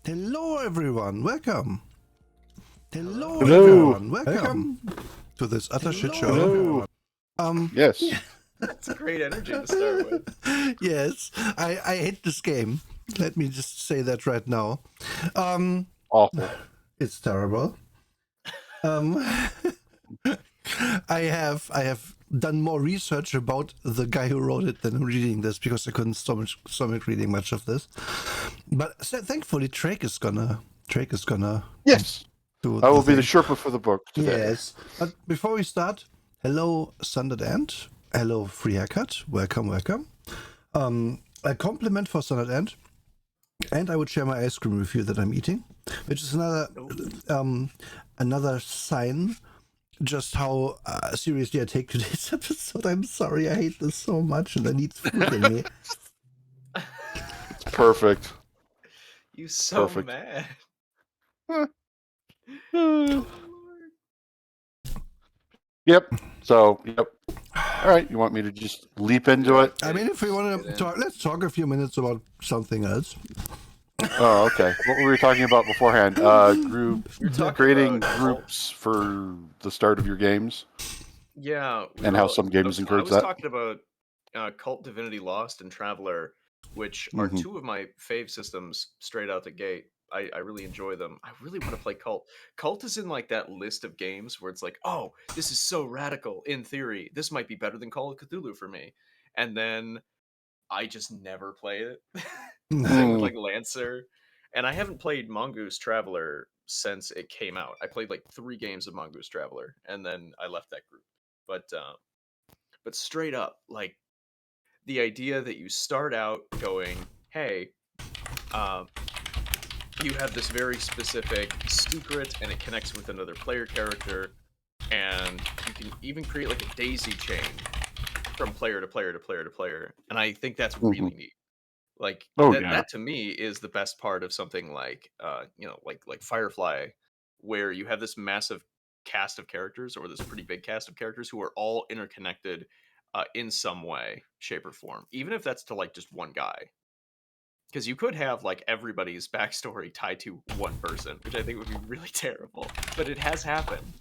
Hello, everyone. Welcome. Hello, Hello. everyone. Welcome to this utter shit show. Hello. Yes. That's great energy to start with. Yes, I hate this game. Let me just say that right now. Awful. It's terrible. I have done more research about the guy who wrote it than reading this because I couldn't stomach reading much of this. But thankfully, Drake is gonna Yes. do. I will be the thing. Sherpa for the book today. Yes, but before we start, hello, Standard End. Hello, Free Haircut. Welcome. A compliment for Standard End. And I would share my ice cream with you that I'm eating, which is another sign just how seriously I take today's episode. I'm sorry, I hate this so much, and I need food in me. It's perfect. You so Perfect. mad. Yep. So, yep. All right. You want me to just leap into it? I mean, if we want to talk, let's talk a few minutes about something else. Oh, okay. What were we talking about beforehand? Creating groups for the start of your games. Yeah. And how some games encourage that. I was talking about Cult Divinity Lost and Traveler, which are two of my fave systems straight out the gate. I really enjoy them. I really want to play Cult. Cult is in like that list of games where it's like, oh, this is so radical. In theory, this might be better than Call of Cthulhu for me. And then I just never play it. Same with like Lancer. And I haven't played Mongoose Traveler since it came out. I played like 3 games of Mongoose Traveler and then I left that group. But straight up, like the idea that you start out going, hey, you have this very specific secret and it connects with another player character, and you can even create like a daisy chain from player to player to player to player. And I think that's really neat. Like that to me is the best part of something like like Firefly, where you have this massive cast of characters, or this pretty big cast of characters who are all interconnected in some way, shape, or form, even if that's to like just one guy. Because you could have like everybody's backstory tied to one person, which I think would be really terrible. But it has happened.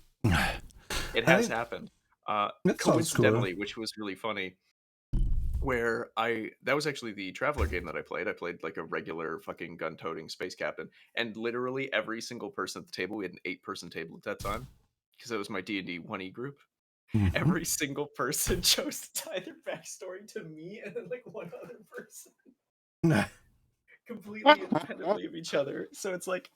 It has happened. Coincidentally, which was really funny, where that was actually the Traveler game that I played. I played like a regular fucking gun-toting space captain, and literally every single person at the table, we had an 8-person table at that time, because it was my D&D 1E group. Every single person chose to tie their backstory to me and then like one other person. Completely independently of each other. So it's like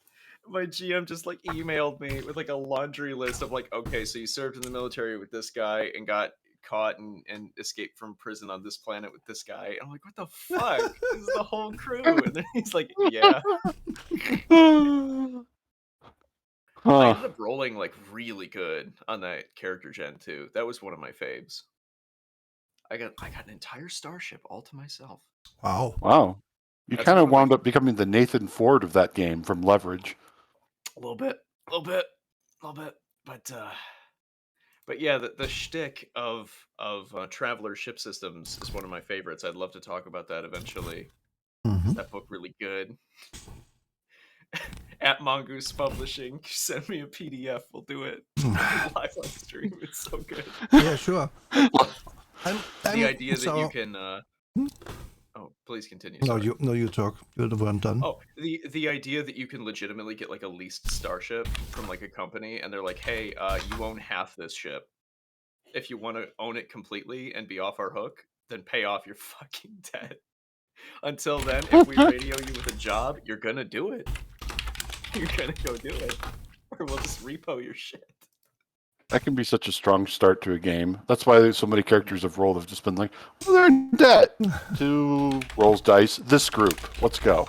my GM just like emailed me with like a laundry list of like, okay, so you served in the military with this guy and got caught and escaped from prison on this planet with this guy. And I'm like, what the fuck? This is the whole crew. And then he's like, yeah. I ended up rolling like really good on that character gen too. That was one of my faves. I got an entire starship all to myself. Wow. You kind of wound up becoming the Nathan Ford of that game from Leverage. A little bit. But yeah, the shtick of Traveler ship systems is one of my favorites. I'd love to talk about that eventually. Is that book really good? At Mongoose Publishing, send me a PDF. We'll do it live on stream. It's so good. Yeah, sure. The idea that you can. Oh, please continue. Sorry. No, you talk. You're the one done. Oh, the idea that you can legitimately get like a leased starship from like a company, and they're like, "Hey, you own half this ship. If you want to own it completely and be off our hook, then pay off your fucking debt. Until then, if we radio you with a job, you're gonna do it. You're gonna go do it, or we'll just repo your shit." That can be such a strong start to a game. That's why so many characters have rolled have just been like, well, they're in debt. 2 rolls dice. This group, let's go.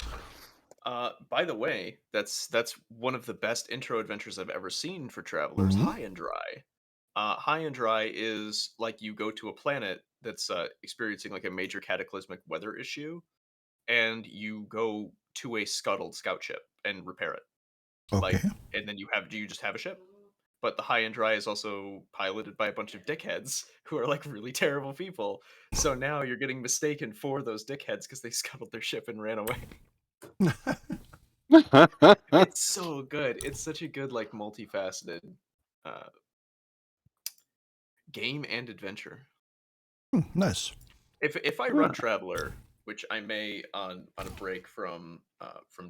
By the way, that's one of the best intro adventures I've ever seen for Travelers. High and Dry. High and Dry is like you go to a planet that's experiencing like a major cataclysmic weather issue, and you go to a scuttled scout ship and repair it. Okay. And then you just have a ship. But the High and Dry is also piloted by a bunch of dickheads who are like really terrible people. So now you're getting mistaken for those dickheads because they scuttled their ship and ran away. It's so good. It's such a good, like, multifaceted uh, game and adventure. Nice. If I run Traveler, which I may on a break from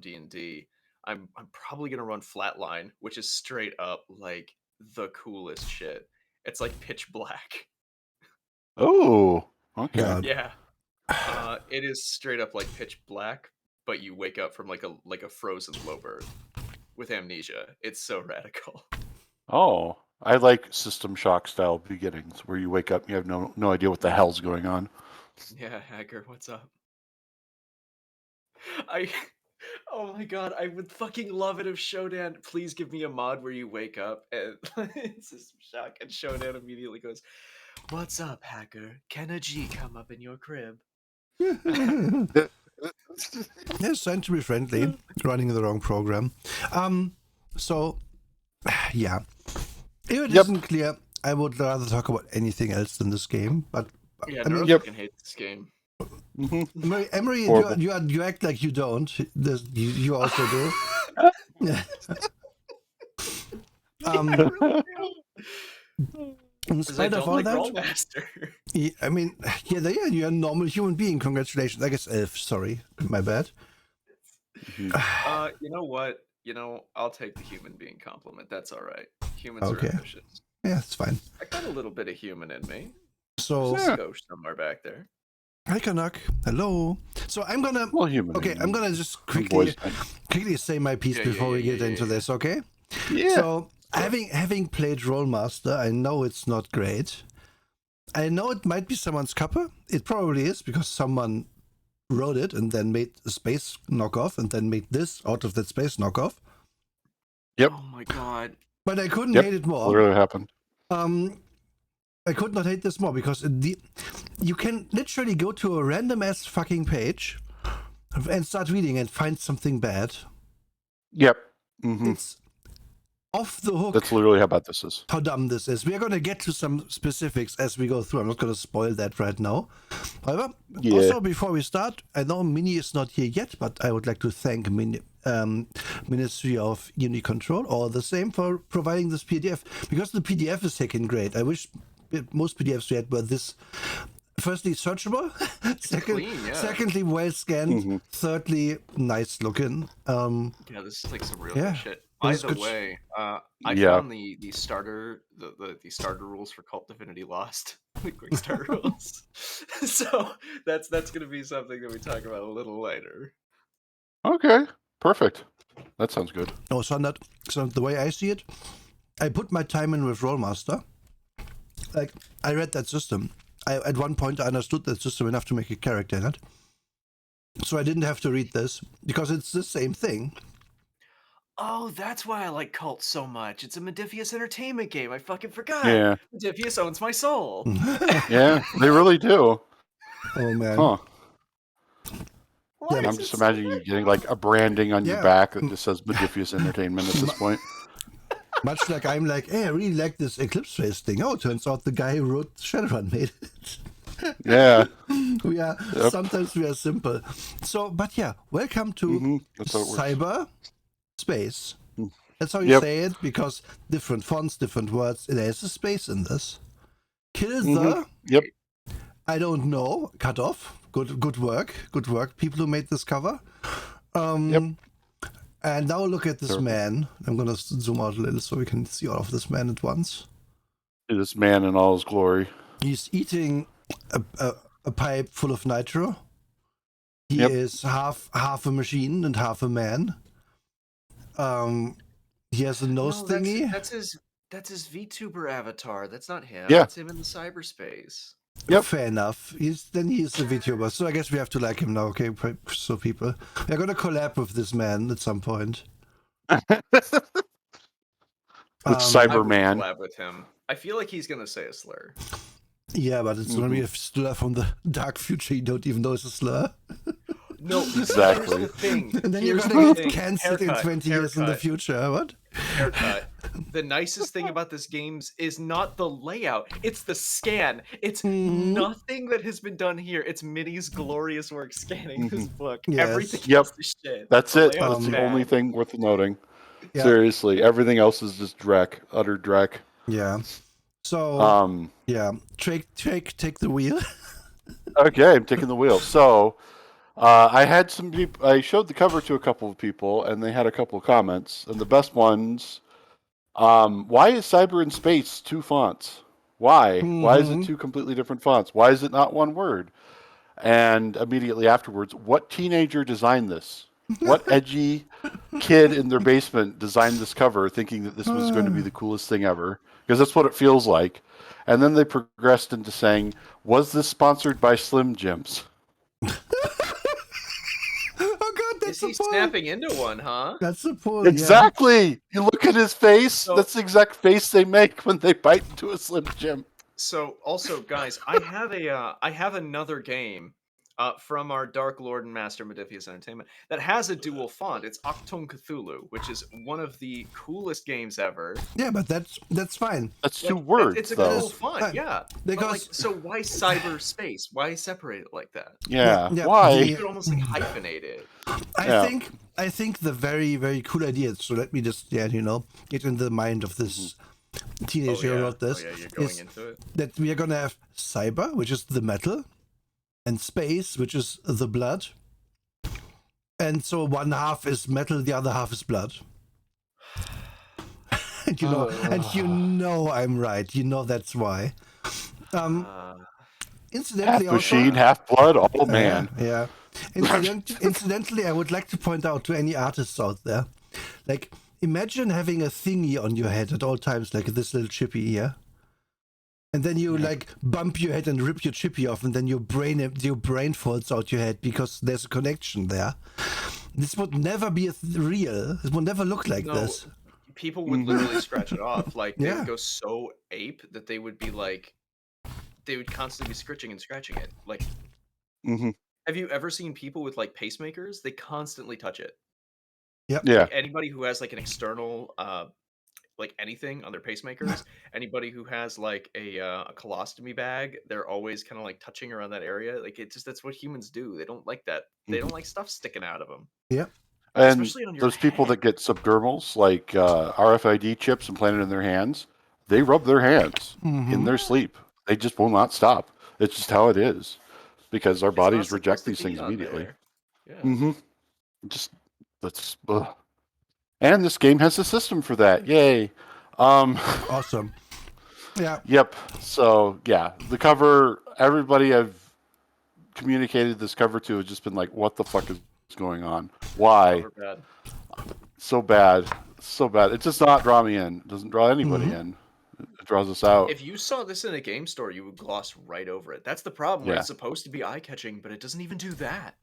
D&D, I'm probably gonna run Flatline, which is straight up like the coolest shit. It's like pitch black. Oh, okay. God. Yeah. It is straight up like pitch black, but you wake up from like a frozen low birth with amnesia. It's so radical. Oh, I like System Shock style beginnings where you wake up and you have no idea what the hell's going on. Yeah, Hacker, what's up? Oh my god, I would fucking love it if Shodan, please give me a mod where you wake up and it's System Shock and Shodan immediately goes, "What's up, Hacker? Can a G come up in your crib?" Yes, trying to be friendly, running the wrong program. So, yeah. If it isn't clear, I would rather talk about anything else than this game. But Yeah, I mean, Nero fucking hates this game. Emery, Horrible. you act like you don't. You also do. Yeah. In spite of all that, Rollmaster. I mean, you're a normal human being. Congratulations. I guess Elf. Sorry, my bad. You know what? I'll take the human being compliment. That's all right. Humans Okay. are ambitious. Yeah, it's fine. I got a little bit of human in me. So, There's a ghost somewhere back there. hi Kanak. Hello. So I'm gonna. Well, human. Okay, I'm gonna just Voice quickly say my piece before we get into this. Okay. Yeah. So having played Rollmaster, I know it's not great. I know it might be someone's cuppa. It probably is because someone wrote it and then made a space knockoff and then made this out of that space knockoff. Yep. Oh my god. But I couldn't Yep. hate it more. Literally happened. I could not hate this more because you can literally go to a random ass fucking page and start reading and find something bad. Yep. Mm-hmm. It's off the hook. That's literally how bad this is. How dumb this is. We are going to get to some specifics as we go through. I'm not going to spoil that right now. However, also before we start, I know Mini is not here yet, but I would like to thank Ministry of Unity Control, or the same, for providing this PDF, because the PDF is taken great. I wish most PDFs we had were this. Firstly, searchable. Secondly, well scanned. Thirdly, nice looking. Yeah, this is like some real good shit. By the way, I found the starter the starter rules for Cult Divinity Lost. The quick start rules. So that's gonna be something that we talk about a little later. Okay. Perfect. That sounds good. No, so the way I see it, I put my time in with Rollmaster. Like, I read that system. At one point, I understood that system enough to make a character in it. So I didn't have to read this, because it's the same thing. Oh, that's why I like Cult so much. It's a Modifius entertainment game. I fucking forgot. Yeah. Modifius owns my soul. Yeah, they really do. Oh, man. Huh. Why I'm is just it imagining you getting like a branding on your back that just says Modifius Entertainment at this point. Much like I'm like, hey, I really like this Eclipse Trace thing. Oh, it turns out the guy who wrote Shadowrun made it. Yeah. Sometimes we are simple. So, but yeah, welcome to cyber space. That's how you say it, because different fonts, different words. There's a space in this. Kill the. Yep. I don't know. Cut off. Good work. Good work. People who made this cover. And now look at this man. I'm gonna zoom out a little so we can see all of this man at once. This man in all his glory. He's eating a pipe full of nitro. He is half a machine and half a man. He has a nose thingy. That's his VTuber avatar. That's not him. Yeah. That's him in the cyberspace. Yep. Fair enough. He's a VTuber. So I guess we have to like him now, okay? So people, we're gonna collab with this man at some point. With Cyberman. Collab with him. I feel like he's gonna say a slur. Yeah, but it's gonna be a slur from the dark future. You don't even know it's a slur. No, exactly. Here's the thing. And then you're gonna get cancelled in 20 years in the future. What? Haircut. the nicest thing about this game is not the layout, it's the scan. It's Mhm. nothing that has been done here. It's Minnie's glorious work scanning this book. Everything Yes. else Yep. is shit. That's The it. layout's That's the only bad. thing worth noting. Yeah. Seriously, everything else is just dreck, utter dreck. Yeah. So Um, yeah, take the wheel. okay, I'm taking the wheel. So, I had some people. I showed the cover to a couple of people, and they had a couple of comments. And the best ones, why is Cyber in Space two fonts? Why? Why is it Mhm. two completely different fonts? Why is it not one word? And immediately afterwards, what teenager designed this? What edgy kid in their basement designed this cover thinking that this was going to be the coolest thing ever? Because that's what it feels like. And then they progressed into saying, was this sponsored by Slim Jims? Oh God, that's Is the he poll. snapping into one, huh? That's the poll. Yeah. Exactly. You look at his face. So- That's the exact face they make when they bite into a Slim Jim. So also, guys, I have another game from our Dark Lord and Master Modifius Entertainment that has a dual font. It's Octung Cthulhu, which is one of the coolest games ever. Yeah, but that's fine. That's two Like, words, it's a though. cool font, Fine. yeah. Because But like, so why cyberspace? Why separate it like that? Yeah. Yeah, Why? You could almost like hyphenate it. I think the very, very cool idea. So let me just get in the mind of this teenager who wrote this. Oh yeah, you're going is into it. that we are gonna have cyber, which is the metal, and space, which is the blood. And so one half is metal, the other half is blood. and I'm right. That's why. Incidentally, Half machine, half blood. Oh, man. Yeah. Incidentally, I would like to point out to any artists out there, like, imagine having a thingy on your head at all times, like this little chippy here. And then you like bump your head and rip your chippy off, and then your brain falls out your head because there's a connection there. This would never be real. It would never look like this. People would literally scratch it off. Like they Yeah. would go so ape that they would be like, they would constantly be scratching and scratching it. Like, have you ever seen people with like pacemakers? They constantly touch it. Yep. Yeah. Like, anybody who has like an external like anything on their pacemakers, anybody who has like a colostomy bag, they're always kind of like touching around that area. Like, that's what humans do. They don't like that. They don't like stuff sticking out of them. Yep. And Especially on your those people head. that get subdermals, like RFID chips implanted in their hands, they rub their hands in their sleep. They just will not stop. It's just how it is, because our bodies reject these things immediately. Yeah. Just that's. Ugh. And this game has a system for that. Yay! Awesome. Yeah. Yep. So yeah, the cover. Everybody I've communicated this cover to has just been like, "What the fuck is going on? Why? Bad. So bad, so bad. It does not draw me in. It doesn't draw anybody in. It draws us out." If you saw this in a game store, you would gloss right over it. That's the problem. Where it's supposed to be eye-catching, but it doesn't even do that.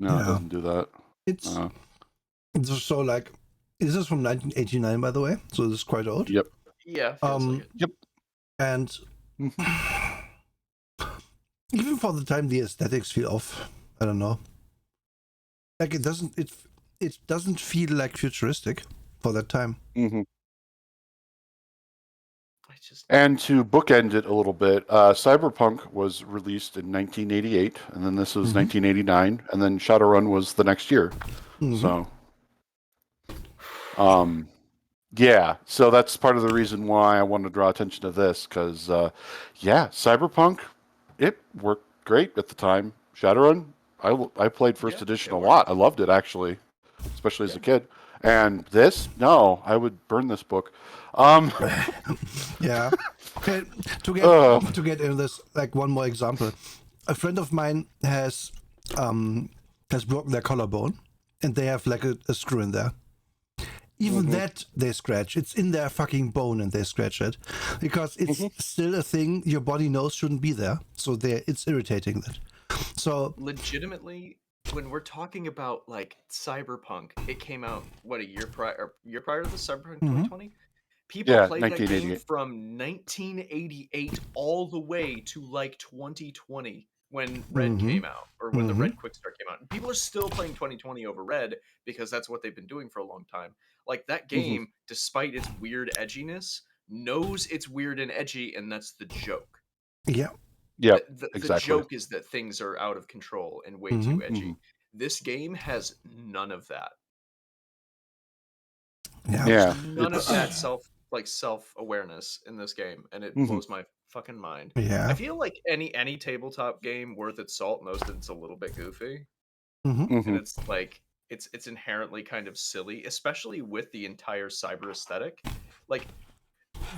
No, it doesn't do that. It's so like, this is from 1989, by the way, so this is quite old. Yep. Yeah. Feels like it. Yep. And even for the time, the aesthetics feel off. I don't know. Like, it doesn't feel like futuristic for that time. And to bookend it a little bit, Cyberpunk was released in 1988, and then this was 1989, and then Shadowrun was the next year. So, yeah. So that's part of the reason why I wanted to draw attention to this, because, Cyberpunk, it worked great at the time. Shadowrun, I played First Edition a lot. I loved it, actually, especially as a kid. And this, no, I would burn this book. Yeah. Okay, to get into this, like, one more example. A friend of mine has broken their collarbone, and they have like a screw in there. Even that they scratch. It's in their fucking bone, and they scratch it because it's still a thing your body knows shouldn't be there. So it's irritating that. So legitimately, when we're talking about like Cyberpunk, it came out what, a year prior to the Cyberpunk 2020. People played that game from 1988 all the way to like 2020 when Red came out, or when the Red Quick Start came out. And people are still playing 2020 over Red because that's what they've been doing for a long time. Like that game, despite its weird edginess, knows it's weird and edgy, and that's the joke. Yeah. Yep. The Exactly. joke is that things are out of control and way Mm-hmm. too edgy. This game has none of that. Yeah. Yeah. None of that self-awareness in this game, and it blows my fucking mind. Yeah. I feel like any tabletop game worth its salt knows that it's a little bit goofy, Mm-hmm. and it's like it's inherently kind of silly, especially with the entire cyber aesthetic. Like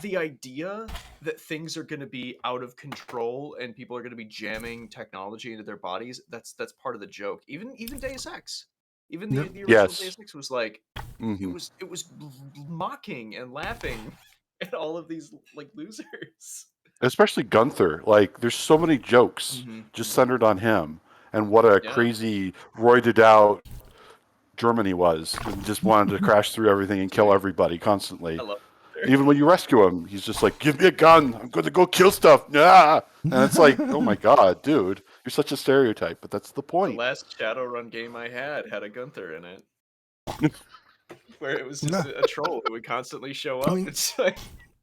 the idea that things are going to be out of control and people are going to be jamming technology into their bodies, that's part of the joke. Even Deus Ex, even the original Yes. Deus Ex was like it was mocking and laughing at all of these like losers. Especially Gunther. Like, there's so many jokes just centered on him and what a crazy, roided out German he was, and just wanted to crash through everything and kill everybody constantly. I love Even when you rescue him, he's just like, "Give me a gun! I'm going to go kill stuff!" Yeah, and it's like, "Oh my god, dude, you're such a stereotype." But that's the the point. last Shadowrun game I had a Gunther in it, where it was just a troll who would constantly show up. It's like,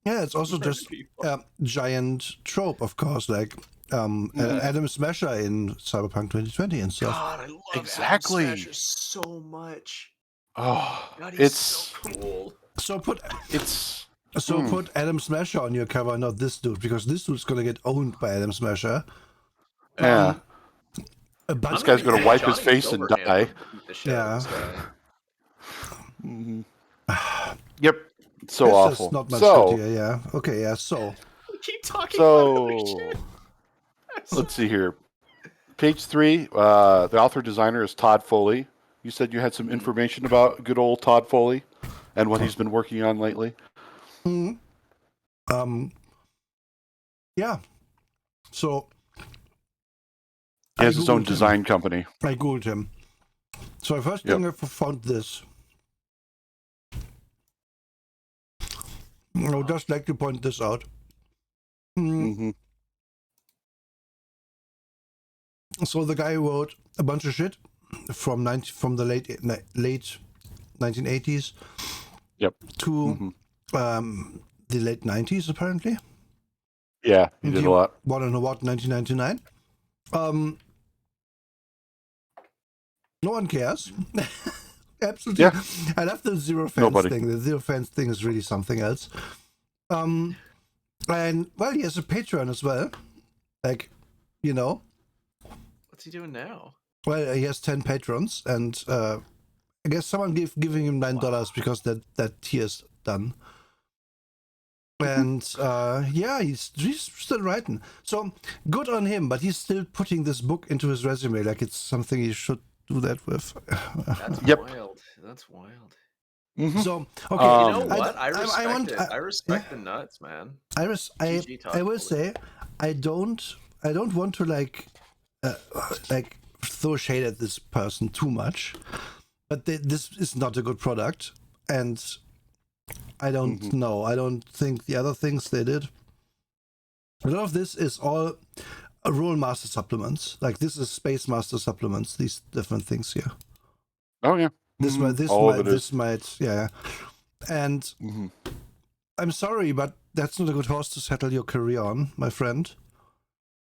yeah, it's also just a giant trope, of course, like Adam Smasher in Cyberpunk 2020 and stuff. God, I love Exactly. Adam Smasher so much. Oh, God, he's it's so cool. So put it's put Adam Smasher on your cover, not this dude, because this dude's gonna get owned by Adam Smasher. yeah. But This guy's gonna wipe his Johnny face and Silverhand die. would beat the shit out of this guy. Yep, it's so there's awful. just not much So, good here, yeah. Okay, yeah, so Keep talking about other so shit. let's see here. Page 3. The author designer is Todd Foley. You said you had some information about good old Todd Foley and what he's been working on lately. yeah. So He has his own Googled design company. I googled him. So the first thing I found this. I would just like to point this out. So the guy wrote a bunch of shit from the late 1980s to the late 90s, apparently. Yeah, he did a lot. Won an award in 1999. No one cares. Absolutely. Yeah. I love the zero fans thing. The zero fans thing is really something else. And well, he has a Patreon as well. Like, you know. What's he doing now? Well, he has 10 patrons, and I guess someone giving him $9 because that tier's done. And yeah, he's still writing. So good on him, but he's still putting this book into his resume like it's something he should do that with. That's wild. That's wild. So okay, you know what? I respect it. I respect the nuts, man. I will say, I don't want to like throw shade at this person too much, but this is not a good product, and I don't know. I don't think the other things they did. A lot of this is all Role Master supplements. Like this is Space Master supplements. These different things here. Oh yeah. This might, yeah. And I'm sorry, but that's not a good horse to settle your career on, my friend.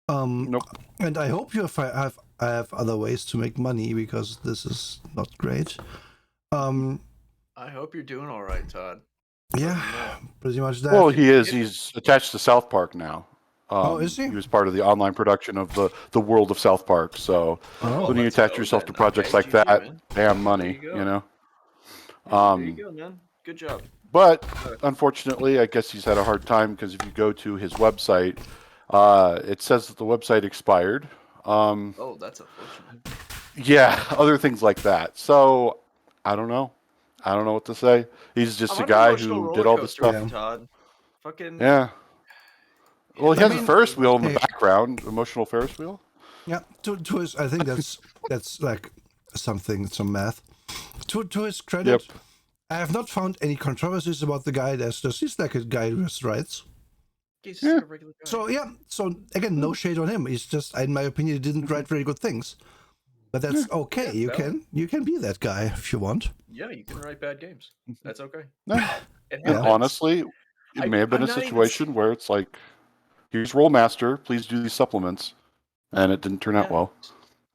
Nope. And I hope you have other ways to make money, because this is not great. I hope you're doing all right, Todd. Yeah, pretty much that. Well, he is. He's attached to South Park now. Is he? He was part of the online production of the world of South Park. So when you attach yourself to projects like that, damn money, you know. There you go, man. Good job. But unfortunately, I guess he's had a hard time, because if you go to his website, it says that the website expired. Oh, that's unfortunate. Yeah, other things like that. So I don't know. I don't know what to say. He's just a guy who did all this stuff. Todd. Fucking yeah. Well, he has a Ferris wheel in the background, emotional Ferris wheel. Yeah, to his, I think that's like some math. To his credit, I have not found any controversies about the guy. He's like a guy who has rights. He's just a regular guy. So yeah, so again, no shade on him. He's just, in my opinion, he didn't write very good things. But that's okay. Yeah, You can be that guy if you want. Yeah, you can write bad games. That's okay. Yeah. It And happens. honestly, it may have been I'm a not even situation where it's like, here's Rollmaster, please do these supplements, and it didn't turn out well.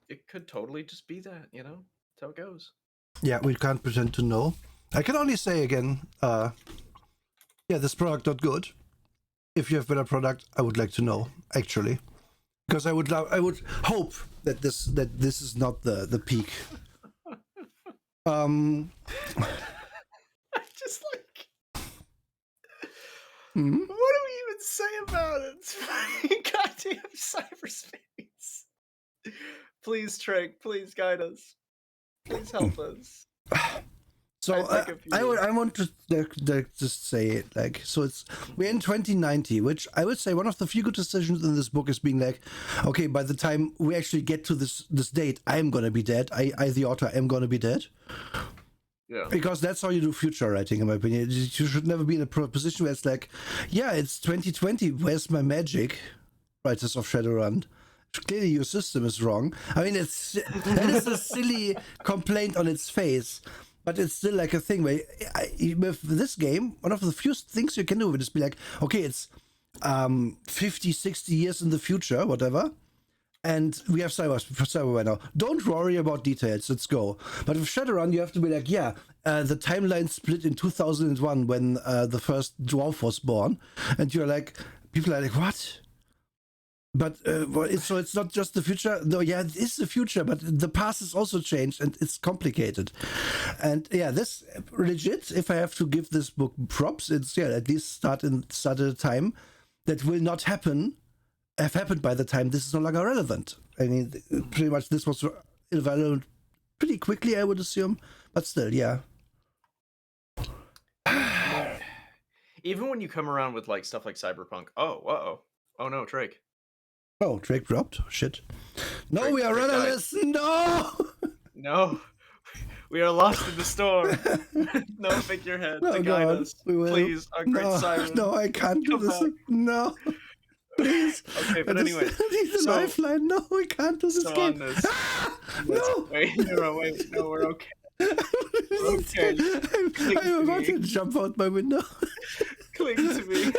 It could totally just be that, you know? That's how it goes. Yeah, we can't pretend to know. I can only say again, yeah, this product not good. If you have better product, I would like to know, actually. Because I would hope that this is not the peak. I just like What do we even say about it? It's fucking goddamn cyberspace. Please, Trek, please guide us. Please help us. So I want to just say it, like, so we're in 2090, which I would say one of the few good decisions in this book is being like, okay, by the time we actually get to this date, I'm gonna be dead. I the author am gonna be dead. Yeah. Because that's how you do future writing, in my opinion. You should never be in a position where it's like, yeah, it's 2020. Where's my magic? Writers of Shadowrun. Clearly, your system is wrong. I mean, that is a silly complaint on its face. But it's still like a thing where with this game, one of the few things you can do is be like, okay, it's 50, 60 years in the future, whatever. And we have cyber right now. Don't worry about details. Let's go. But with Shadowrun, you have to be like, yeah, the timeline split in 2001 when the first dwarf was born. And you're like, people are like, what? But so it's not just the future. No, yeah, it is the future, but the past has also changed and it's complicated. And yeah, this legit, if I have to give this book props, it's at least start at a time that will not have happened by the time this is no longer relevant. I mean, pretty much this was irrelevant pretty quickly, I would assume, but still, yeah. Even when you come around with like stuff like Cyberpunk, oh no, Drake. Oh, Drake dropped? Shit. No, we are runnerless! No! No! We are lost in the storm. No figurehead to guide us. Please, our great siren. No, I can't do this. Back. No. Please. Okay, but anyway. I need a lifeline. No, we can't do this game. No! Wait, no, we're okay. Okay. I'm about to jump out my window. Cling to me.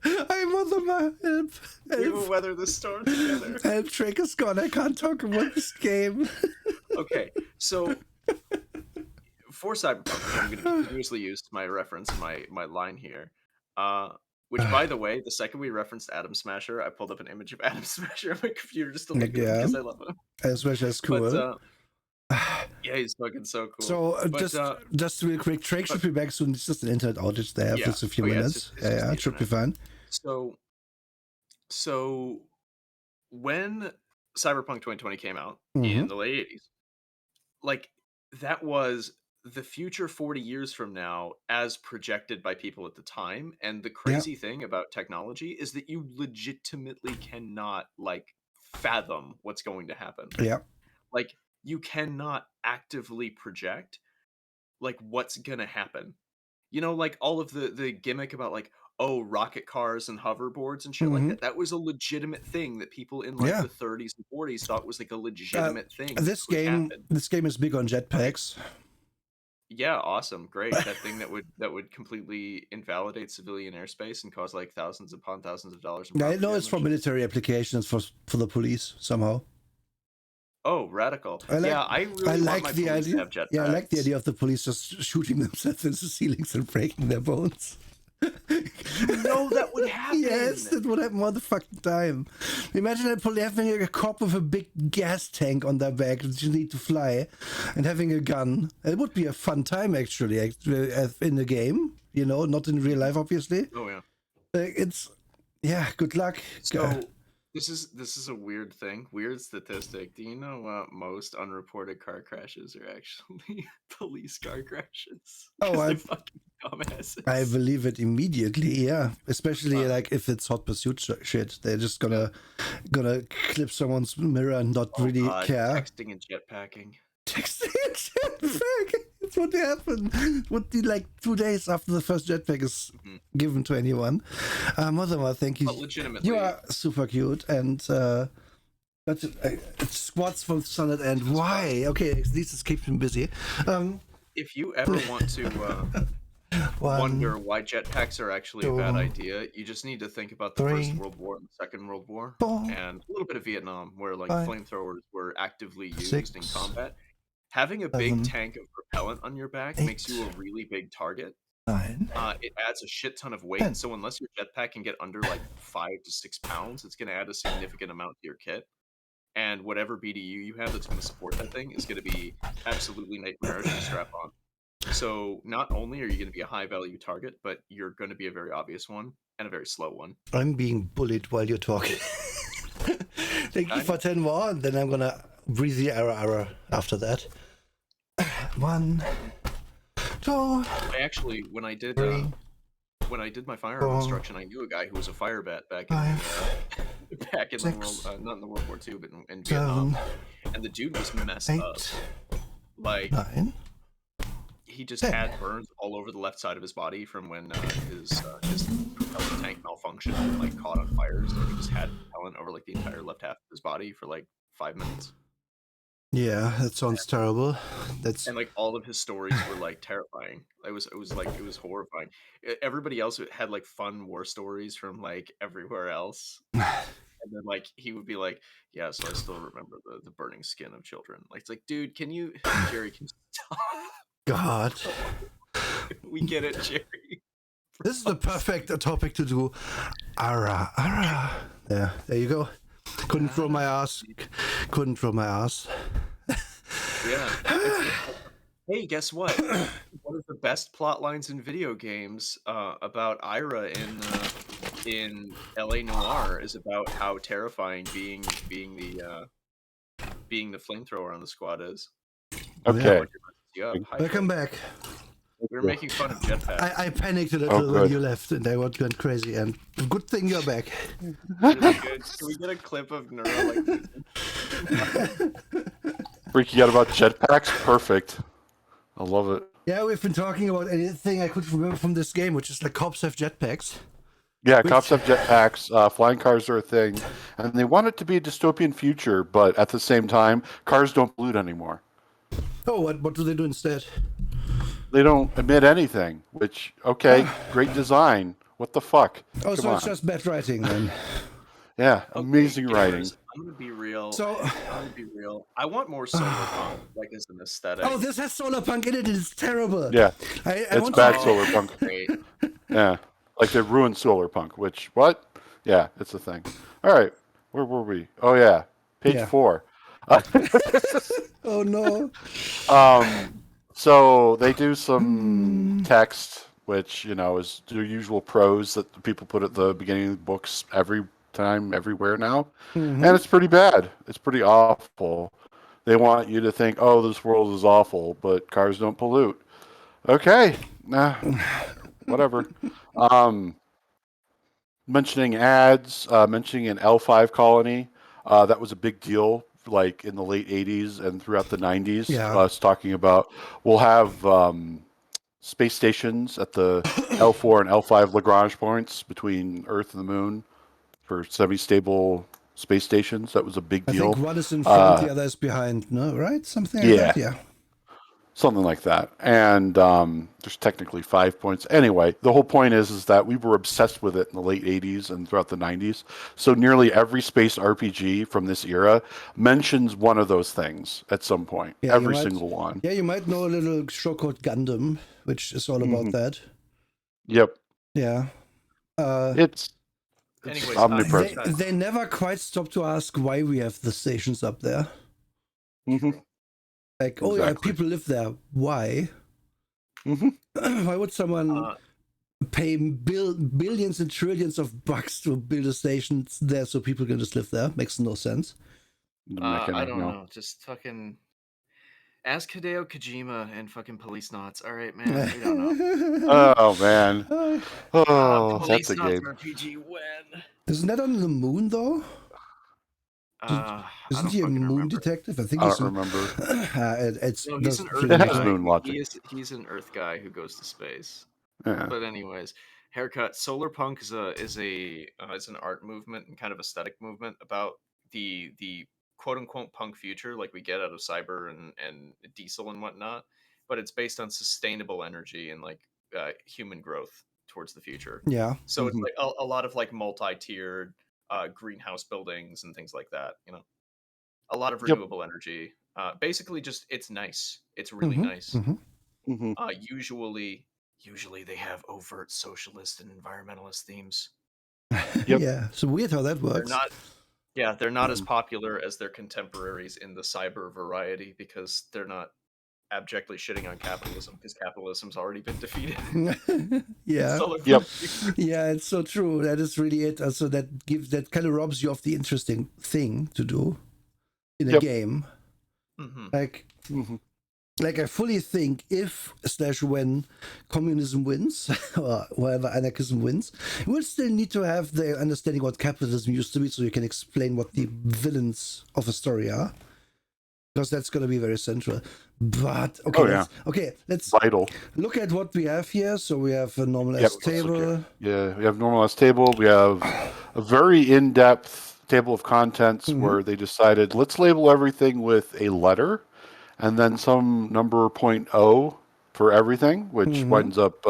I'm on the help. We will weather the storm together. Help, Drake is gone. I can't talk about this game. Okay, so for Cyberpunk, I'm going to continuously use my reference, my line here. Which, by the way, the second we referenced Atom Smasher, I pulled up an image of Atom Smasher on my computer just to look at him because I love him. As much as cool. But, yeah, he's fucking so cool. So, just real quick, Drake should be back soon. It's just an internet outage there for just a few minutes. It should be fine. So when Cyberpunk 2020 came out in the late 80s, like, that was the future 40 years from now as projected by people at the time. And the crazy thing about technology is that you legitimately cannot, like, fathom what's going to happen. Yeah. Like, you cannot actively project, like, what's gonna happen. You know, like, all of the gimmick about, like, rocket cars and hoverboards and shit like that. That was a legitimate thing that people in like the 30s and 40s thought was like a legitimate thing. This game is big on jetpacks. Yeah, awesome, great. That thing that would completely invalidate civilian airspace and cause like thousands upon thousands of dollars. I know it's for military applications, for the police somehow. Oh, radical! I really like want my the police idea. To have jetpacks. Yeah, I like the idea of the police just shooting themselves into the ceilings and breaking their bones. No, that would happen. Yes, that would happen all the fucking time. Imagine having a cop with a big gas tank on their back that you need to fly and having a gun. It would be a fun time, actually, in the game. You know, not in real life, obviously. Oh, yeah. Good luck. So, this is a weird thing, weird statistic. Do you know most unreported car crashes are actually police car crashes? Oh, they're fucking dumbasses. I believe it immediately. Yeah, especially like if it's hot pursuit shit, they're just gonna clip someone's mirror and not really care. Texting and jetpacking. Texting and jetpacking. It's what happened. Would be like 2 days after the first jetpack is given to anyone. Mother, thank you. But legitimately, you are super cute, and That's squats from Sunnet End. Why? Okay, at least it's keeping busy. If you ever want to wonder why jetpacks are actually a bad idea, you just need to think about the First World War and the Second World War, and a little bit of Vietnam, where like flamethrowers were actively used in combat. Having a big tank of propellant on your back makes you a really big target. 9. It adds a shit ton of weight, so unless your jetpack can get under like 5 to 6 pounds, it's going to add a significant amount to your kit. And whatever BDU you have that's going to support that thing is going to be absolutely nightmarish to strap on. So not only are you going to be a high value target, but you're going to be a very obvious one and a very slow one. I'm being bullied while you're talking. Thank you for 10 more, and then I'm gonna breathe the error after that. 1, 2. I actually, when I did my firearm instruction, I knew a guy who was a fire bat back in the world, not in the World War II, but in Vietnam, and the dude was messed up. Like 9. He just had burns all over the left side of his body from when his propellant tank malfunctioned and like caught on fire. So he just had propellant over like the entire left half of his body for like 5 minutes. Yeah, that sounds terrible. And like all of his stories were like terrifying. It was horrifying. Everybody else had like fun war stories from like everywhere else. And then like he would be like, yeah, so I still remember the burning skin of children. Like it's like, dude, Jerry, can you stop? God. We get it, Jerry. This is the perfect topic to do. Ara. Yeah, there you go. Couldn't throw my ass. Yeah. Hey, guess what? One of the best plot lines in video games about Ira in LA Noire is about how terrifying being the flamethrower on the squad is. Okay. Welcome back. We were making fun of jetpacks. I panicked a little when you left, and I went crazy. And good thing you're back. Really good. Can we get a clip of Neuro like Freaking out about jetpacks? Perfect. I love it. Yeah, we've been talking about anything I could remember from this game, which is like cops have jetpacks. Yeah, cops have jetpacks. Flying cars are a thing, and they want it to be a dystopian future, but at the same time, cars don't pollute anymore. Oh, what do they do instead? They don't emit anything, which, okay, great design. What the fuck? Oh, so it's just bad writing then. Yeah, amazing writing. I'm gonna be real. So, I want more solar punk, like as an aesthetic. Oh, this has solar punk in it. It's terrible. Yeah, I it's bad solar punk. Yeah, like they ruined solar punk. Which what? Yeah, it's a thing. All right, where were we? Oh yeah, page 4. Oh no. So they do some text, which is their usual prose that people put at the beginning of the books every time, everywhere now, and it's pretty bad. It's pretty awful. They want you to think, oh, this world is awful, but cars don't pollute. Okay, whatever. Mentioning ads, mentioning an L5 colony, that was a big deal. Like in the late 80s and throughout the 90s, us talking about we'll have space stations at the L4 and L5 Lagrange points between Earth and the Moon for semi-stable space stations. That was a big deal. I think one is in front, the other is behind. No, right? Something like that. Yeah. Something like that. And there's technically 5 points. Anyway, the whole point is that we were obsessed with it in the late 80s and throughout the 90s. So nearly every space RPG from this era mentions one of those things at some point. Yeah, every single one. Yeah, you might know a little show called Gundam, which is all about that. Yep. Yeah. It's omnipresent. They never quite stop to ask why we have the stations up there. Like, oh yeah, people live there. Why? Why would someone pay billions and trillions of bucks to build a station there so people can just live there? Makes no sense. I don't know. Just fucking ask Hideo Kojima and fucking Police Knots. All right, man. We don't know. Oh man. Oh, that's a game. RPG when? Isn't that on the moon though? Isn't he a moon detective? I think I don't remember. He's an Earth guy. Moon logic. He's an Earth guy who goes to space. Yeah. But anyways, haircut. Solar punk is an art movement and kind of aesthetic movement about the quote unquote punk future like we get out of cyber and diesel and whatnot, but it's based on sustainable energy and like human growth towards the future. Yeah. So it's like a lot of like multi-tiered greenhouse buildings and things like that. You know, a lot of renewable energy. Basically, just it's nice. It's really nice. Usually they have overt socialist and environmentalist themes. Yeah. So weird how that works. They're not as popular as their contemporaries in the cyber variety because they're not abjectly shitting on capitalism because capitalism's already been defeated. Yeah. Yeah, it's so true. That is really it. Also, that kind of robs you of the interesting thing to do in a game. Like I fully think if/when communism wins or whatever anarchism wins, you will still need to have the understanding what capitalism used to be, so you can explain what the villains of a story are, because that's going to be very central. But let's vital. Look at what we have here. So we have a normalized table. Yeah, we have normalized table. We have a very in-depth table of contents where they decided let's label everything with a letter and then some number 0.0 for everything, which winds up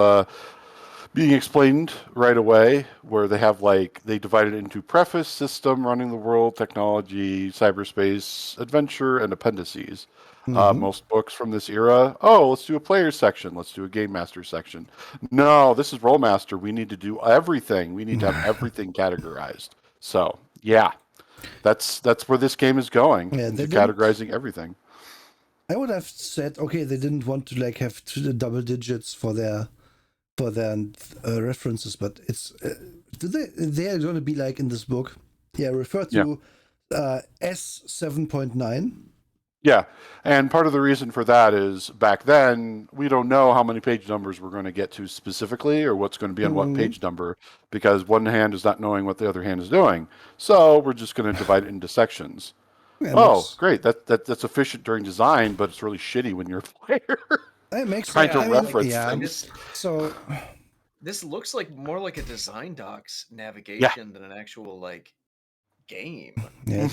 being explained right away, where they have they divide it into preface, system, running the world, technology, cyberspace, adventure, and appendices. Most books from this era, let's do a player section, let's do a game master section. No, this is Rollmaster. We need to do everything. We need to have everything categorized. So, yeah, that's where this game is going, into categorizing everything. I would have said, okay, they didn't want to have double digits for their references, but it's they are going to be like in this book. Yeah, refer to S7.9. Yeah, and part of the reason for that is back then we don't know how many page numbers we're going to get to specifically or what's going to be on what page number, because one hand is not knowing what the other hand is doing. So we're just going to divide it into sections. Yeah, great. That's efficient during design, but it's really shitty when you're a player. It makes trying to reference things. So this looks like more like a design docs navigation than an actual game. Yeah,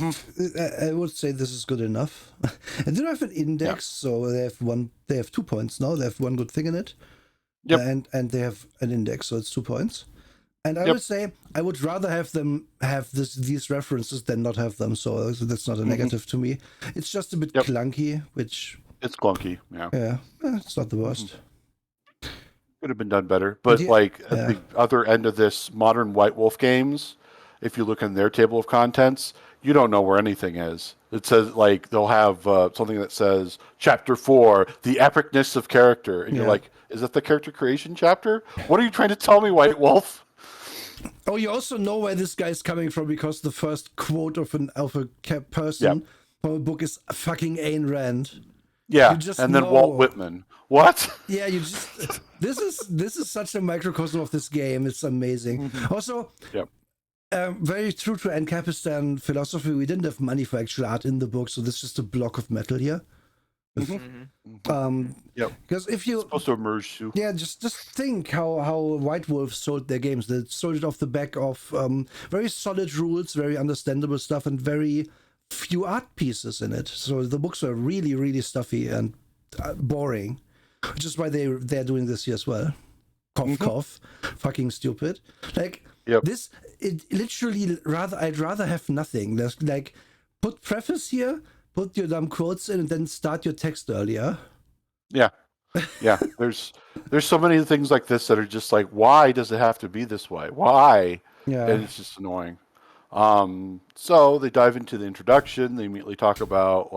I would say this is good enough. And they have an index, so they have 2 points now. They have one good thing in it. And they have an index, so it's 2 points. And I would say I would rather have them have these references than not have them. So that's not a negative to me. It's just a bit clunky, which it's clunky. Yeah, it's not the worst. Could have been done better, but at the other end of this, modern White Wolf games, if you look in their table of contents, you don't know where anything is. It says they'll have something that says Chapter 4, the epicness of character, and you're like, is that the character creation chapter? What are you trying to tell me, White Wolf? Oh, you also know where this guy's coming from because the first quote of a person from a book is fucking Ayn Rand. Yeah, and then Walt Whitman. What? Yeah, this is such a microcosm of this game. It's amazing. Also, very true to Ancapistan philosophy. We didn't have money for actual art in the book, so this is just a block of metal here. Because if you it's supposed to emerge too. Yeah, just think how White Wolf sold their games. They sold it off the back of very solid rules, very understandable stuff, and very few art pieces in it. So the books are really, really stuffy and boring, which is why they're doing this here as well. Cough, cough. Fucking stupid. This, it literally I'd rather have nothing. There's put preface here, put your dumb quotes in, and then start your text earlier. Yeah. There's so many things like this that are just why does it have to be this way? Why? Yeah. And it's just annoying. So they dive into the introduction. They immediately talk about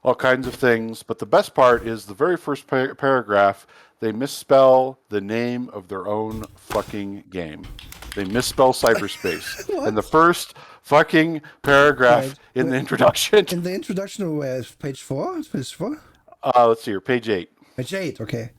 all kinds of things, but the best part is the very first paragraph. They misspell the name of their own fucking game. They misspell cyberspace. And the first fucking paragraph in the introduction. In the introduction, where is page 4? Page 4? Let's see here, page 8. Page 8, okay.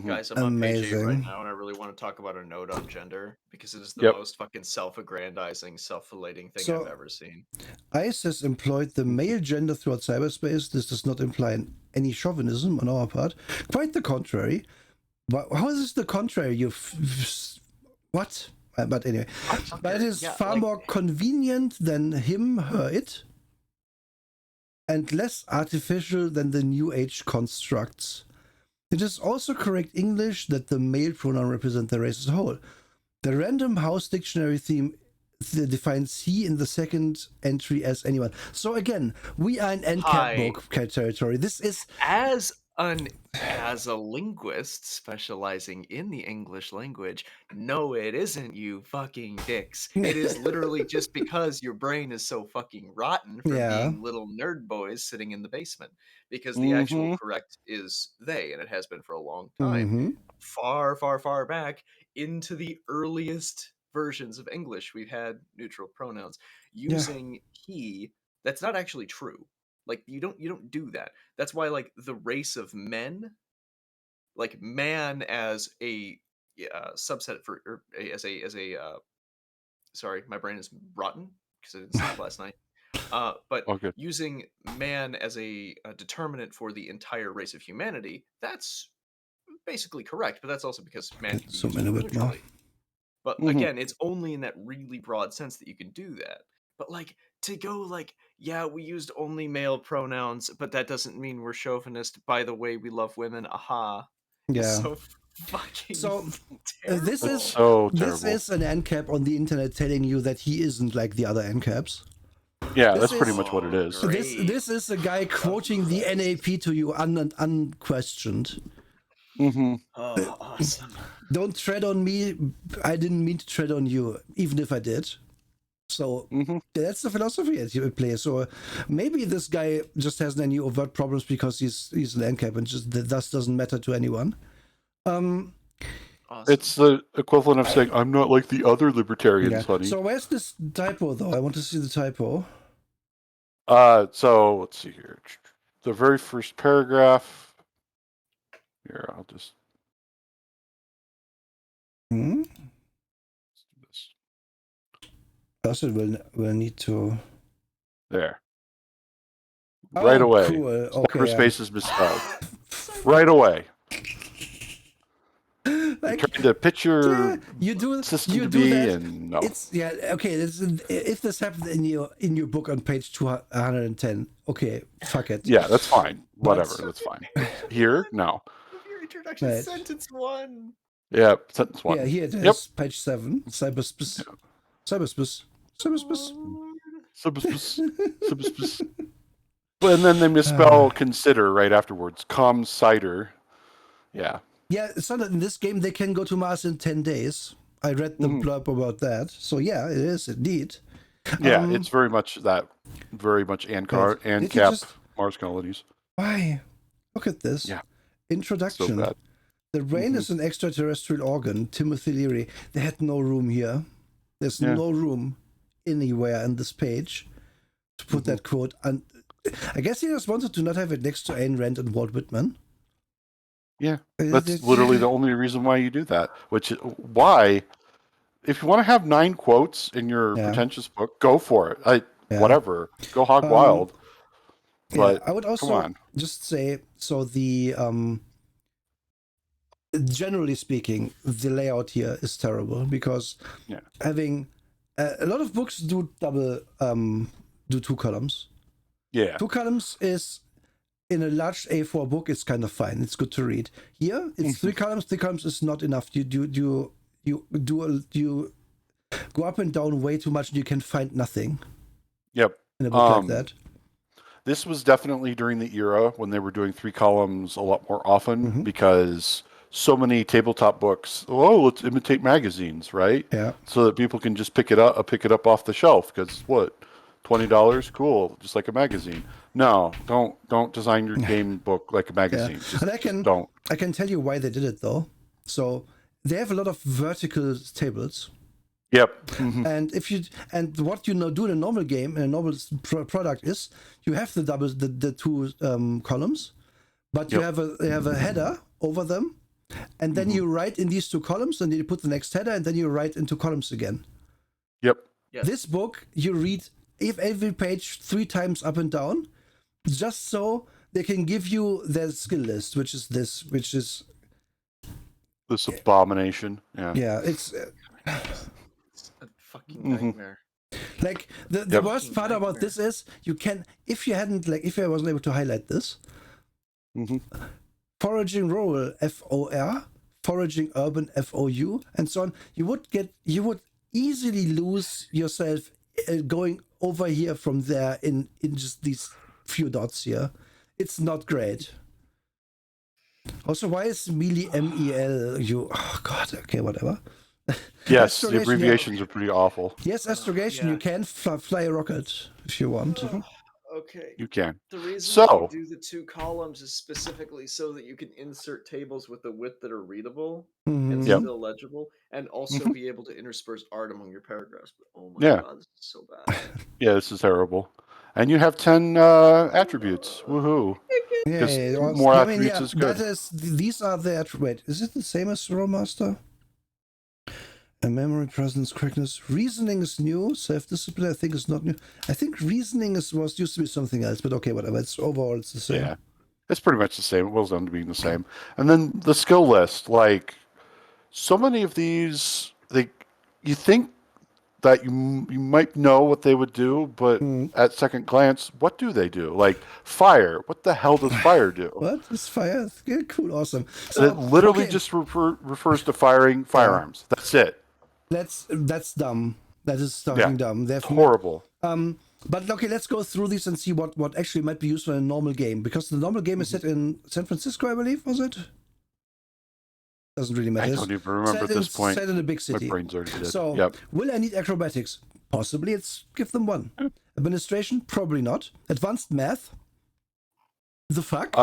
Guys, I'm on page 8 right now, and I really want to talk about a note on gender, because it is the most fucking self-aggrandizing, self-relating thing I've ever seen. ICE has employed the male gender throughout cyberspace. This does not imply any chauvinism on our part. Quite the contrary. But how is this the contrary? What? But anyway, but it is Yeah, far like- more convenient than him, her, it, and less artificial than the New Age constructs. It is also correct English that the male pronoun represents the race as a whole. The Random House Dictionary theme defines he in the second entry as anyone. So again, we are in NCAT book territory. This is as a linguist specializing in the English language, no, it isn't, you fucking dicks. It is literally just because your brain is so fucking rotten from being little nerd boys sitting in the basement. Because the actual correct is they, and it has been for a long time. Far, far, far back into the earliest versions of English, we've had neutral pronouns. Using he, that's not actually true. Like you don't do that. That's why like the race of men, like man as a subset for or as a sorry, my brain is rotten because I didn't sleep last night. But Okay. using man as a determinant for the entire race of humanity, that's basically correct. But that's also because man can be used neutrally. But again, it's only in that really broad sense that you can do that. But like to go like, yeah, we used only male pronouns, but that doesn't mean we're chauvinist. By the way, we love women. Aha. Yeah. So fucking terrible. This is so this terrible. is an NCAP on the internet telling you that he isn't like the other NCAPs. Yeah, This that's pretty is- much what it is. Great. This is a guy quoting the NAP to you unquestioned. Mm-hmm. Oh, awesome. Don't tread on me. I didn't mean to tread on you, even if I did. So that's the philosophy at play. So maybe this guy just hasn't any overt problems because he's an NCAP and just thus doesn't matter to anyone. Awesome. It's the equivalent of saying, I'm not like the other libertarians, honey. So where's this typo, though? I want to see the typo. So let's see here. The very first paragraph. Here, I'll just Hmm? do this. Also, we'll need to... There. Right away. Cool. Okay, Cyberspace is misspelled. Right away. Like, Trying to picture you do system you to do be, that. and no. It's okay. If this happened in your book on page 210, okay, fuck it. Yeah, that's fine. But- Whatever, that's fine. Here, no. Your introduction, Right. sentence 1. Yeah, sentence one. Yeah, here it is, Yep. page 7. Cyberspace. Cyberspace. Cyberspace. Subspace. And then they misspell consider right afterwards. Cider. Yeah. Yeah, it's not that in this game they can go to Mars in 10 days. I read the blurb about that. So yeah, it is indeed. Yeah, it's very much ANCAP Did you just- Mars colonies. Why? Look at this. Yeah. Introduction. So bad. The brain is an extraterrestrial organ. Timothy Leary. They had no room here. There's no room anywhere in this page to put that quote. And I guess he just wanted to not have it next to Ayn Rand and Walt Whitman. Yeah, that's literally the only reason why you do that. Which why, if you want to have 9 quotes in your pretentious book, go for it. Whatever, go hog wild. But I would also come on. just say so. The generally speaking, the layout here is terrible because having a lot of books do do 2 columns. Yeah, 2 columns is in a large A4 book. It's kind of fine. It's good to read. Here, it's 3 columns. 3 columns is not enough. You go up and down way too much, and you can find nothing. Yep. In a book like that. This was definitely during the era when they were doing 3 columns a lot more often because so many tabletop books. Oh, let's imitate magazines, right? Yeah. So that people can just pick it up off the shelf because what, $20? Cool, just like a magazine. No, don't design your game book like a magazine. Just, And don't. I can tell you why they did it though. So they have a lot of vertical tables. Yep. And what you do in a normal game, in a normal product is you have the 2 columns, but you have a header over them, and then you write in these 2 columns, and then you put the next header, and then you write into columns again. Yep. Yes. This book you read every page 3 times up and down, just so they can give you their skill list, which is this abomination. Yeah. yeah, it's. It's a fucking Mhm. nightmare. Like the Yep. worst part about this is you can, if I wasn't able to highlight this, Mhm. foraging rural FOR, foraging urban FOU, and so on, you would easily lose yourself going over here from there in just these few dots here. It's not great. Also, why is melee MEL? Oh god, okay, whatever. Yes, the Astrogation, yeah. abbreviations are pretty awful. Yes, astrogation. Yeah. You can fly a rocket if you want. Okay. You can. The reason So- that you do the 2 columns is specifically so that you can insert tables with the width that are readable and Yep. still legible, and also be able to intersperse art among your paragraphs. But oh my Yeah. god, this is so bad. Yeah, this is terrible. And you have 10 attributes. Woohoo. Because well, more I mean, attributes is good. That is, these are the wait, is it the same as Rollmaster? A memory, presence, correctness. Reasoning is new. Self-discipline, I think, is not new. I think reasoning was used to be something else, but okay, whatever. It's overall it's the same. Yeah. It's pretty much the same. It boils down to being the same. And then the skill list, like so many of these, you think that you might know what they would do, but at second glance, what do they do? Like fire. What the hell does fire do? What is fire? Yeah, cool, awesome. So it literally okay, just refers to firing firearms. That's it. that's dumb. That is fucking dumb. It's horrible. But okay, let's go through these and see what actually might be useful in a normal game, because the normal game is set in San Francisco, I believe, was it? Doesn't really matter. I don't even remember at this point. Set in a big My city. brain's already dead. So, Yep. will I need acrobatics? Possibly. Let's give them one. Administration? Probably not. Advanced math? The fuck?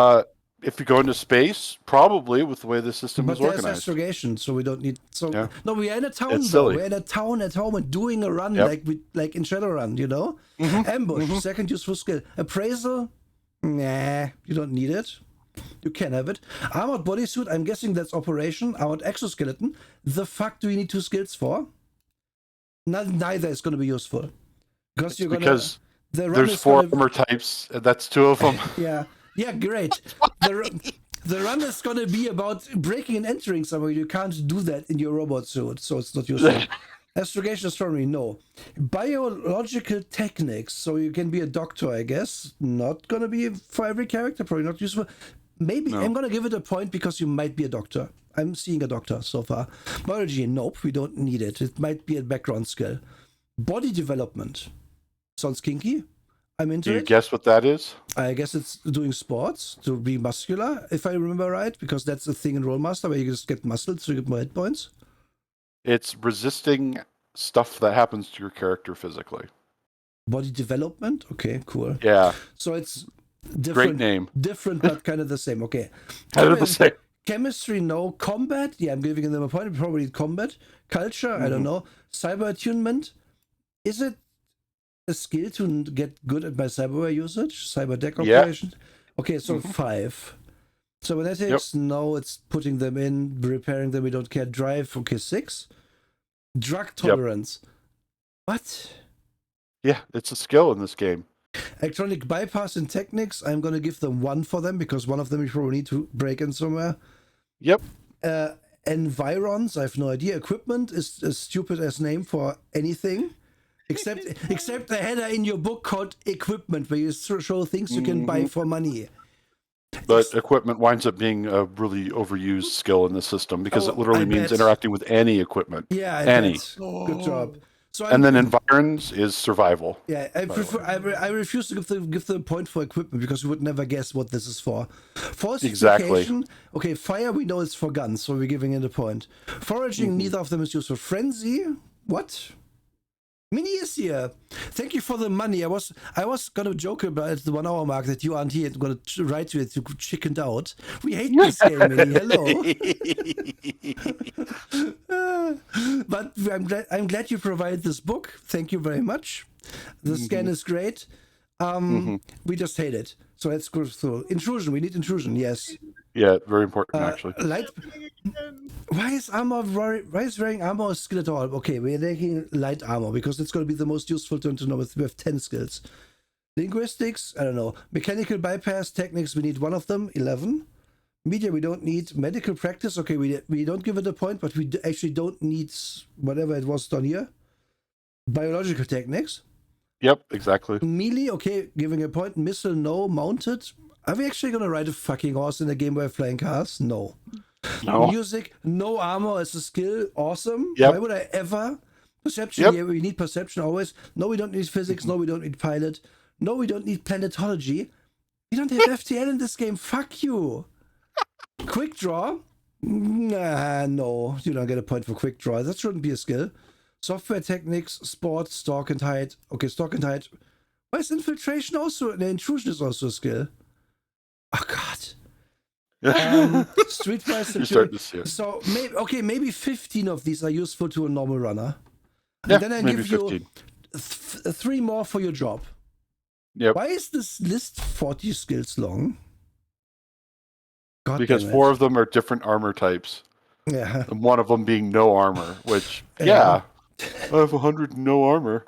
If you go into space, probably with the way the system But is there's organized. astrogation, so we don't need. So Yeah. no, we're in a town It's though. silly. We're in a town at home and doing a run Yep. like in Shadowrun, you know. Ambush, second useful skill. Appraisal, nah, you don't need it. You can have it. Armored bodysuit, I'm guessing that's operation. Armored exoskeleton, the fuck do you need 2 skills for? Neither is going to be useful because you're Because the run there's is 4 gonna, armor types. And that's 2 of them. yeah, great. The run is going to be about breaking and entering somewhere. You can't do that in your robot suit, so it's not useful. Astrogation, astronomy, no. Biological techniques, so you can be a doctor, I guess. Not going to be for every character, probably not useful. Maybe I'm going to give it a point because you might be a doctor. I'm seeing a doctor so far. Biology, nope, we don't need it. It might be a background skill. Body development. Sounds kinky. I'm into Do you it. guess what that is? I guess it's doing sports to be muscular, if I remember right, because that's a thing in Rollmaster where you just get muscles so you get more hit points. It's resisting stuff that happens to your character physically. Body development? Okay, cool. Yeah. So it's Great different, name. different but kind of the same. Okay. Kind of the same. Chemistry, no. Combat, yeah, I'm giving them a point. Probably combat. Culture, I don't know. Cyber attunement, is it a skill to get good at my cyberware usage? Cyber deck operation? Okay, so 5. Cybernetics, no, it's putting them in, repairing them, we don't care. Drive, okay, 6. Drug tolerance. What? Yeah, it's a skill in this game. Electronic bypass and techniques, I'm going to give them 1 for them because one of them you probably need to break in somewhere. Yep. Environs, I have no idea. Equipment is a stupid as name for anything. Except the header in your book called equipment, where you show things you can buy for money. But equipment winds up being a really overused skill in the system because it literally I means bet. interacting with any equipment. Yeah, Any. bet. Good job. So And then environs is survival. yeah, I refuse to give the point for equipment because you would never guess what this is for. Falsification, okay, fire we know it's for guns, so we're giving it a point. Foraging, neither of them is useful. Frenzy, what? Mini is here. Thank you for the money. I was gonna joke about the 1 hour mark that you aren't here and gonna write to it. You chickened out. We hate this game, Mini. Hello. But I'm glad you provided this book. Thank you very much. The scan is great. We just hate it. So let's go through. Intrusion. We need intrusion. Yes. Yeah, very important actually. Light. Why is wearing armor a skill at all? Okay, we're taking light armor because it's going to be the most useful to know. We have 10 skills. Linguistics, I don't know. Mechanical bypass techniques, we need 1 of them, 11. Media, we don't need. Medical practice, okay, we don't give it a point, but we actually don't need whatever it was down here. Biological techniques. Yep, exactly. Melee, okay, giving a point. Missile, no. Mounted. Are we actually gonna ride a fucking horse in a game where flying cars? No. No. Music, no armor as a skill. Awesome. Yep. Why would I ever? Perception, Yep. yeah, we need perception always. No, we don't need physics. No, we don't need pilot. No, we don't need planetology. We don't have FTL in this game. Fuck you. Quick draw. Nah, no, you don't get a point for quick draw. That shouldn't be a skill. Software techniques, sports, stalk and hide. Okay, stalk and hide. Why is infiltration also? The intrusion is also a skill. Oh god. Streetwise You're starting to see it. So maybe 15 of these are useful to a normal runner. And Yeah, then I maybe give you 15. 3 more for your job. Yep. Why is this list 40 skills long? God Because damn it. 4 of them are different armor types. Yeah. And one of them being no armor, which, Yeah. I have 100 no armor.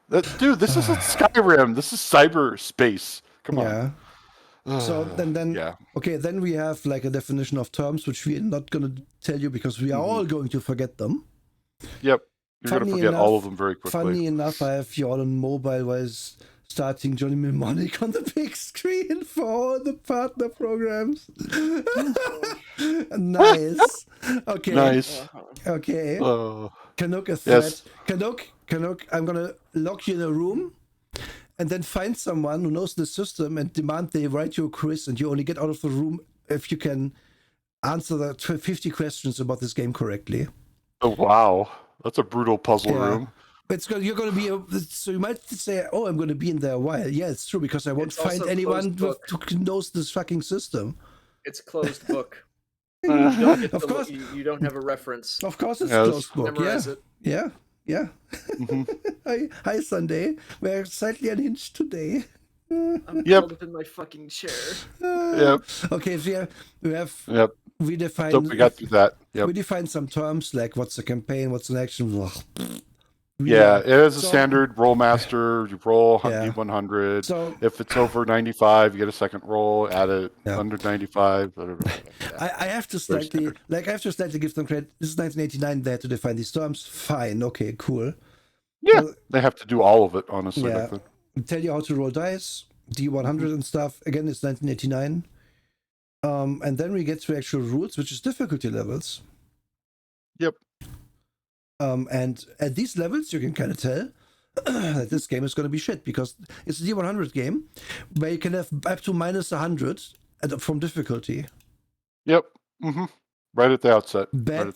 Dude, this isn't Skyrim. This is cyberspace. Come on. Yeah. So then yeah. Okay, then we have like a definition of terms which we're not gonna tell you because we are all going to forget them. Yep. You're going to forget all of them very quickly. Funny enough, I have you all on mobile while starting Johnny Mnemonic on the big screen for all the partner programs. Nice. Okay. Nice. Okay. Oh. Canuck a threat. Yes. Canuck, I'm gonna lock you in a room and then find someone who knows the system and demand they write you a quiz, and you only get out of the room if you can answer the 50 questions about this game correctly. Oh, wow. That's a brutal puzzle room. You're going to be so you might say, "Oh, I'm going to be in there a while." Yeah, it's true because I won't find also anyone closed who knows this fucking system. It's closed book. You don't get Of to course. you don't have a reference. Of course, it's Yes. closed book. Memorize it. Yeah. Hi, Sunday. We're slightly unhinged today. I'm Yep. curled up in my fucking chair. Yep. Okay, so Yep. we define. So we got through that. Yep. We define some terms like what's a campaign, what's an action. Yeah, it is a So- standard roll master. You roll Yeah. 100. So If it's over 95, you get a second roll. Add it Yeah. under 95. I have to Very slightly give them credit. This is 1989. They had to define these terms. Fine. Okay. Cool. Yeah, Well, they have to do all of it, honestly. Yeah. Back then. Tell you how to roll dice, D100 and stuff. Again, it's 1989. And then we get to actual rules, which is difficulty levels. Yep. And at these levels, you can kind of tell that this game is going to be shit because it's a D100 game where you can have up to minus 100 from difficulty. Yep. Right at the outset. Bad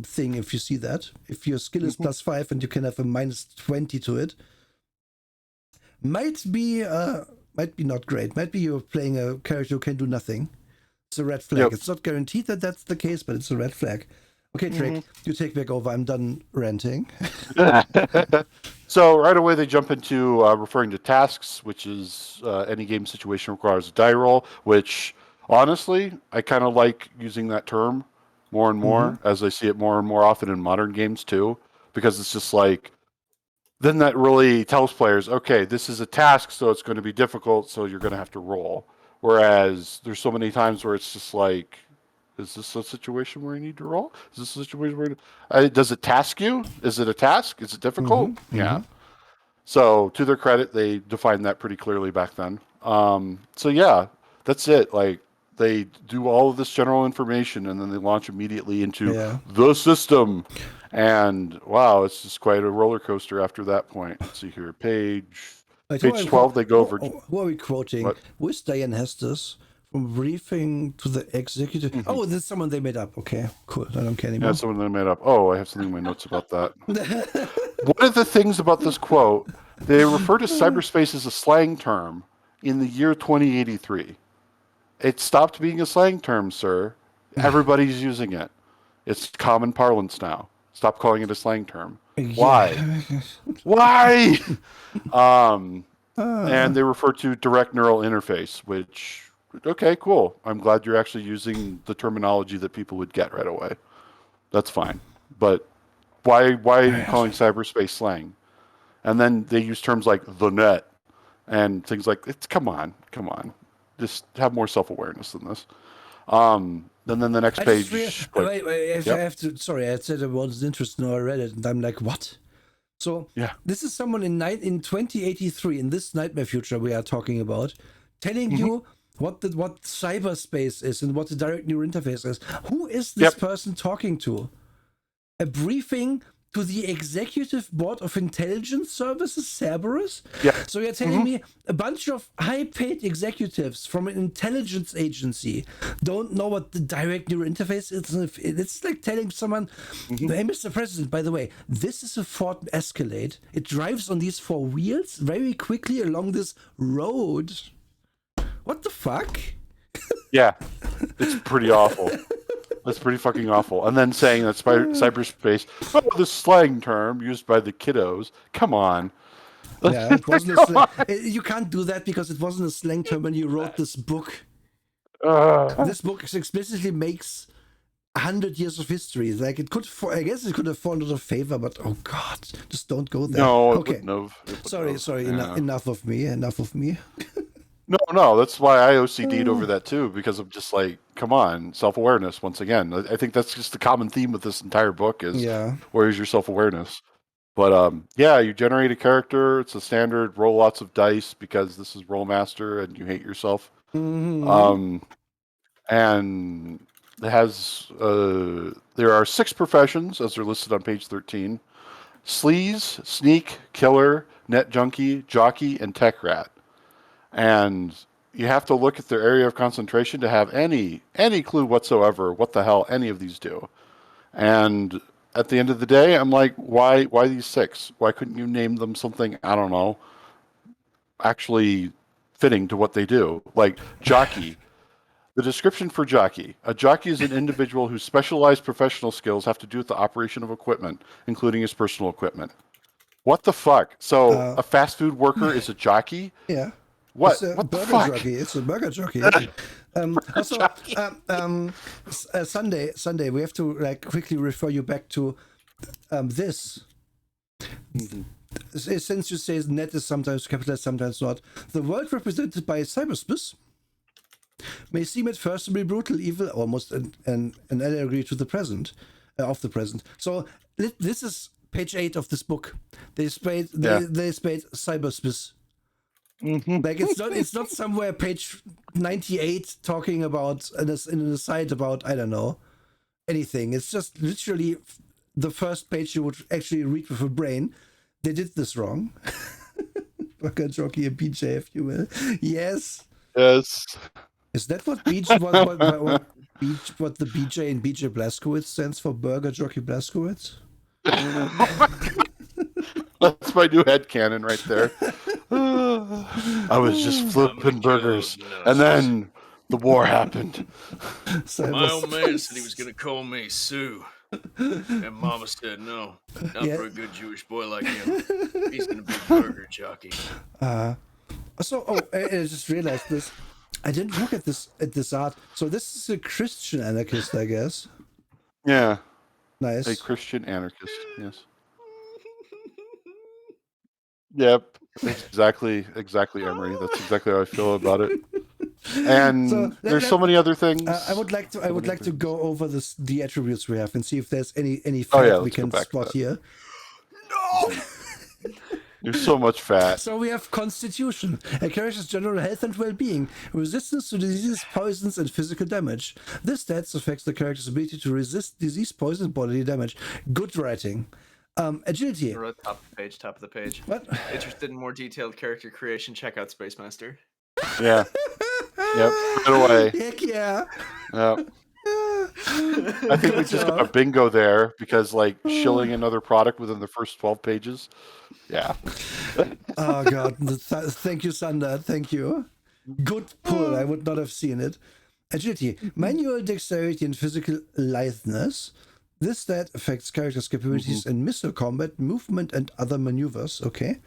thing if you see that. If your skill is +5 and you can have a minus 20 to it, might be not great. Might be you're playing a character who can do nothing. It's a red flag. Yep. It's not guaranteed that that's the case, but it's a red flag. Okay, Trick, you take back over. I'm done ranting. So right away they jump into referring to tasks, which is any game situation requires a die roll, which honestly, I kind of like using that term more and more as I see it more and more often in modern games too, because it's just like, then that really tells players, okay, this is a task, so it's going to be difficult, so you're going to have to roll. Whereas there's so many times where it's just like, is this a situation where you need to roll? Is this a situation where does it task you? Is it a task? Is it difficult? Yeah. So to their credit, they defined that pretty clearly back then. So yeah, that's it. Like they do all of this general information and then they launch immediately into the system. And wow, it's just quite a roller coaster after that point. Let's see here, page 12, they go over. Who are we quoting? What? Who is Diane Hestes? From briefing to the executive. Oh, this is someone they made up. Okay, cool. I don't care anymore. Yeah, someone they made up. Oh, I have something in my notes about that. One of the things about this quote, they refer to cyberspace as a slang term in the year 2083. It stopped being a slang term, sir. Everybody's using it. It's common parlance now. Stop calling it a slang term. Why? Why? And they refer to direct neural interface, which, okay, cool. I'm glad you're actually using the terminology that people would get right away. That's fine. But why are you calling cyberspace slang? And then they use terms like the net and things like, come on. Just have more self-awareness than this. And then the next page. I have to. Sorry, I said it was interesting. I read it, and I'm like, what? So Yeah. this is someone in 2083, in this nightmare future we are talking about, telling you what cyberspace is and what the direct neural interface is. Who is this person talking to? A briefing to the Executive Board of Intelligence Services, Cerberus? Yeah. So you're telling me a bunch of high-paid executives from an intelligence agency don't know what the direct neural interface is? It's like telling someone, hey, Mr. President, by the way, this is a Ford Escalade. It drives on these 4 wheels very quickly along this road. What the fuck? Yeah, it's pretty awful. That's pretty fucking awful. And then saying that cyberspace, the slang term used by the kiddos. Come on. Yeah, it wasn't a slang. You can't do that because it wasn't a slang term when you wrote this book. This book explicitly makes 100 years of history. Like I guess it could have fallen out of favor, but oh god, just don't go there. No, okay. It wouldn't have. Sorry. Yeah. Enough of me. No, that's why I OCD'd over that too, because I'm just like, come on, self-awareness once again. I think that's just the common theme with this entire book is where's your self-awareness? But you generate a character. It's a standard roll lots of dice because this is Rollmaster and you hate yourself. And it has there are 6 professions as they're listed on page 13: sleaze, sneak, killer, net junkie, jockey, and tech rat. And you have to look at their area of concentration to have any clue whatsoever what the hell any of these do. And at the end of the day, I'm like, why these 6? Why couldn't you name them something, I don't know, actually fitting to what they do? Like jockey. The description for jockey. A jockey is an individual whose specialized professional skills have to do with the operation of equipment, including his personal equipment. What the fuck? So a fast food worker is a jockey? Yeah. What? It's a what the burger fuck? jockey. It's a burger jockey. Sunday, we have to quickly refer you back to this. Since you say net is sometimes capitalized, sometimes not. The world represented by cyberspace may seem at first to be brutal, evil, almost an allegory to the present, of the present. So this is page 8 of this book. They spelled cyberspace. Like it's not somewhere page 98 talking about in an aside about I don't know anything. It's just literally the first page you would actually read with a brain. They did this wrong. Burger jockey and BJ, if you will. Yes. Is that what BJ what the BJ in BJ Blazkowicz stands for? Burger jockey Blazkowicz? That's my new headcanon right there. I was just flipping burgers, and then the war happened. My old man said he was going to call me Sue. And Mama said no. Not for a good Jewish boy like him. He's going to be a burger jockey. I just realized this. I didn't look at this art. So this is a Christian anarchist, I guess. Yeah. Nice. A Christian anarchist, yes. Yep. Exactly, Emery. That's exactly how I feel about it. And there's so many other things. I would like to go over the attributes we have and see if there's any fat we can spot here. No. You're so much fat. So we have constitution, a character's general health and well-being, resistance to diseases, poisons, and physical damage. This stats affects the character's ability to resist disease, poison, and bodily damage. Good writing. Agility. Top of the page. What? Interested in more detailed character creation? Check out Space Master. Yeah. Yep. Right away. Heck yeah. Yep. I think we just got a bingo there because shilling another product within the first 12 pages. Yeah. Oh god. Thank you, Sander. Thank you. Good pull. I would not have seen it. Agility. Manual dexterity and physical litheness. This stat affects characters' capabilities in missile combat, movement, and other maneuvers. Okay.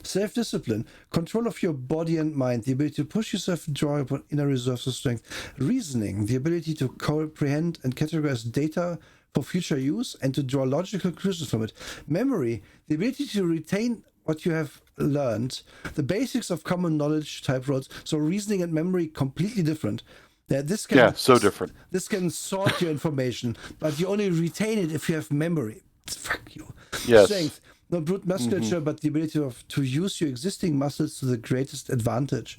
Self-discipline, control of your body and mind, the ability to push yourself and draw upon inner reserves of strength. Reasoning, the ability to comprehend and categorize data for future use and to draw logical conclusions from it. Memory, the ability to retain what you have learned. The basics of common knowledge type roles. So reasoning and memory completely different. So different. This can sort your information, but you only retain it if you have memory. Fuck you. Yes. Strength. not brute musculature, but the ability to use your existing muscles to the greatest advantage.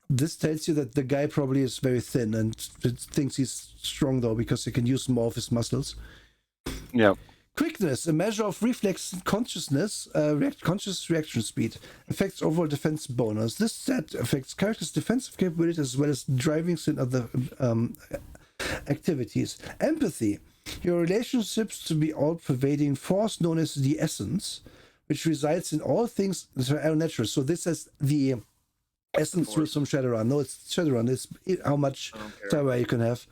This tells you that the guy probably is very thin and thinks he's strong, though, because he can use more of his muscles. Yeah. Quickness, a measure of reflex consciousness, conscious reaction speed, affects overall defense bonus. This stat affects characters' defensive capabilities as well as drivings and other activities. Empathy, your relationships to be all-pervading force known as the essence, which resides in all things that are natural. So this is the essence rules from Shadowrun. No, it's Shadowrun. It's how much cyber you can have.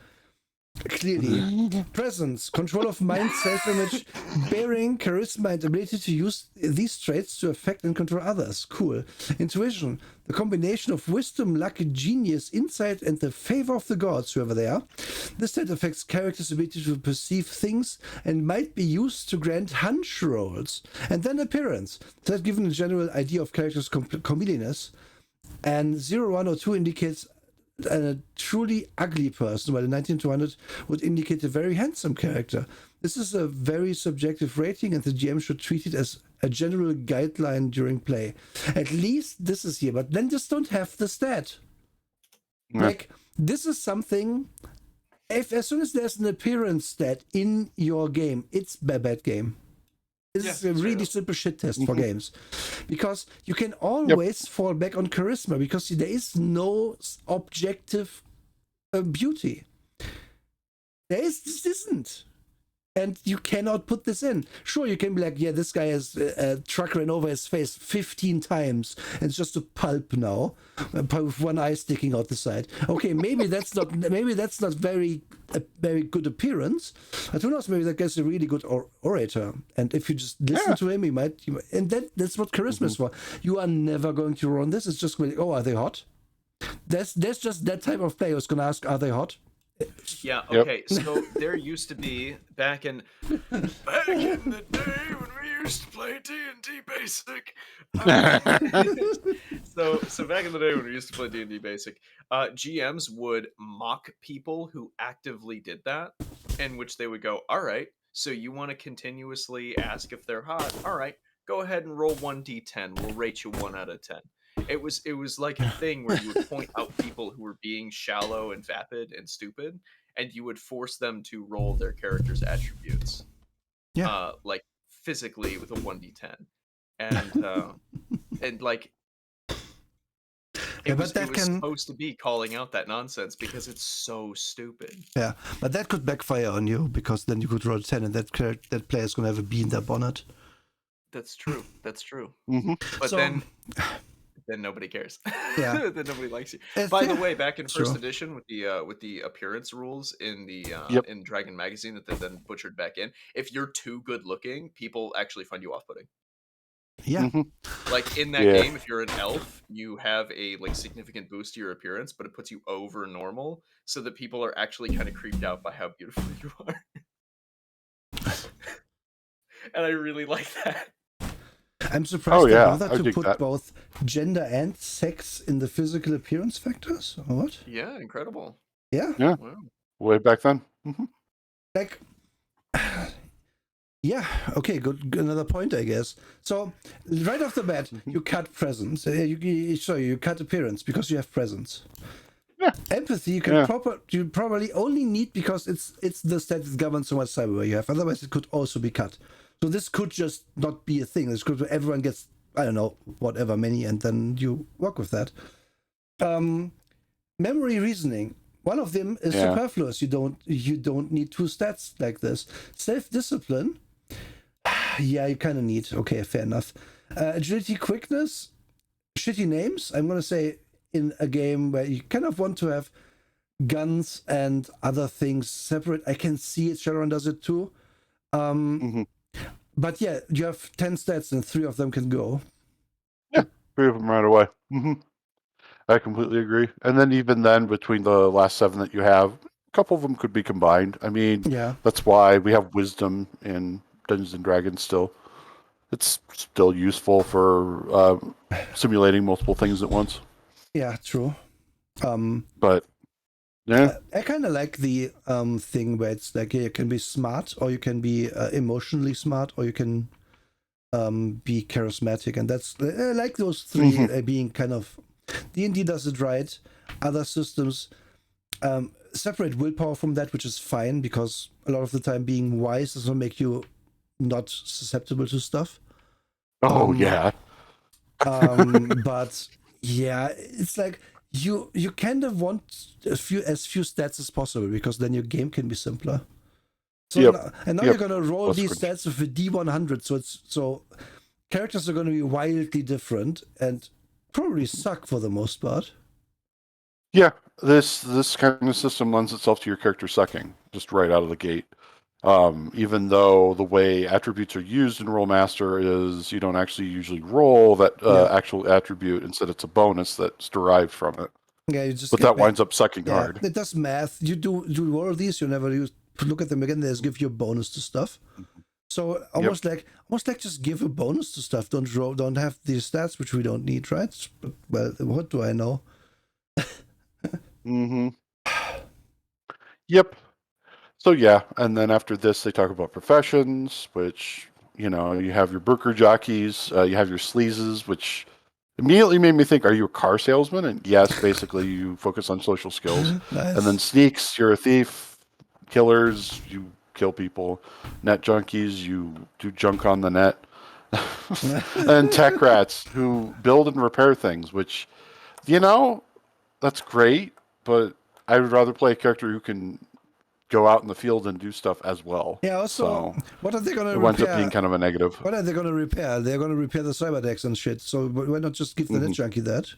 Clearly. Presence, control of mind, self-image, bearing, charisma, and ability to use these traits to affect and control others. Cool. Intuition, the combination of wisdom, luck, genius, insight, and the favor of the gods, whoever they are. This stat affects characters' ability to perceive things and might be used to grant hunch rolls. And then appearance, that given a general idea of characters' comeliness. And 0, 1, or 2 indicates a truly ugly person, while the 19 to 100 would indicate a very handsome character. This is a very subjective rating, and the GM should treat it as a general guideline during play. At least this is here, but then just don't have the stat. Yeah. Like, this is something, as soon as there's an appearance stat in your game, it's a bad game. This is a really simple shit test for games, because you can always fall back on charisma, because there is no objective beauty. This isn't. And you cannot put this in. Sure, you can be like, yeah, this guy has a truck ran over his face 15 times, and it's just a pulp now, with one eye sticking out the side. Okay, maybe that's not very good appearance. But who knows? Maybe that guy's a really good orator, and if you just listen to him, he might. And that's what charisma is for. You are never going to run this. It's just like, oh, are they hot? There's just that type of player who's going to ask, are they hot? Yeah, okay, so there used to be, back in the day when we used to play D&D Basic. So back in the day when we used to play D&D Basic, GMs would mock people who actively did that, in which they would go, all right, so you want to continuously ask if they're hot? All right, go ahead and roll 1d10. We'll rate you 1 out of 10. It was like a thing where you would point out people who were being shallow and vapid and stupid, and you would force them to roll their character's attributes, like physically with a 1d10, and like it was supposed to be calling out that nonsense because it's so stupid. Yeah, but that could backfire on you, because then you could roll 10, and that player's gonna have a bee in their bonnet. That's true. Mm-hmm. But then nobody cares. Yeah. Then nobody likes you. By the way, back in first edition with the appearance rules in the in Dragon Magazine that they then butchered back in, if you're too good looking, people actually find you off-putting. Yeah. Like in that game, if you're an elf, you have a significant boost to your appearance, but it puts you over normal, so that people are actually kind of creeped out by how beautiful you are. And I really like that. I'm surprised they bothered to put both gender and sex in the physical appearance factors, or what? Yeah, incredible. Yeah. Yeah. Wow. Way back then. Mm-hmm. Like, yeah, okay, good. Another point, I guess. So, right off the bat, you cut presence. You cut appearance because you have presence. Yeah. Empathy, you probably only need because it's the stat that governs so much cyberware you have. Otherwise, it could also be cut. So this could just not be a thing. This could everyone gets, I don't know, whatever many, and then you work with that. Memory reasoning. One of them is superfluous. You don't need 2 stats like this. Self-discipline. Yeah, you kind of need. Okay, fair enough. Agility, quickness, shitty names. I'm gonna say in a game where you kind of want to have guns and other things separate. I can see it. Shadowrun does it too. But yeah, you have 10 stats and 3 of them can go. Yeah, 3 of them right away. Mm-hmm. I completely agree. And then even then, between the last 7 that you have, a couple of them could be combined. I mean, that's why we have wisdom in Dungeons and Dragons still. It's still useful for simulating multiple things at once. Yeah, true. But yeah, I kind of like the thing where it's like you can be smart, or you can be emotionally smart, or you can be charismatic, and that's I like those three being kind of. D&D does it right. Other systems separate willpower from that, which is fine because a lot of the time being wise does not make you not susceptible to stuff. Oh yeah. But yeah, it's like you kind of want as few stats as possible because then your game can be simpler. So Yep. now Yep. you're gonna roll Less these cringe. stats with a D100, so characters are gonna be wildly different and probably suck for the most part. Yeah, this kind of system lends itself to your character sucking just right out of the gate. Even though the way attributes are used in Rollmaster is you don't actually usually roll that actual attribute, instead it's a bonus that's derived from it. Yeah, you just But get that winds up sucking hard. It does math. You roll these, you never look at them again. They just give you a bonus to stuff. So almost like just give a bonus to stuff. Don't have these stats which we don't need, right? But, well, what do I know? Mm-hmm. Yep. So yeah, and then after this they talk about professions, which, you know, you have your Burker jockeys, you have your sleazes, which immediately made me think, are you a car salesman? And yes, basically you focus on social skills. Nice. And then sneaks, you're a thief. Killers, you kill people. Net junkies, you do junk on the net. And tech rats, who build and repair things, which, you know, that's great, but I would rather play a character who can go out in the field and do stuff as well. Yeah. Also, So what are they going to it repair? winds up being kind of a negative. What are they going to repair? They're going to repair the cyber decks and shit. So why not just give the net junkie that?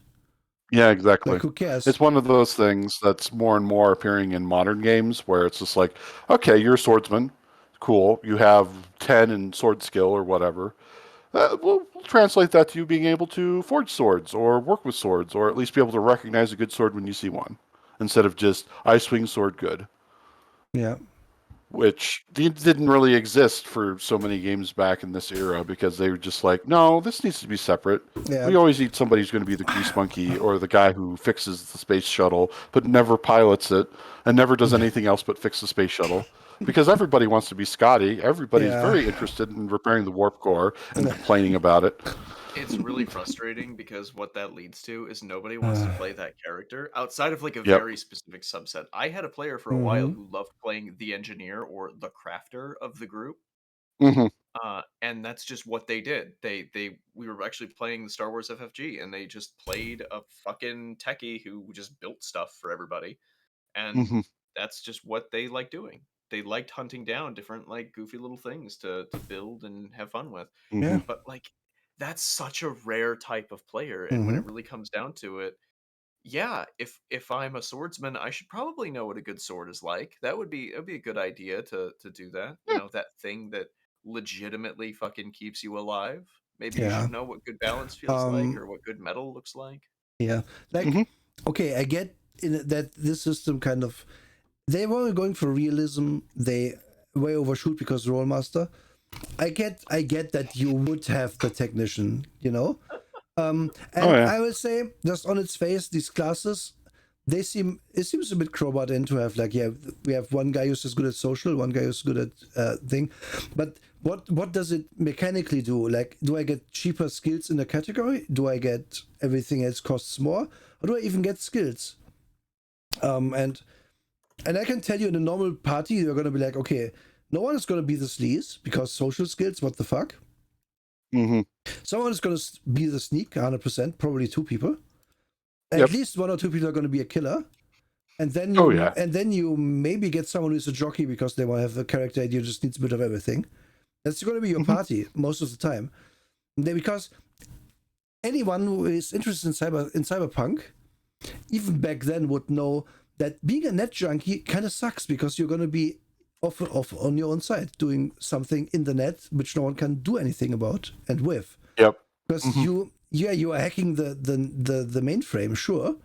Yeah, exactly. Like, who cares? It's one of those things that's more and more appearing in modern games where it's just like, okay, you're a swordsman. Cool. You have 10 in sword skill or whatever. We'll translate that to you being able to forge swords or work with swords, or at least be able to recognize a good sword when you see one, instead of just, I swing sword good. Yeah. Which didn't really exist for so many games back in this era, because they were just like, no, this needs to be separate. Yeah. We always need somebody who's going to be the grease monkey or the guy who fixes the space shuttle but never pilots it and never does anything else but fix the space shuttle. Because everybody wants to be Scotty. Everybody's very interested in repairing the warp core and complaining about it. It's really frustrating because what that leads to is nobody wants to play that character outside of like a very specific subset. I had a player for a while who loved playing the engineer or the crafter of the group. Mm-hmm. And that's just what they did. We were actually playing the Star Wars FFG, and they just played a fucking techie who just built stuff for everybody, and that's just what they like doing. They liked hunting down different like goofy little things to build and have fun with. Yeah. But like that's such a rare type of player, and when it really comes down to it, yeah, if I'm a swordsman, I should probably know what a good sword is like. It'd be a good idea to do that. You know, that thing that legitimately fucking keeps you alive. Maybe you should know what good balance feels like, or what good metal looks like. Yeah. Like, okay, I get that this system kind of, they were going for realism. They way overshoot because Rollmaster. I get that you would have the technician, you know. I will say, just on its face, these classes, it seems a bit crowbarred in to have like, yeah, we have one guy who's just good at social, one guy who's good at thing, but what does it mechanically do? Like, do I get cheaper skills in a category? Do I get everything else costs more, or do I even get skills? And I can tell you, in a normal party, you're gonna be like, okay, no one is gonna be the sleaze because social skills, what the fuck? Someone is going to be the sneak, 100%, probably two people. At least one or two people are going to be a killer. And then you maybe get someone who's a jockey because they want to have a character idea who just needs a bit of everything. That's going to be your party most of the time. Because anyone who is interested in cyberpunk, even back then, would know that being a net junkie kind of sucks because you're going to be off on your own side doing something in the net which no one can do anything about and with. Because you are hacking the mainframe, sure,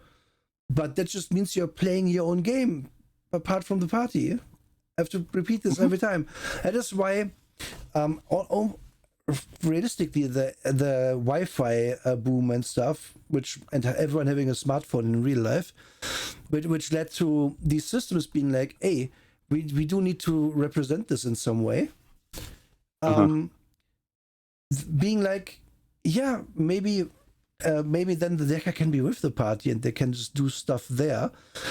but that just means you're playing your own game apart from the party. I have to repeat this every time. That is why realistically the Wi-Fi boom and stuff, and everyone having a smartphone in real life, which led to these systems being like, hey, we do need to represent this in some way. being like, yeah, maybe then the decker can be with the party and they can just do stuff there.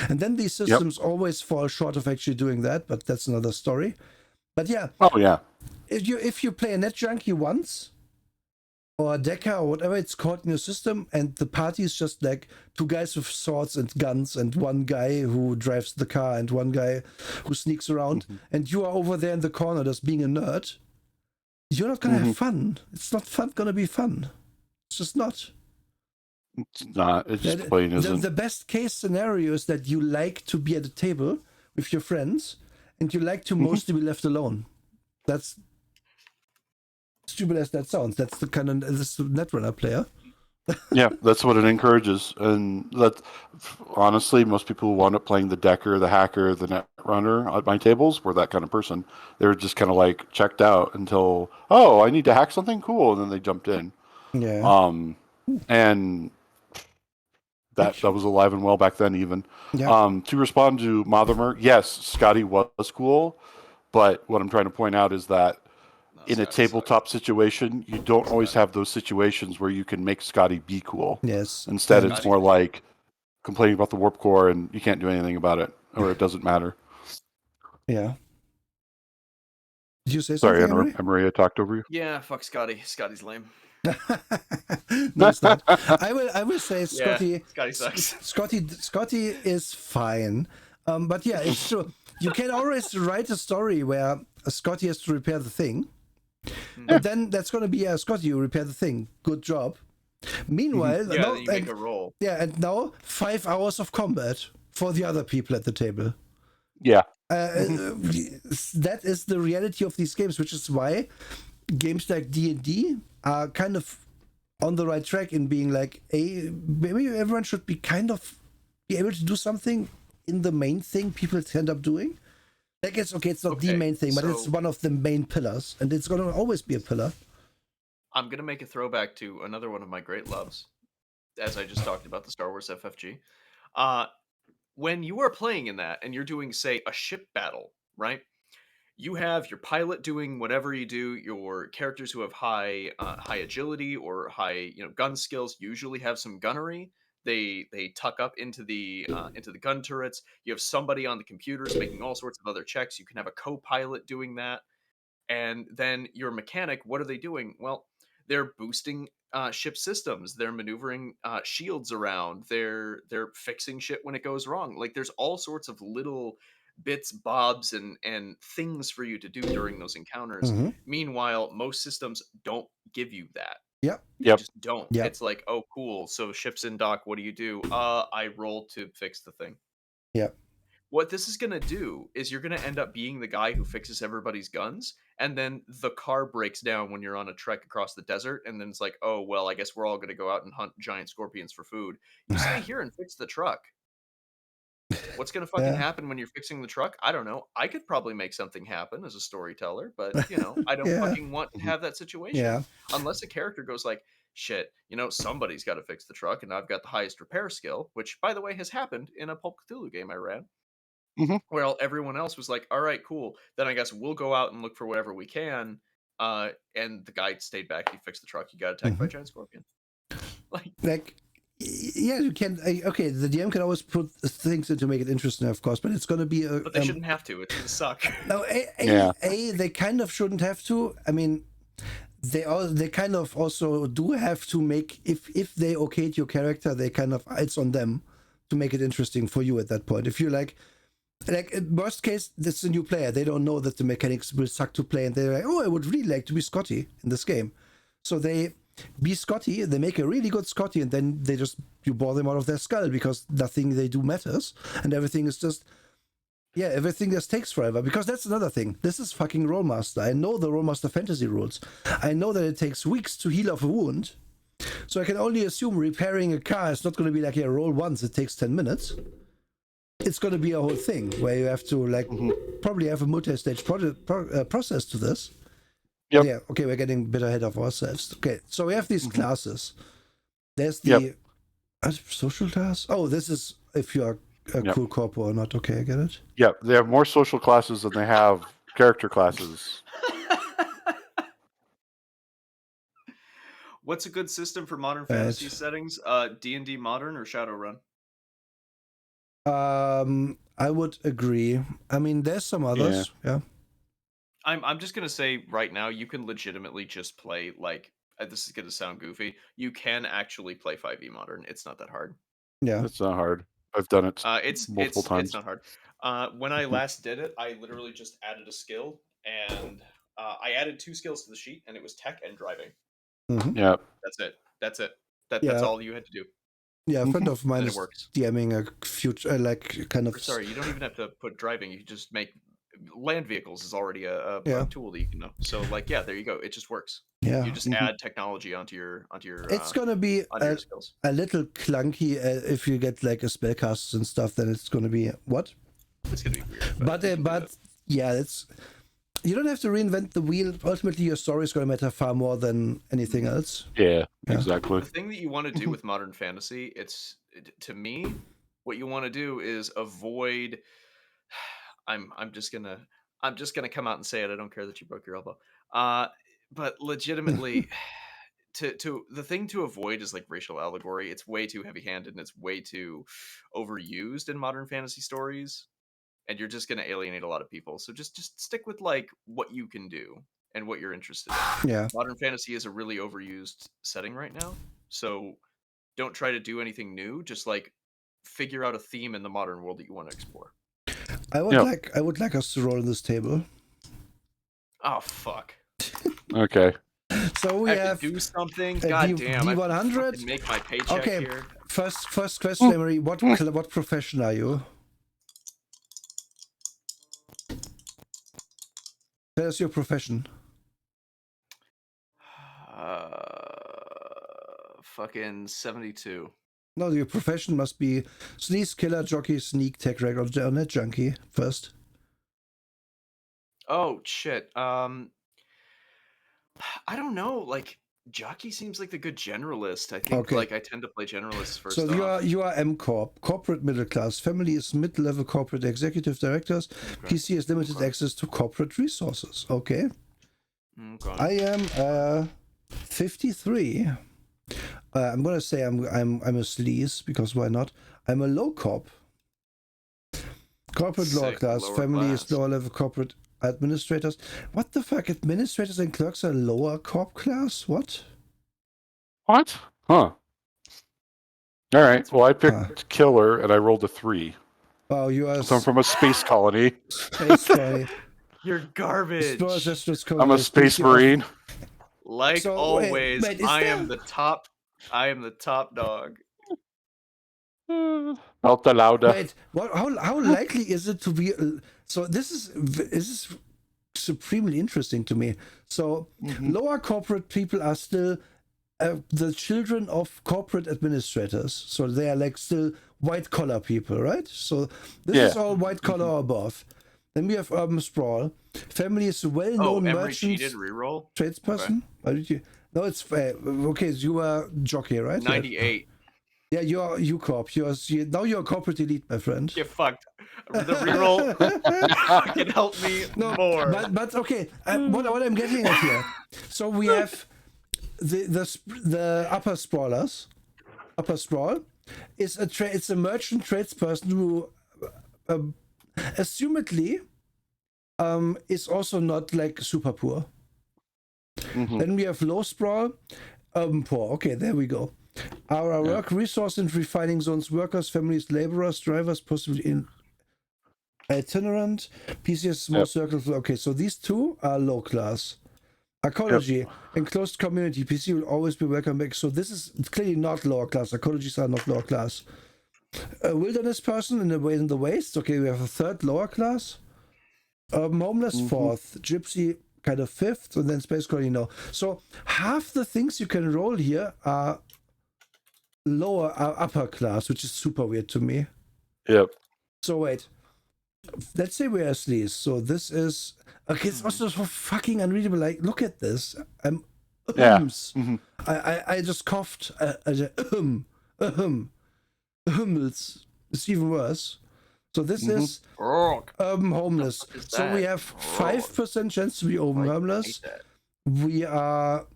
And then these systems always fall short of actually doing that, but that's another story. But yeah. Oh yeah. If you play a net junkie once, or a decker, or whatever it's called in your system, and the party is just like two guys with swords and guns, and one guy who drives the car, and one guy who sneaks around, and you are over there in the corner just being a nerd, you're not gonna have fun. It's not gonna be fun. It's just not. It's not. It just plain isn't. The best case scenario is that you like to be at a table with your friends, and you like to mostly be left alone. That's stupid as that sounds. That's the kind of this Netrunner player. Yeah, that's what it encourages, and that honestly, most people who wound up playing the decker, the hacker, the Netrunner at my tables were that kind of person. They were just kind of like checked out until, oh, I need to hack something, cool, and then they jumped in. Yeah. And that was alive and well back then, even. Yeah. To respond to Mothermer, yes, Scotty was cool, but what I'm trying to point out is that in a tabletop situation, you don't always have those situations where you can make Scotty be cool. Yes. Instead, it's more like complaining about the warp core and you can't do anything about it, or it doesn't matter. Yeah. Did you say Sorry, something? Emery, I talked over you. Yeah, fuck Scotty. Scotty's lame. No, it's not. I will say Scotty. Yeah, Scotty sucks. Scotty is fine. But yeah, it's true. You can always write a story where Scotty has to repair the thing. But then that's going to be Scotty, you repair the thing. Good job. Meanwhile, yeah, you make a roll. Yeah, and now 5 hours of combat for the other people at the table. Yeah. That is the reality of these games, which is why games like D&D are kind of on the right track in being like, maybe everyone should be kind of be able to do something in the main thing people end up doing. Like it's not the main thing, but it's one of the main pillars, and it's going to always be a pillar. I'm going to make a throwback to another one of my great loves, as I just talked about, the Star Wars FFG. When you are playing in that and you're doing, say, a ship battle, right? You have your pilot doing whatever you do. Your characters who have high agility or high gun skills usually have some gunnery. They tuck up into the gun turrets. You have somebody on the computers making all sorts of other checks. You can have a co-pilot doing that. And then your mechanic, what are they doing? Well, they're boosting ship systems. They're maneuvering shields around. They're fixing shit when it goes wrong. Like there's all sorts of little bits, bobs, and things for you to do during those encounters. Meanwhile, most systems don't give you that. Yep. They just don't. Yep. It's like, oh, cool. So ship's in dock. What do? I roll to fix the thing. Yep. What this is going to do is you're going to end up being the guy who fixes everybody's guns, and then the car breaks down when you're on a trek across the desert, and then it's like, oh, well, I guess we're all going to go out and hunt giant scorpions for food. You stay here and fix the truck. What's going to fucking happen when you're fixing the truck? I don't know. I could probably make something happen as a storyteller, but, I don't fucking want to have that situation. Yeah. Unless a character goes like, shit, somebody's got to fix the truck, and I've got the highest repair skill, which, by the way, has happened in a Pulp Cthulhu game I ran. Well, everyone else was like, all right, cool. Then I guess we'll go out and look for whatever we can. And the guy stayed back. He fixed the truck. He got attacked by a giant scorpion. Yeah, you can. Okay, the DM can always put things in to make it interesting, of course, but it's going to be. But they shouldn't have to. It's going to suck. No, they kind of shouldn't have to. I mean, they kind of also do have to make if they okayed your character, they kind of it's on them to make it interesting for you at that point. If you're like in worst case, this is a new player. They don't know that the mechanics will suck to play, and they're like, oh, I would really like to be Scotty in this game. So they be Scotty, they make a really good Scotty, and then you bore them out of their skull because nothing they do matters, and everything is just, everything just takes forever. Because that's another thing. This is fucking Rollmaster. I know the Rollmaster fantasy rules. I know that it takes weeks to heal off a wound. So I can only assume repairing a car is not going to be like, roll once, it takes 10 minutes. It's going to be a whole thing where you have to probably have a multi-stage process to this. Yep. Yeah, okay, we're getting a bit ahead of ourselves. Okay, so we have these classes. There's the social class. Oh, this is if you're a cool corpo or not. Okay, I get it. Yeah, they have more social classes than they have character classes. What's a good system for modern Right. fantasy settings? D&D Modern or Shadowrun? I would agree. I mean, there's some others. Yeah. I'm just gonna say right now, you can legitimately just play like this is gonna sound goofy. You can actually play 5e Modern. It's not that hard. Yeah. It's not hard. I've done it It's multiple it's times. it's not hard. When I last did it, I literally just added a skill, and I added 2 skills to the sheet, and it was tech and driving. Yeah. That's it. That's Yeah. all you had to do. Yeah, a friend of mine And it is works. DMing a future, like, kind of. Or, sorry, you don't even have to put driving. You just make land vehicles is already a Yeah. tool that you can know. So like, yeah, there you go. It just works. Yeah. You just add technology onto your It's gonna be your skills. a little clunky if you get like a spellcasters and stuff. Then it's gonna be what? It's gonna be weird. But yeah, it's, you don't have to reinvent the wheel. Ultimately, your story is gonna matter far more than anything else. Yeah, exactly. The thing that you want to do with modern fantasy, to me, what you want to do is avoid. I'm just gonna come out and say it. I don't care that you broke your elbow. But legitimately, to the thing to avoid is like racial allegory. It's way too heavy-handed and it's way too overused in modern fantasy stories, and you're just gonna alienate a lot of people. So just stick with like what you can do and what you're interested in. Yeah. Modern fantasy is a really overused setting right now, so don't try to do anything new. Just like figure out a theme in the modern world that you want to explore. I would like us to roll this table. Oh fuck! So Okay. we I have have to do something. a God D- damn! I have to D100. fucking make my paycheck Okay. here. First question, Emery. What profession are you? Tell us your profession. Fucking 72. No, your profession must be sneeze, killer, jockey, sneak, tech record, or net junkie first. Oh shit. I don't know. Like jockey seems like the good generalist. I think Okay. like I tend to play generalists first. So off. you are M Corp, corporate middle class. Family is mid-level corporate executive directors. Okay. PC has limited access to corporate resources. Okay. Okay. I am 53. I'm gonna say I'm a sleaze because why not? I'm a low corp. Corporate lower Sick, class. lower Family is class. lower level corporate administrators. What the fuck? Administrators and clerks are lower corp class? What? What? Huh. All right. Well, I picked killer and I rolled a 3. Oh, you are So I'm from a space colony. space colony. You're garbage. I'm a space marine. Like So, always, wait, is I there- am the top. I am the top dog. Alta Lauda. Wait, what? How likely is it to be? So this is supremely interesting to me. So lower corporate people are still the children of corporate administrators. So they are like still white collar people, right? So this is all white collar above. Then we have urban sprawl. Family is a well-known Emery merchant cheated reroll. tradesperson. Why did you? No, it's okay. So you were jockey, right? 98. Yeah, you're U-Corp. Now you're a corporate elite, my friend. Get fucked. The reroll fucking help me more. But okay, what I'm getting at here. So we have the upper sprawlers. Upper sprawl is it's a merchant tradesperson who assumedly is also not like super poor. Then we have low sprawl, poor. Okay, there we go. Our work resource and refining zones, workers, families, laborers, drivers, possibly in itinerant, PCS, small circles. Okay, so these two are low class. Ecology, enclosed community, PC will always be welcome back. So this is clearly not lower class. Ecologies are not lower class. A wilderness person in the waste. Okay, we have a third lower class. Homeless fourth, gypsy kind of fifth, and then space colony no. So half the things you can roll here are upper class, which is super weird to me. Yep. So wait, let's say we're sleaze. So this is okay. It's also so fucking unreadable. Like, look at this. I just coughed. It's even worse. So this is urban homeless. So we have 5% chance to be urban homeless. We are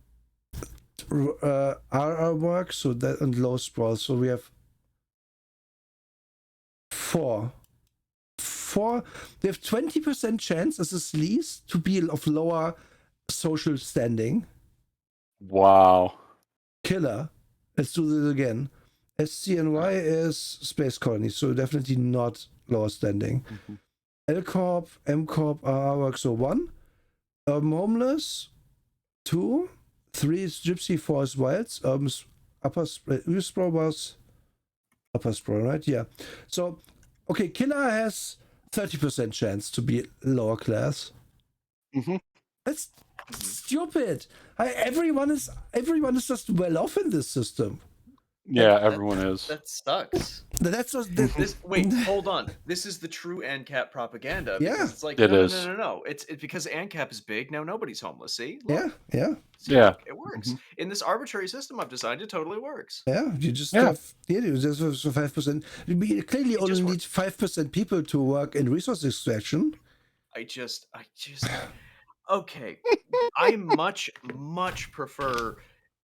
RR work, so that and low sprawl. So we have four. They have 20% chance as a sleaze to be of lower social standing. Wow. Killer. Let's do this again. SCNY is Space Colony, so definitely not lower standing. L Corp, M Corp, RR work, so 1. Homeless, 2. 3 is Gypsy, 4 is Wilds. Upper Sprawl was Upper Sprawl, right? Yeah. So, okay, Killer has 30% chance to be lower class. That's stupid. Everyone is just well off in this system. Yeah, everyone is. That sucks. That's just Wait, hold on. This is the true ANCAP propaganda. Yeah. Because it's like, It no, is. no. It's because ANCAP is big, now nobody's homeless. See? Look. Yeah. See, Yeah. look, it works. In this arbitrary system I've designed, it totally works. Yeah, you just have you just have 5%. You clearly only need 5% people to work in resource extraction. I just okay. I much prefer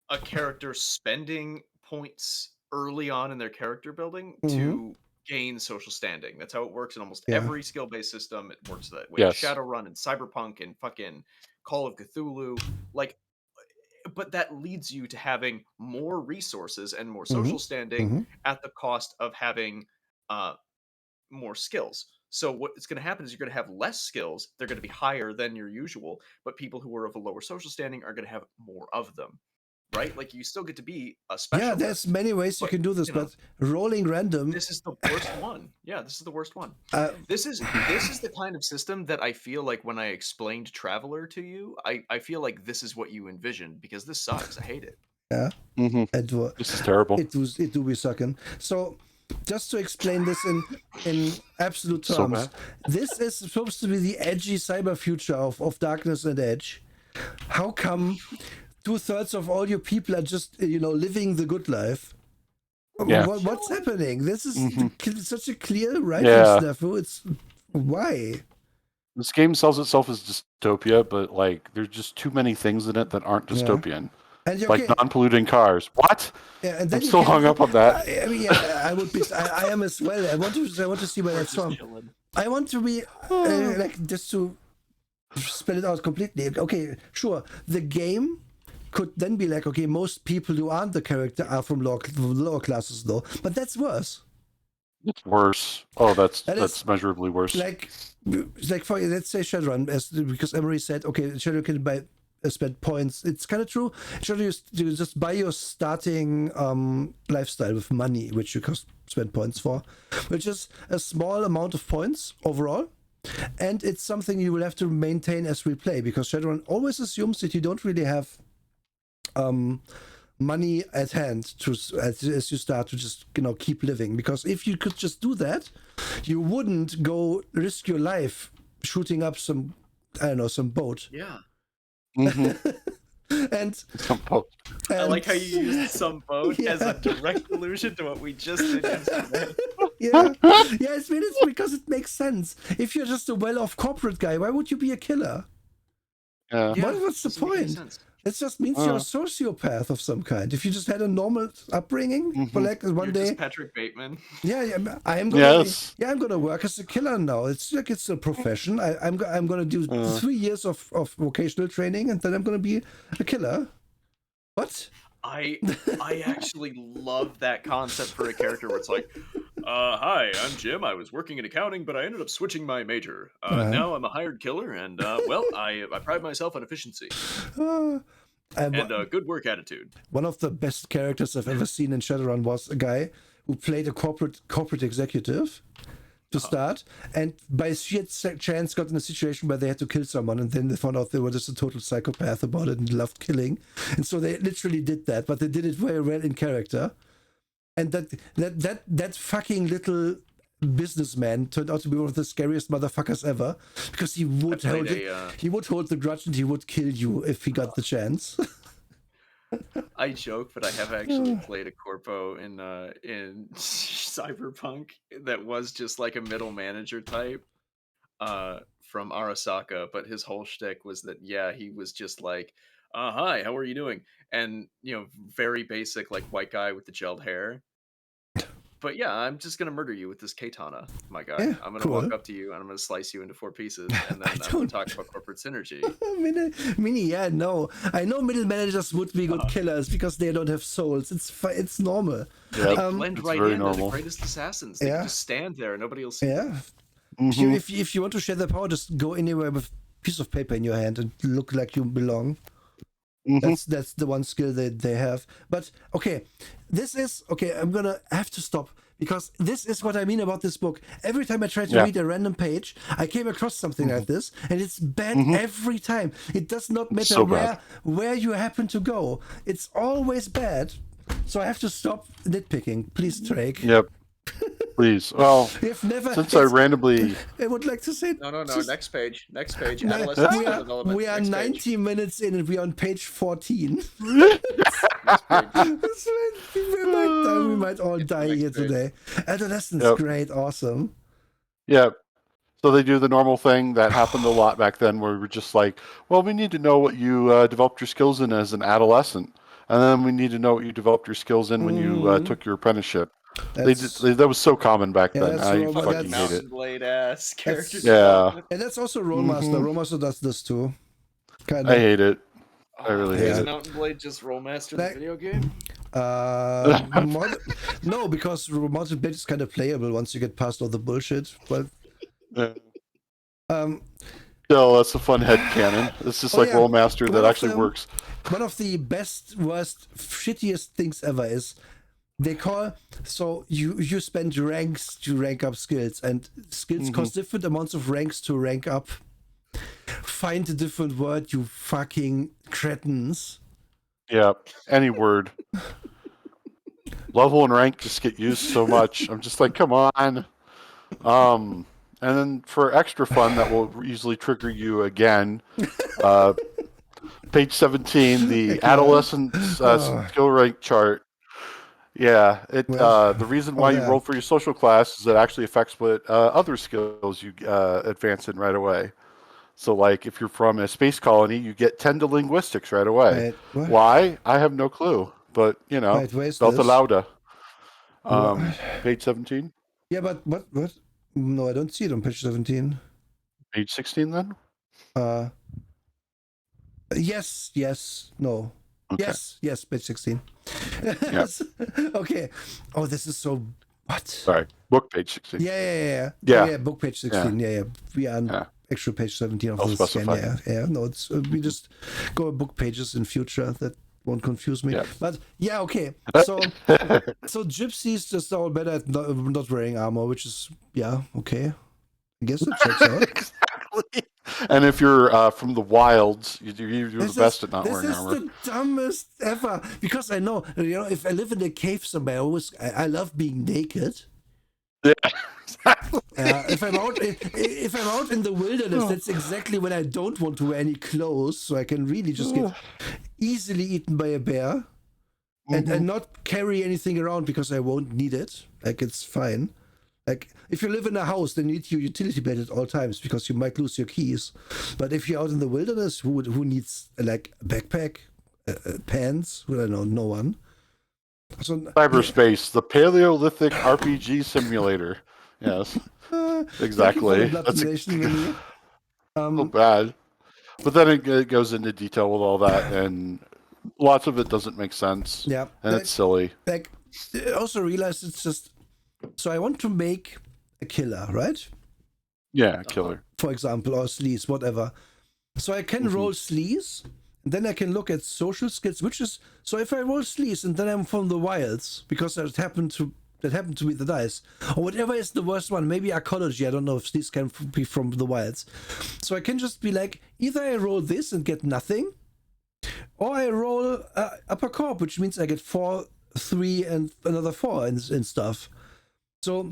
a character spending points early on in their character building to gain social standing. That's how it works in almost every skill-based system. It works that way. Yes. Shadowrun and Cyberpunk and fucking Call of Cthulhu. Like, but that leads you to having more resources and more social standing at the cost of having more skills. So what's going to happen is you're going to have less skills. They're going to be higher than your usual, but people who are of a lower social standing are going to have more of them. Right? Like, you still get to be a specialist. Yeah, there's many ways you can do this, but rolling random. This is the worst one. Yeah, this is the worst one. This is the kind of system that I feel like when I explained Traveler to you, I feel like this is what you envisioned, because this sucks. I hate it. Yeah. This is terrible. It do be sucking. So just to explain this in absolute terms, this is supposed to be the edgy cyber future of Darkness and Edge. How come 2/3 of all your people are just living the good life? Yeah. What's happening? This is such a clear writing snafu. It's why this game sells itself as dystopia, but like there's just too many things in it that aren't dystopian. And like non-polluting cars. What? Yeah, and then I'm still hung up on that. I mean, I would be. I am as well. I want to see where that's from. I want to be like, just to spell it out completely. Okay, sure. The game could then be like, okay, most people who aren't the character are from lower classes, though. But that's worse. It's worse. Oh, that's measurably worse. Like for, let's say Shadowrun, because Emery said, okay, Shadowrun can spend points. It's kind of true. Shadowrun, you just buy your starting lifestyle with money, which you can spend points for, which is a small amount of points overall. And it's something you will have to maintain as we play, because Shadowrun always assumes that you don't really have money at hand as you start to just keep living. Because if you could just do that, you wouldn't go risk your life shooting up some boat. Yeah. And some boat. I like how you used some boat as a direct allusion to what we just did yesterday. It's because it makes sense. If you're just a well-off corporate guy, why would you be a killer? What's the point? It just means you're a sociopath of some kind. If you just had a normal upbringing, for like one day, just Patrick Bateman. I'm gonna work as a killer now. It's like it's a profession. I'm gonna do 3 years of vocational training, and then I'm gonna be a killer. What? I actually love that concept for a character where it's like, hi, I'm Jim. I was working in accounting, but I ended up switching my major. Now I'm a hired killer, and I pride myself on efficiency and good work attitude. One of the best characters I've ever seen in Shadowrun was a guy who played a corporate executive to start, and by sheer chance got in a situation where they had to kill someone, and then they found out they were just a total psychopath about it and loved killing, and so they literally did that, but they did it very well in character. And that fucking little businessman turned out to be one of the scariest motherfuckers ever, because he would hold the grudge and he would kill you if he got the chance. I joke, but I have actually played a corpo in Cyberpunk that was just like a middle manager type from Arasaka, but his whole shtick was that he was just like, Hi, how are you doing? And very basic, like white guy with the gelled hair. But yeah, I'm just gonna murder you with this katana, my guy. Yeah, I'm gonna walk cool. up to you and I'm gonna slice you into 4 pieces, and I then I'm gonna don't. talk about corporate synergy. Mini, yeah, no. I know middle managers would be good killers because they don't have souls. It's normal. They Yeah, blend it's right very in. They're the normal. greatest assassins. They can Yeah, just stand there and nobody will see them. yeah. Hmm. If you want to share the power, just go anywhere with a piece of paper in your hand and look like you belong. Hmm. That's the one skill that they have. But okay, this is okay. I'm gonna have to stop because this is what I mean about this book. Every time I try to Yeah. read a random page, I came across something like this, and it's bad every time. It does not matter So bad. where you happen to go. It's always bad. So I have to stop nitpicking. Please, Drake. Yep. Please. Well, We've never. since I randomly, I would like to say. No. just- Next page. Next page. No, Adolescent we skill are, development. we are Next 90 minutes in and we are on page 14. page. Next page. We might all It's the die next here page. today. Adolescence, Yep. great, awesome. yeah. So they do the normal thing that happened a lot back then, where we were just like, well, we need to know what you developed your skills in as an adolescent, and then we need to know what you developed your skills in when you took your apprenticeship. That was so common back Yeah, then. that's I wrong, but fucking hate Mountain it. Blade ass character Yeah. development. And that's also Rollmaster. Rollmaster does this too. Kind I of. hate it. I really hate Is it. Mountain Blade just Rollmaster the Like- video game? No, because Mountain Blade is kind of playable once you get past all the bullshit. But Yeah. um, No, that's a fun head cannon. It's just like yeah. Rollmaster One that of actually them- works. one of the best, worst, shittiest things ever is they call so you spend ranks to rank up skills, and skills cost different amounts of ranks to rank up. Find a different word, you fucking cretins. Yeah, any word. Level and rank just get used so much. I'm just like, come on. And then for extra fun, that will usually trigger you again. Page 17, the adolescent skill rank chart. Yeah, the reason why you yeah. roll for your social class is it actually affects what other skills you advance in right away. So, like, if you're from a space colony, you get 10 to linguistics right away. Wait, what? Why? I have no clue. But, you know, Wait, where's Belta this? Lauda. What? Page 17? Yeah, but what? No, I don't see it on page 17. Page 16 then? Yes, no. Okay. Yes, page 16. Okay. Oh, this is so. What? Sorry, book page 16. Yeah. Yeah. Oh, yeah, book page 16. Yeah. We are on Yeah. actual page 17 of I'll the scan. specify. Yeah. No, it's we just go book pages in future. That won't confuse me. Yeah. But yeah, okay. So gypsies just are all better at not wearing armor, which is okay. I guess it checks out. Exactly. And if you're from the wilds, you're the best at not wearing armor. This is the dumbest ever. Because I know, if I live in a cave somewhere, I love being naked. Yeah, exactly. If I'm out in the wilderness, that's exactly when I don't want to wear any clothes, so I can really just get easily eaten by a bear, and not carry anything around because I won't need it. Like, it's fine. Like, if you live in a house, then you need your utility belt at all times because you might lose your keys. But if you're out in the wilderness, who needs like a backpack, pants? Well, I know, no one. So Cyberspace, the Paleolithic RPG simulator. Yes, exactly. That's so bad. But then it goes into detail with all that, and lots of it doesn't make sense. Yeah, and it's silly. Like, I also realized it's just. So I want to make a killer, right? Yeah, killer. For example, or sleaze, whatever. So I can roll sleaze, and then I can look at social skills, which is so if I roll sleaze and then I'm from the wilds because that happened to be the dice, or whatever is the worst one. Maybe archaeology. I don't know if sleaze can be from the wilds. So I can just be like, either I roll this and get nothing, or I roll upper corp, which means I get 4, 3, and another 4 and stuff. So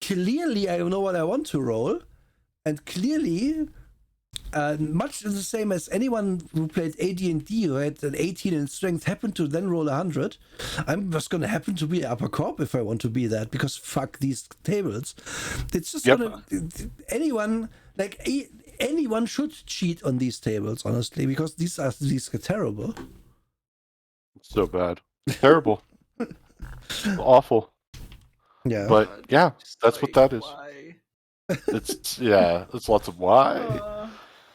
clearly I know what I want to roll, and clearly much the same as anyone who played AD&D who had an 18 in strength happened to then roll 100. I'm just going to happen to be upper corp if I want to be that, because fuck these tables. It's just gonna anyone, like anyone should cheat on these tables, honestly, because these are terrible. So bad. Terrible. Awful. Yeah. But yeah, Just that's what like, that is. why? It's lots of why.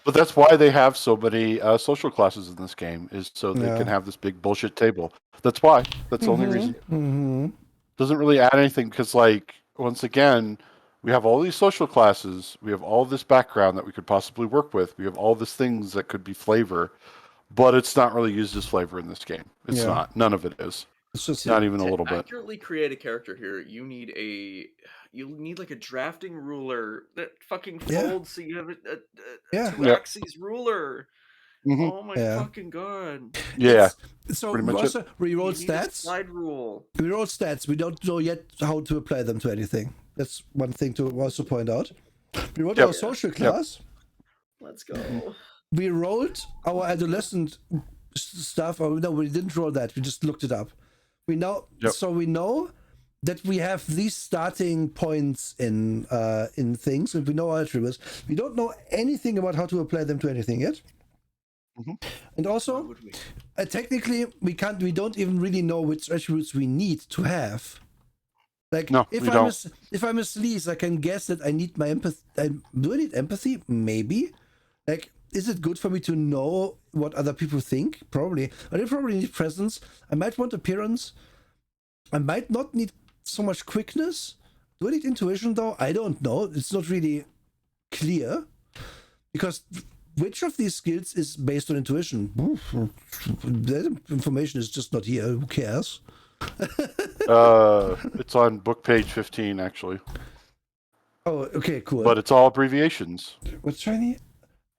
But that's why they have so many social classes in this game, is so they can have this big bullshit table. That's why. That's the only reason. Mm-hmm. Doesn't really add anything because, like, once again, we have all these social classes. We have all this background that we could possibly work with. We have all these things that could be flavor, but it's not really used as flavor in this game. It's not. None of it is. It's just not even a little bit. To accurately create a character here, you need like a drafting ruler that fucking folds so you have a two-axis ruler. Mm-hmm. Oh my fucking god. Yeah. So we also reroll stats. Slide rule. We roll stats. We don't know yet how to apply them to anything. That's one thing to also point out. We rolled our social class. Let's go. We rolled our adolescent stuff. Or no, we didn't roll that. We just looked it up. We know. So we know that we have these starting points in things, and we know our attributes. We don't know anything about how to apply them to anything yet. Mm-hmm. And also, technically, we don't even really know which attributes we need to have. Like, if I'm a sleaze, I can guess that I need my empathy. Do I need empathy? Maybe. Like, is it good for me to know what other people think? Probably. I probably need presence. I might want appearance. I might not need so much quickness. Do I need intuition, though? I don't know. It's not really clear. Because which of these skills is based on intuition? That information is just not here. Who cares? It's on book page 15, actually. Oh, okay, cool. But it's all abbreviations. What's shiny?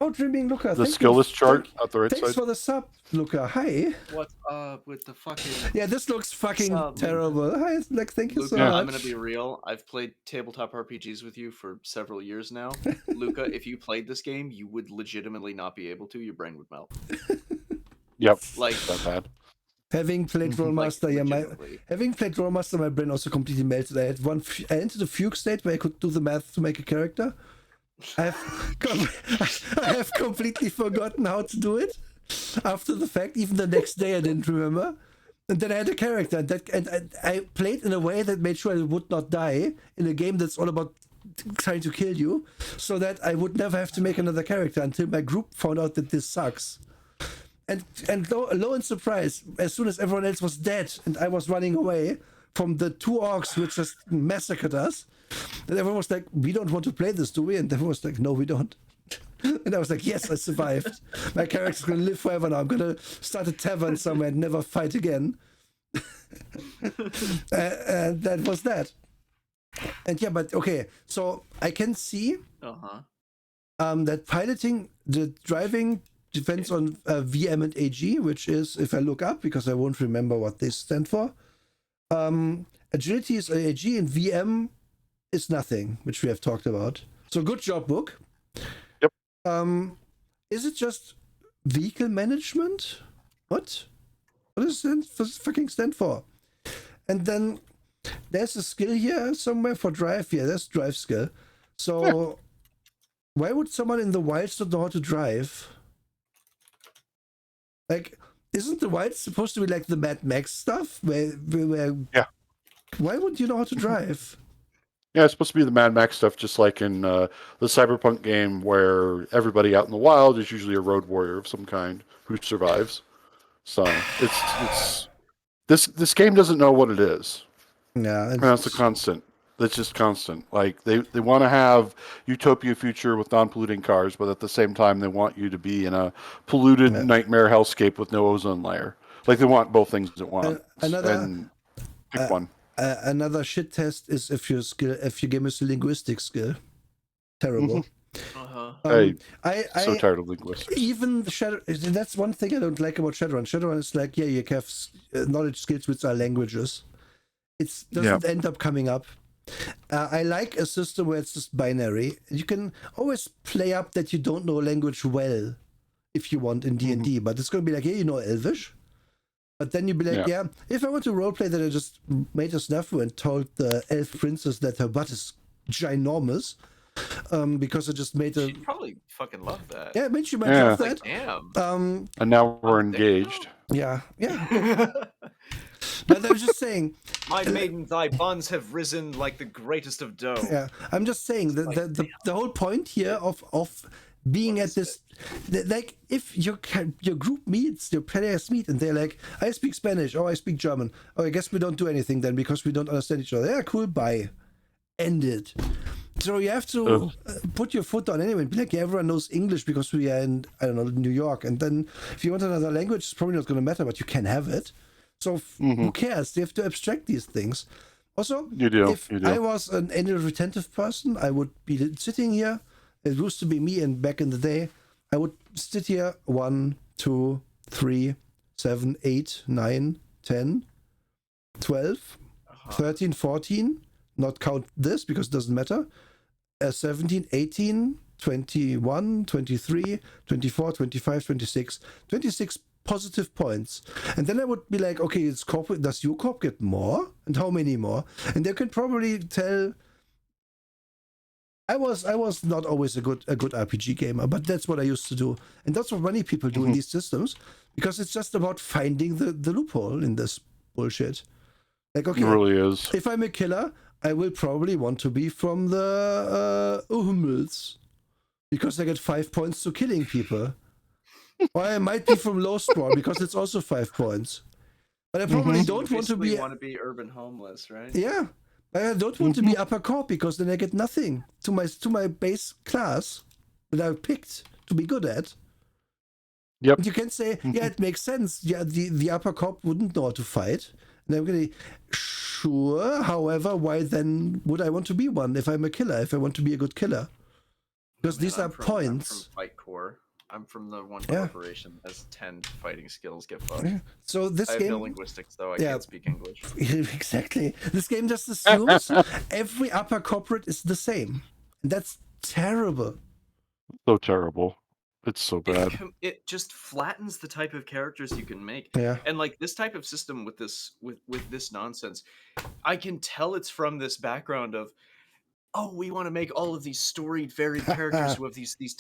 Oh, Dreaming Luca. The skill list chart at the right side. Thanks for the sub, Luca. Hi. What's up with the fucking... Yeah, this looks fucking terrible. Hi, like, thank you Luca, so much. I'm gonna be real. I've played tabletop RPGs with you for several years now. Luca, if you played this game, you would legitimately not be able to. Your brain would melt. Yep. Like that bad. Having played Rollmaster, having played Rollmaster, my brain also completely melted. I entered a fugue state where I could do the math to make a character. I have completely forgotten how to do it after the fact. Even the next day, I didn't remember. And then I had a character, and I played in a way that made sure I would not die in a game that's all about trying to kill you, so that I would never have to make another character until my group found out that this sucks. And lo and surprise, as soon as everyone else was dead and I was running away from the two orcs which just massacred us, and everyone was like, "We don't want to play this, do we?" And everyone was like, "No, we don't." And I was like, "Yes, I survived. My character's gonna live forever now. I'm gonna start a tavern somewhere and never fight again." And that was that. And yeah, but okay, so I can see that piloting, the driving depends on VM and AG, which is, if I look up, because I won't remember what they stand for, agility is AG and VM is nothing, which we have talked about. So good job, book. Yep. Is it just vehicle management? What does it fucking stand for? And then there's a skill here somewhere for drive. Yeah, there's drive skill. So why would someone in the wilds not know how to drive? Like, isn't the wilds supposed to be like the Mad Max stuff? Where why wouldn't you know how to drive? Yeah, it's supposed to be the Mad Max stuff, just like in the Cyberpunk game, where everybody out in the wild is usually a road warrior of some kind who survives. So it's this game doesn't know what it is. Yeah, that's a constant. That's just constant. Like they want to have utopia future with non-polluting cars, but at the same time they want you to be in a polluted nightmare hellscape with no ozone layer. Like they want both things at once. Pick one. Another shit test is if your game is a linguistic skill. Terrible. So tired of linguistics. Even that's one thing I don't like about Shadowrun. Shadowrun is like, you have knowledge skills which are languages. It doesn't end up coming up. I like a system where it's just binary. You can always play up that you don't know language well if you want in D&D, but it's going to be like, you know Elvish. But then you'd be like, if I want to roleplay that I just made a snafu and told the elf princess that her butt is ginormous, because I just made a. She'd probably fucking love that. Yeah, I mean, she might Yeah. love Like, that. damn. And now we're I'm there engaged. Yeah. But I was just saying. My maiden thy buns have risen like the greatest of dough. Yeah, I'm just saying that like, the whole point here of being at this, like, if your group meets, your players meet, and they're like, I speak Spanish, or I speak German, oh, I guess we don't do anything then because we don't understand each other. Yeah, cool, bye. End it. So you have to put your foot down anyway and be like, yeah, everyone knows English because we are in, I don't know, New York. And then if you want another language, it's probably not going to matter, but you can have it. So who cares? They have to abstract these things. Also, if I was an anal retentive person, I would be sitting here. It used to be me, and back in the day, I would sit here 1, 2, 3, 7, 8, 9, 10, 12, 13, 14. Not count this because it doesn't matter. 17, 18, 21, 23, 24, 25, 26. 26 positive points. And then I would be like, okay, it's corporate. Does your corp get more? And how many more? And they can probably tell. I was not always a good RPG gamer, but that's what I used to do. And that's what many people do in these systems, because it's just about finding the loophole in this bullshit. Like, okay, It really is. if I'm a killer, I will probably want to be from the Hummels, because I get 5 points to killing people. Or I might be from Low Sprawl because it's also 5 points. But I probably don't want to be urban homeless, right? Yeah. I don't want to be upper corp because then I get nothing to my base class that I've picked to be good at. Yep. And you can say, yeah, it makes sense. Yeah, the upper corp wouldn't know how to fight. And I'm going to, sure. However, why then would I want to be one if I'm a killer, if I want to be a good killer? Because these are points. I'm from Fight Corps. I'm from the one corporation that has 10 fighting skills get fucked. Yeah. So this I have game. no linguistics, though. I can't speak English. Exactly. This game just assumes every upper corporate is the same. And that's terrible. So terrible. It's so bad. It just flattens the type of characters you can make. Yeah. And like this type of system with this nonsense, I can tell it's from this background of, oh, we want to make all of these storied, varied characters who have these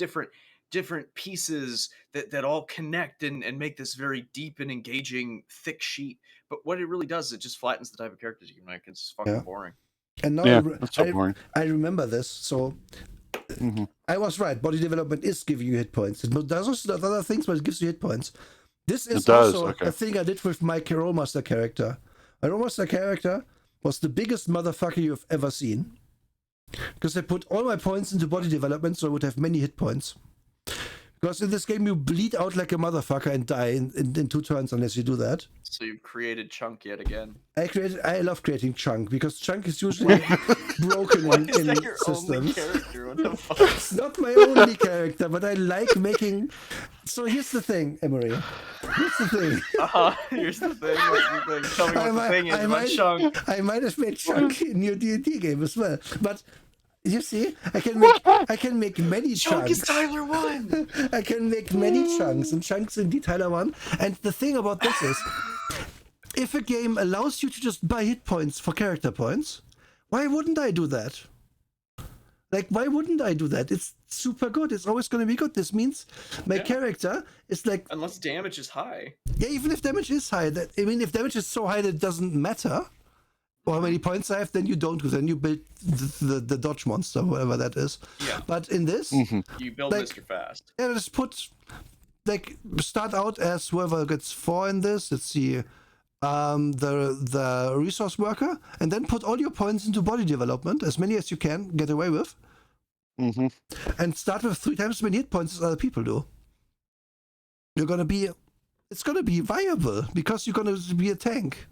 different pieces that all connect and make this very deep and engaging thick sheet. But what it really does is it just flattens the type of characters you can make. It's fucking boring. And now that's so boring. I remember this. So I was right. Body development is giving you hit points. It does also other things, but it gives you hit points. This is also a thing I did with my Rollmaster character. My Rollmaster character was the biggest motherfucker you've ever seen. Because I put all my points into body development, so I would have many hit points. Because in this game, you bleed out like a motherfucker and die in 2 turns unless you do that. So you've created Chunk yet again. I love creating Chunk, because Chunk is usually broken in that your systems. only character? What the fuck? It's not my only character, but I like making. So here's the thing, Emery. Here's the thing. Here's the thing. What's the thing? Tell me what the thing is about Chunk. I might have made Chunk in your D&D game as well, but you see, I can make many Chunk chunks. is Tyler 1. I can make many chunks, and Chunks indeed Tyler 1. And the thing about this is, if a game allows you to just buy hit points for character points, why wouldn't I do that? Like, why wouldn't I do that? It's super good. It's always going to be good. This means my character is like... Unless damage is high. Yeah, even if damage is high. If damage is so high that it doesn't matter or how many points I have, then you don't. Then you build the dodge monster, whatever that is. Yeah. But in this... You build Mr. Fast. Yeah, just put... start out as whoever gets 4 in this. Let's see... the resource worker, and then put all your points into body development, as many as you can get away with, and start with 3 times as many hit points as other people do. It's gonna be viable because you're gonna be a tank.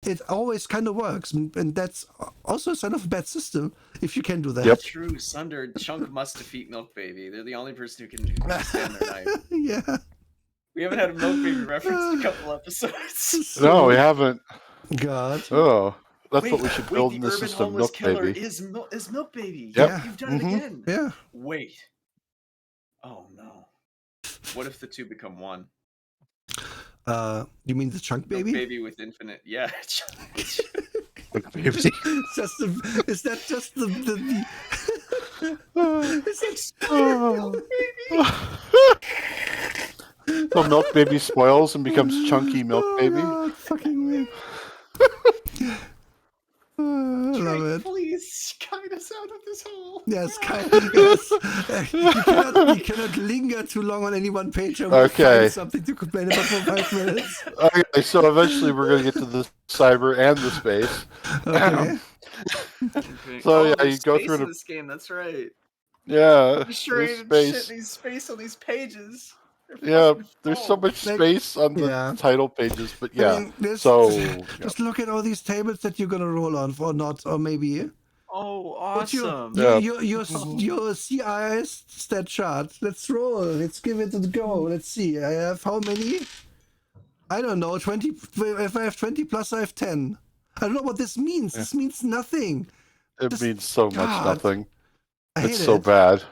It always kind of works, and that's also a sign of a bad system if you can do that. Yep. True, Sunder. Chunk must defeat Milk Baby. They're the only person who can stand their knife. Yeah. We haven't had a Milk Baby reference in a couple episodes. No, we haven't. God. Oh, that's what we should build in the urban system. homeless Milk killer Baby. is Milk Baby. Yep. Yeah. You've done it again. Yeah. Wait. Oh no. What if the two become one? You mean the Chunk Baby? Milk Baby with infinite. Yeah. Milk Baby. Is that just the It's like So Milk Baby spoils and becomes chunky Milk Baby. God, fucking me. I love it. Please guide us out of this hole. Yes, yes. You cannot linger too long on any one page or we'll Okay. find something to complain about for 5 minutes. Okay, so eventually we're going to get to the cyber and the space. Okay. So yeah, there's you go space through in the this game. That's right. yeah. You sure There's ain't space. shit needs space on these pages. They're Yeah, fucking there's so full. much Like, space on the yeah. title pages, but yeah. I mean, So just look at all these tables that you're gonna roll on for, not or maybe. Oh, But awesome. your CIS stat chart. Let's roll. Let's give it a go. Let's see. I have how many? I don't know. 20. If I have 20 plus, I have 10. I don't know what this means. Yeah. This means nothing. it Just- means so much God. nothing. I hate It's so it. bad.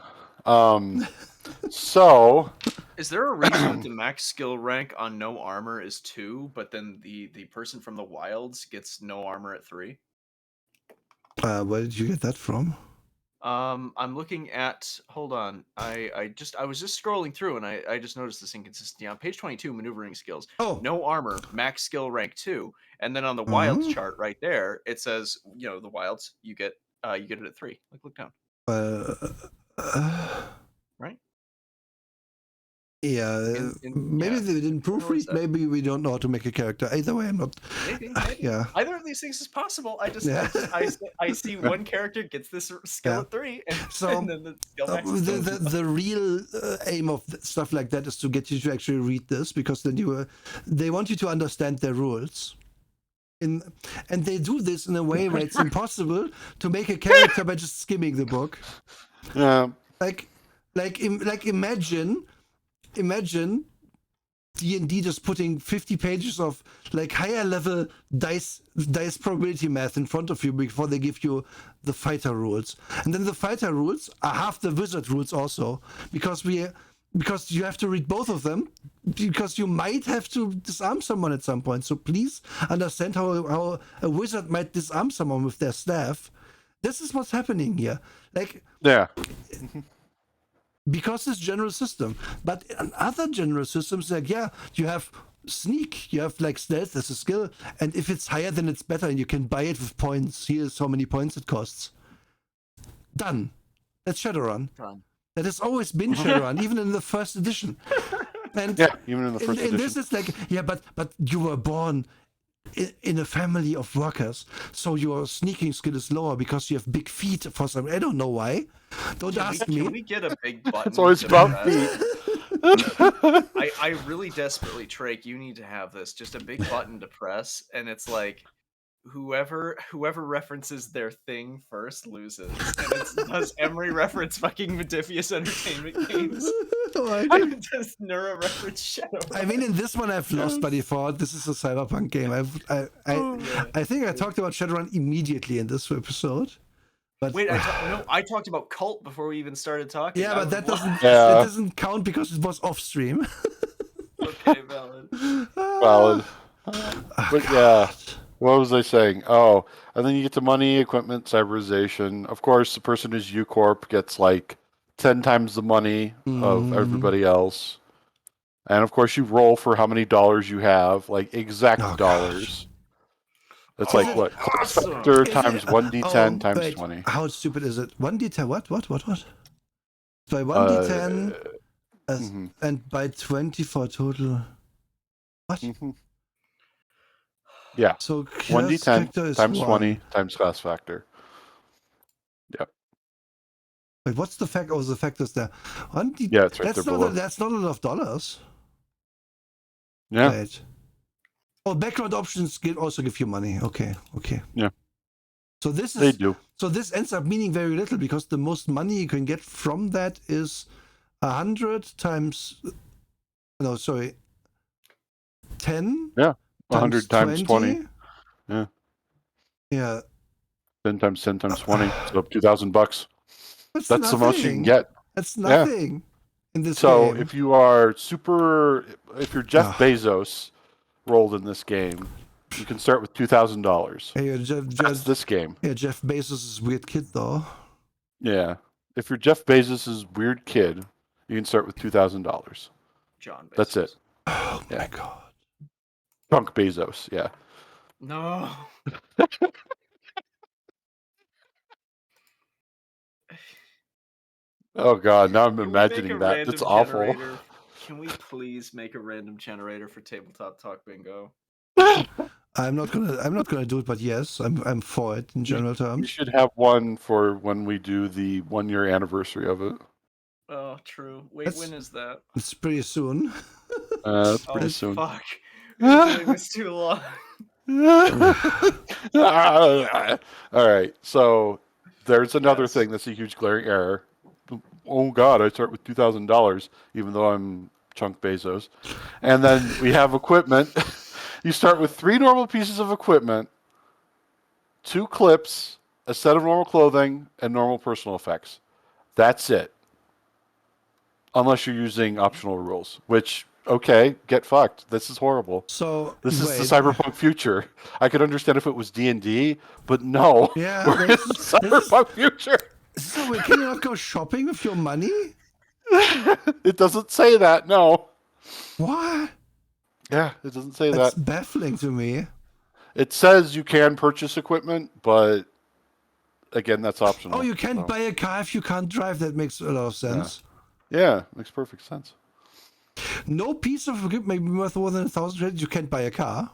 So Is there a reason that the max skill rank on no armor is 2, but then the person from the wilds gets no armor at 3? Where did you get that from? I'm looking at. Hold on. I was just scrolling through and I just noticed this inconsistency on page 22. Maneuvering skills. Oh, No armor, max skill rank 2, and then on the wilds Mhm. chart right there, it says the wilds you get it at 3. Look down. Right. Yeah, maybe they didn't proofread. that? Maybe we don't know how to make a character. Either way, I'm not. Maybe. Yeah. Either of these things is possible. Yeah. I see one character gets this skill Yeah. at 3, and, So, and then the skill max. is the real aim of stuff like that is to get you to actually read this, because then they want you to understand their rules. And they do this in a way where it's impossible to make a character by just skimming the book. yeah, Imagine D&D just putting 50 pages of like higher level dice probability math in front of you before they give you the fighter rules. And then the fighter rules are half the wizard rules also, because you have to read both of them, because you might have to disarm someone at some point. So please understand how a wizard might disarm someone with their staff. This is what's happening here. Like, yeah. because it's general system. But in other general systems, like, yeah, you have sneak, you have like stealth as a skill, and if it's higher, then it's better, and you can buy it with points. Here's how many points it costs. Done. That's Shadowrun. Done. That has always been Shadowrun, even in the first edition. And Yeah, even in the first edition. this is like, yeah, but you were born in a family of workers, so your sneaking skill is lower because you have big feet for some. I don't know why. Don't ask me. Can we get a big button? It's always to about press? feet. I really desperately, Trake, you need to have this. Just a big button to press, and it's like whoever references their thing first loses. And it's does Emery reference fucking Modifius Entertainment games? No idea. Does Nura reference Shadow? I mean, in this one, I've lost by default. This is a cyberpunk game. I think I talked about Shadowrun immediately in this episode. But Wait, I talked about Cult before we even started talking. yeah, but that doesn't Yeah. it doesn't count because it was off stream. Okay, valid. Valid. But yeah, what was I saying? Oh, and then you get the money, equipment, cyberization. Of course, the person who's U Corp gets like 10 times the money of everybody else. And of course, you roll for how many dollars you have, like exact dollars. That's like what? Class Awesome. factor Is times it- 1d10 times wait, 20. How stupid is it? 1d10, what? By 1d10 and by 20 for a total. What? Mhm. Yeah, So 1d10 factor is times 1. 20 times class factor. Wait, what's the fact? Oh, the factors there. 1d. Yeah, it's right there below. That's not enough dollars. Yeah, Right. Oh, background options also give you money. Okay. Yeah. So this they is do. so this ends up meaning very little, because the most money you can get from that is 100 times. No, sorry. 10. Yeah, 100 times 20. Yeah. Yeah. 10 times 10 times 20. So $2,000. That's the most you can nothing. get. That's nothing in this So game. if you are if you're Jeff Bezos rolled in this game, you can start with $2,000. Hey, That's this game. Jeff Bezos is a weird kid, though. Yeah. If you're Jeff Bezos' weird kid, you can start with $2,000. John Bezos. That's it. Oh Yeah. my god. Chunk Bezos, yeah. No. Oh god, now I'm Can we make imagining a that. random That's awful. generator? Can we please make a random generator for Tabletop Talk Bingo? I'm not gonna do it, but yes, I'm for it in general You terms. should have one for when we do the 1-year anniversary of it. Oh, true. Wait, That's- when is that? It's pretty soon. That's Oh, pretty soon. fuck. We've been doing this too long. All right, so there's another Yes. thing that's a huge glaring error. Oh god, I start with $2,000, even though I'm Chunk Bezos. And then we have equipment. You start with 3 normal pieces of equipment, 2 clips, a set of normal clothing, and normal personal effects. That's it. Unless you're using optional rules, which, okay, get fucked. This is horrible. So This is wait. the cyberpunk future. I could understand if it was D&D, but no. Yeah, We're in the cyberpunk future. So wait, can you not go shopping with your money? It doesn't say that, no. What? Yeah, it doesn't say That's that. baffling to me. It says you can purchase equipment, but again, that's optional. Oh, you can't so. buy a car if you can't drive. That makes a lot of sense. Yeah, makes perfect sense. No piece of equipment may be worth more than 1,000 credits. You can't buy a car.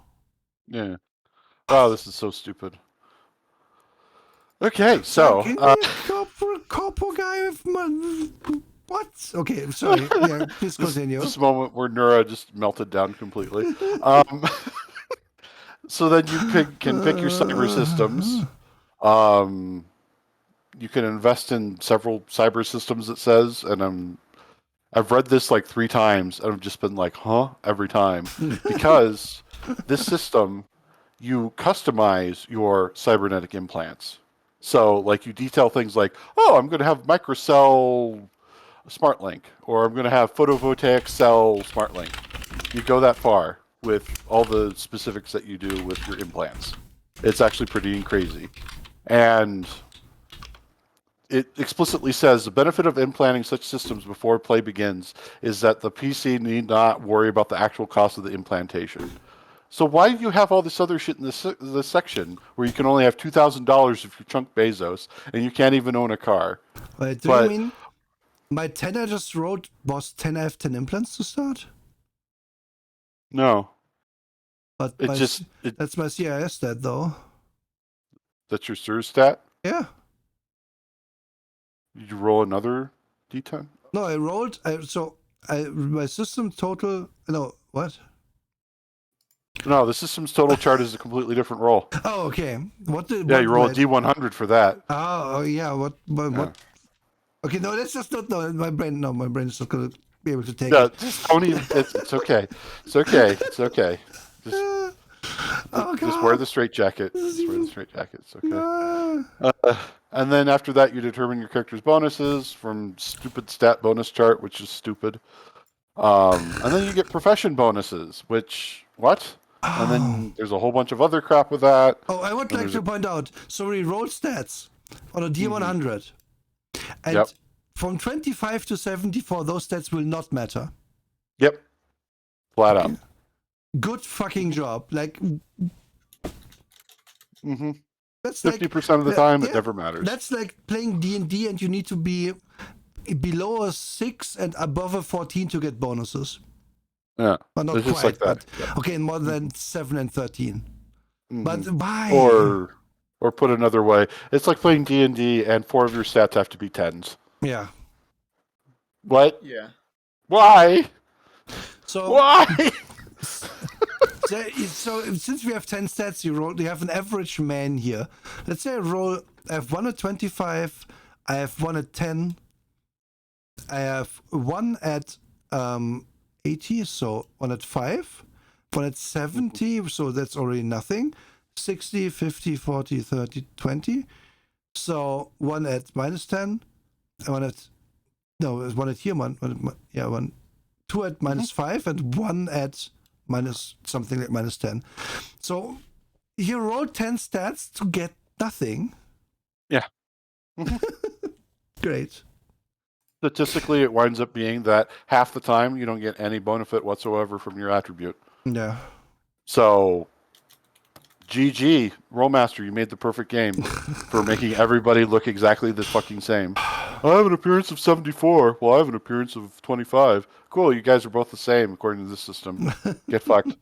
Yeah. Wow, this is so stupid. Okay, so can we go for a corpo guy with money? What? Okay, sorry. Yeah, please continue. this moment where Nura just melted down completely. So then you can pick your cyber systems. You can invest in several cyber systems, it says, and I've read this like 3 times, and I've just been like, huh, every time. Because this system, you customize your cybernetic implants. So, like, you detail things like, oh, I'm going to have microcell SmartLink, or I'm going to have photovoltaic cell SmartLink. You go that far with all the specifics that you do with your implants. It's actually pretty crazy. And it explicitly says the benefit of implanting such systems before play begins is that the PC need not worry about the actual cost of the implantation. So why do you have all this other shit in this section where you can only have $2,000 if you're Chunk Bezos and you can't even own a car? Wait, do you mean my 10 I just wrote was 10 I have 10 implants to start? No. But that's my CIS stat though. That's your SIR stat? Yeah. Did you roll another D10? No, I rolled. My system total. No, what? No, the system's total chart is a completely different roll. Oh, okay. You roll a D100 for that. Oh, yeah. What? Yeah. Okay, no, that's just not. No, my brain. No, my brain is not gonna be able to take Yeah, it. Tony, it's okay. It's okay. It's okay. Just wear the straitjacket. Just wear the straitjacket. It's okay. And then after that, you determine your character's bonuses from stupid stat bonus chart, which is stupid. And then you get profession bonuses, which what? And then there's a whole bunch of other crap with that. Oh, I would like to point out. So we roll stats on a D100, and from 25 to 74, those stats will not matter. Yep. Flat out. Good fucking job. Like. That's 50% of the time, it never matters. That's like playing D&D and you need to be below a 6 and above a 14 to get bonuses. Yeah. But not it's quite, just like that. But, okay, more than 7 and 13. But why? Or put another way, it's like playing D&D and 4 of your stats have to be 10s. Yeah. What? Yeah. Why? So why? So since we have 10 stats, you have an average man here. Let's say I have 1 at 25, I have 1 at 10, I have 1 at 80, so 1 at 5, 1 at 70, so that's already nothing. 60, 50, 40, 30, 20. So 1 at -10, 1 at here, 2 at -5, and 1 at minus something like -10. So you roll 10 stats to get nothing. Yeah. Great. Statistically, it winds up being that half the time you don't get any benefit whatsoever from your attribute. Yeah. So, GG, Rollmaster, you made the perfect game for making everybody look exactly the fucking same. I have an appearance of 74. Well, I have an appearance of 25. Cool, you guys are both the same according to this system. Get fucked.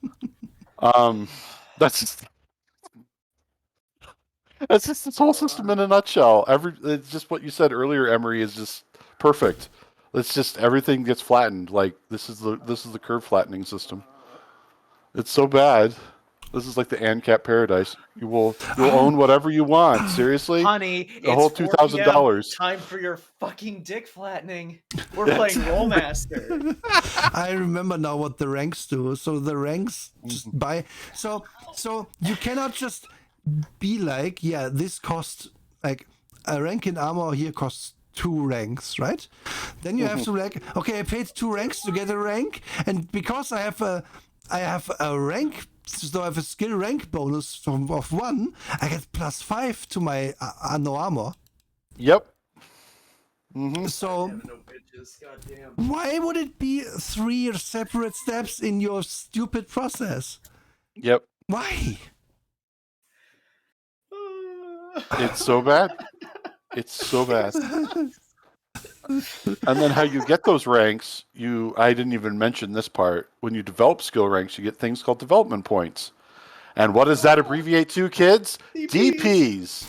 That's just this whole system in a nutshell. It's just what you said earlier, Emery, is just perfect. It's just everything gets flattened. Like this is the curve flattening system. It's so bad. This is like the ANCAP paradise. You'll own whatever you want. Seriously, Honey, the whole it's 4 p.m. $2,000. Time for your fucking dick flattening. We're playing Rollmaster. I remember now what the ranks do. So the ranks just buy. So you cannot just be like, yeah, this costs like a rank in armor here costs 2 ranks, right? Then you have to like, okay, I paid 2 ranks to get a rank, and because I have a rank, so I have a skill rank bonus of 1, I get +5 to my no armor. Yep. So No bitches, goddamn. why would it be 3 separate steps in your stupid process? Yep. Why? It's so bad. It's so bad. And then how you get those ranks, I didn't even mention this part. When you develop skill ranks, you get things called development points. And what does that abbreviate to, kids? DPs.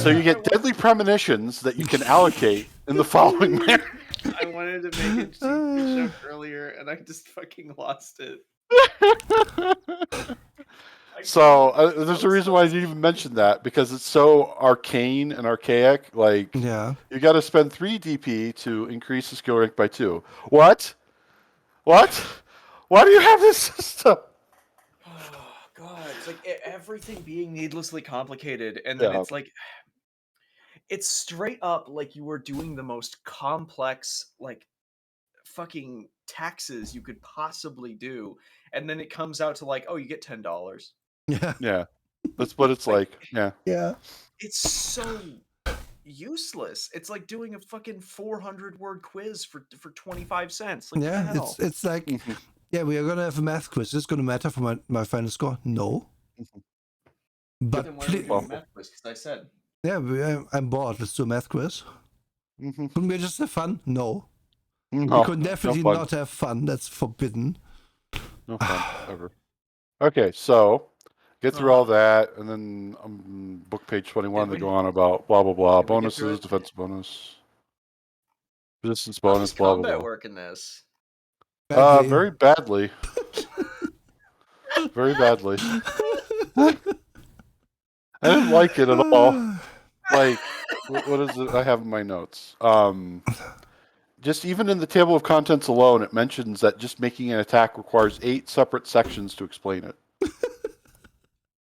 So you get deadly premonitions that you can allocate in the following manner. I wanted to make a joke earlier, and I just fucking lost it. So there's a reason why I didn't even mention that, because it's so arcane and archaic. Like, Yeah. you got to spend 3 DP to increase the skill rank by 2. What? Why do you have this system? Oh god, it's like everything being needlessly complicated, and then it's like it's straight up like you were doing the most complex, like, fucking taxes you could possibly do, and then it comes out to like, oh, you get $10. Yeah. That's what it's like. Yeah. Yeah. It's so useless. It's like doing a fucking 400-word quiz for 25 cents. Like, what the Yeah, hell? it's like, yeah, we are gonna have a math quiz. Is this gonna matter for my final score? No. But Then why are we doing a math quiz? Because I said. yeah, I'm bored. Let's do a math quiz. Couldn't we just have fun? No. No, We could definitely no fun. not have fun. That's forbidden. No fun ever. Okay, so get through all that, and then book page 21, they go on about blah, blah, blah, bonuses, defense bonus, resistance bonus, How's blah, blah, combat blah. work in this? Badly. Very badly. Very badly. I didn't like it at all. Like, what is it I have in my notes? Just even in the table of contents alone, it mentions that just making an attack requires 8 separate sections to explain it.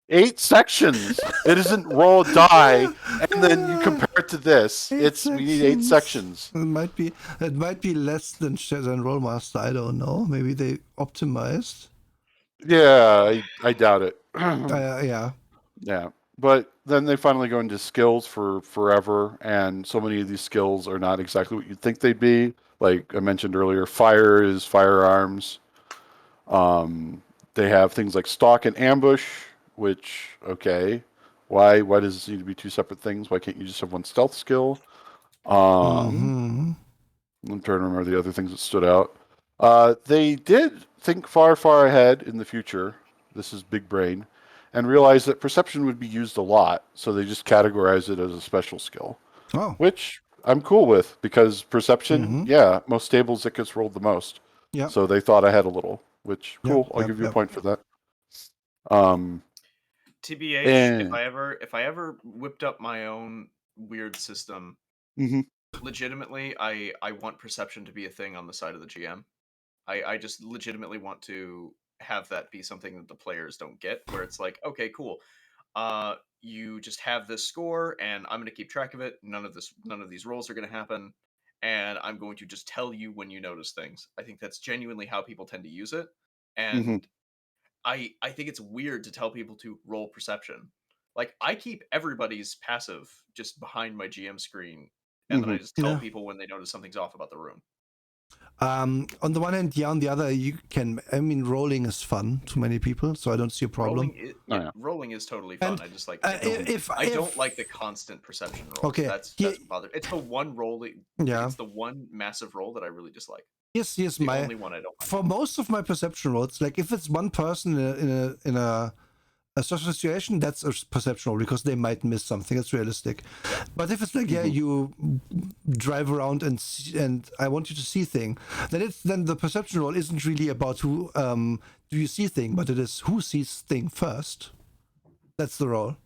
8 sections. It isn't roll a die and then you compare it to this. We need 8 sections. It might be less than Rollmaster. I don't know. Maybe they optimized. Yeah, I doubt it. Yeah. Yeah. But then they finally go into skills for forever, and so many of these skills are not exactly what you'd think they'd be. Like I mentioned earlier, fire is firearms. They have things like stalk and ambush, which, okay, why does this need to be 2 separate things? Why can't you just have one stealth skill? I'm trying to remember the other things that stood out. They did think far, far ahead in the future. This is big brain. And realized that perception would be used a lot, so they just categorized it as a special skill. Oh. Which I'm cool with, because perception, yeah, most tables it gets rolled the most. Yeah. So they thought ahead a little, which, cool, I'll give you a point for that. TBH, if I ever whipped up my own weird system, legitimately, I want perception to be a thing on the side of the GM. I just legitimately want to have that be something that the players don't get, where it's like, okay, cool. You just have this score, and I'm going to keep track of it. None of these rolls are going to happen, and I'm going to just tell you when you notice things. I think that's genuinely how people tend to use it, and I think it's weird to tell people to roll perception. Like, I keep everybody's passive just behind my GM screen and then I just tell Yeah. people when they notice something's off about the room. On the one hand, yeah. On the other, you can. I mean, rolling is fun to many people, so I don't see a problem. Rolling is totally fun. And, I just like if I don't like the constant perception rolls. Okay, That's here- what bothers. It's the one roll. Yeah. It's the one massive roll that I really dislike. Yes, The only one I don't like. for most of my perception rolls, like if it's one person in a social situation, that's a perception roll because they might miss something. It's realistic. Yeah. But if it's like, yeah, you drive around and I want you to see thing, then the perception roll isn't really about who do you see thing, but it is who sees thing first. That's the roll.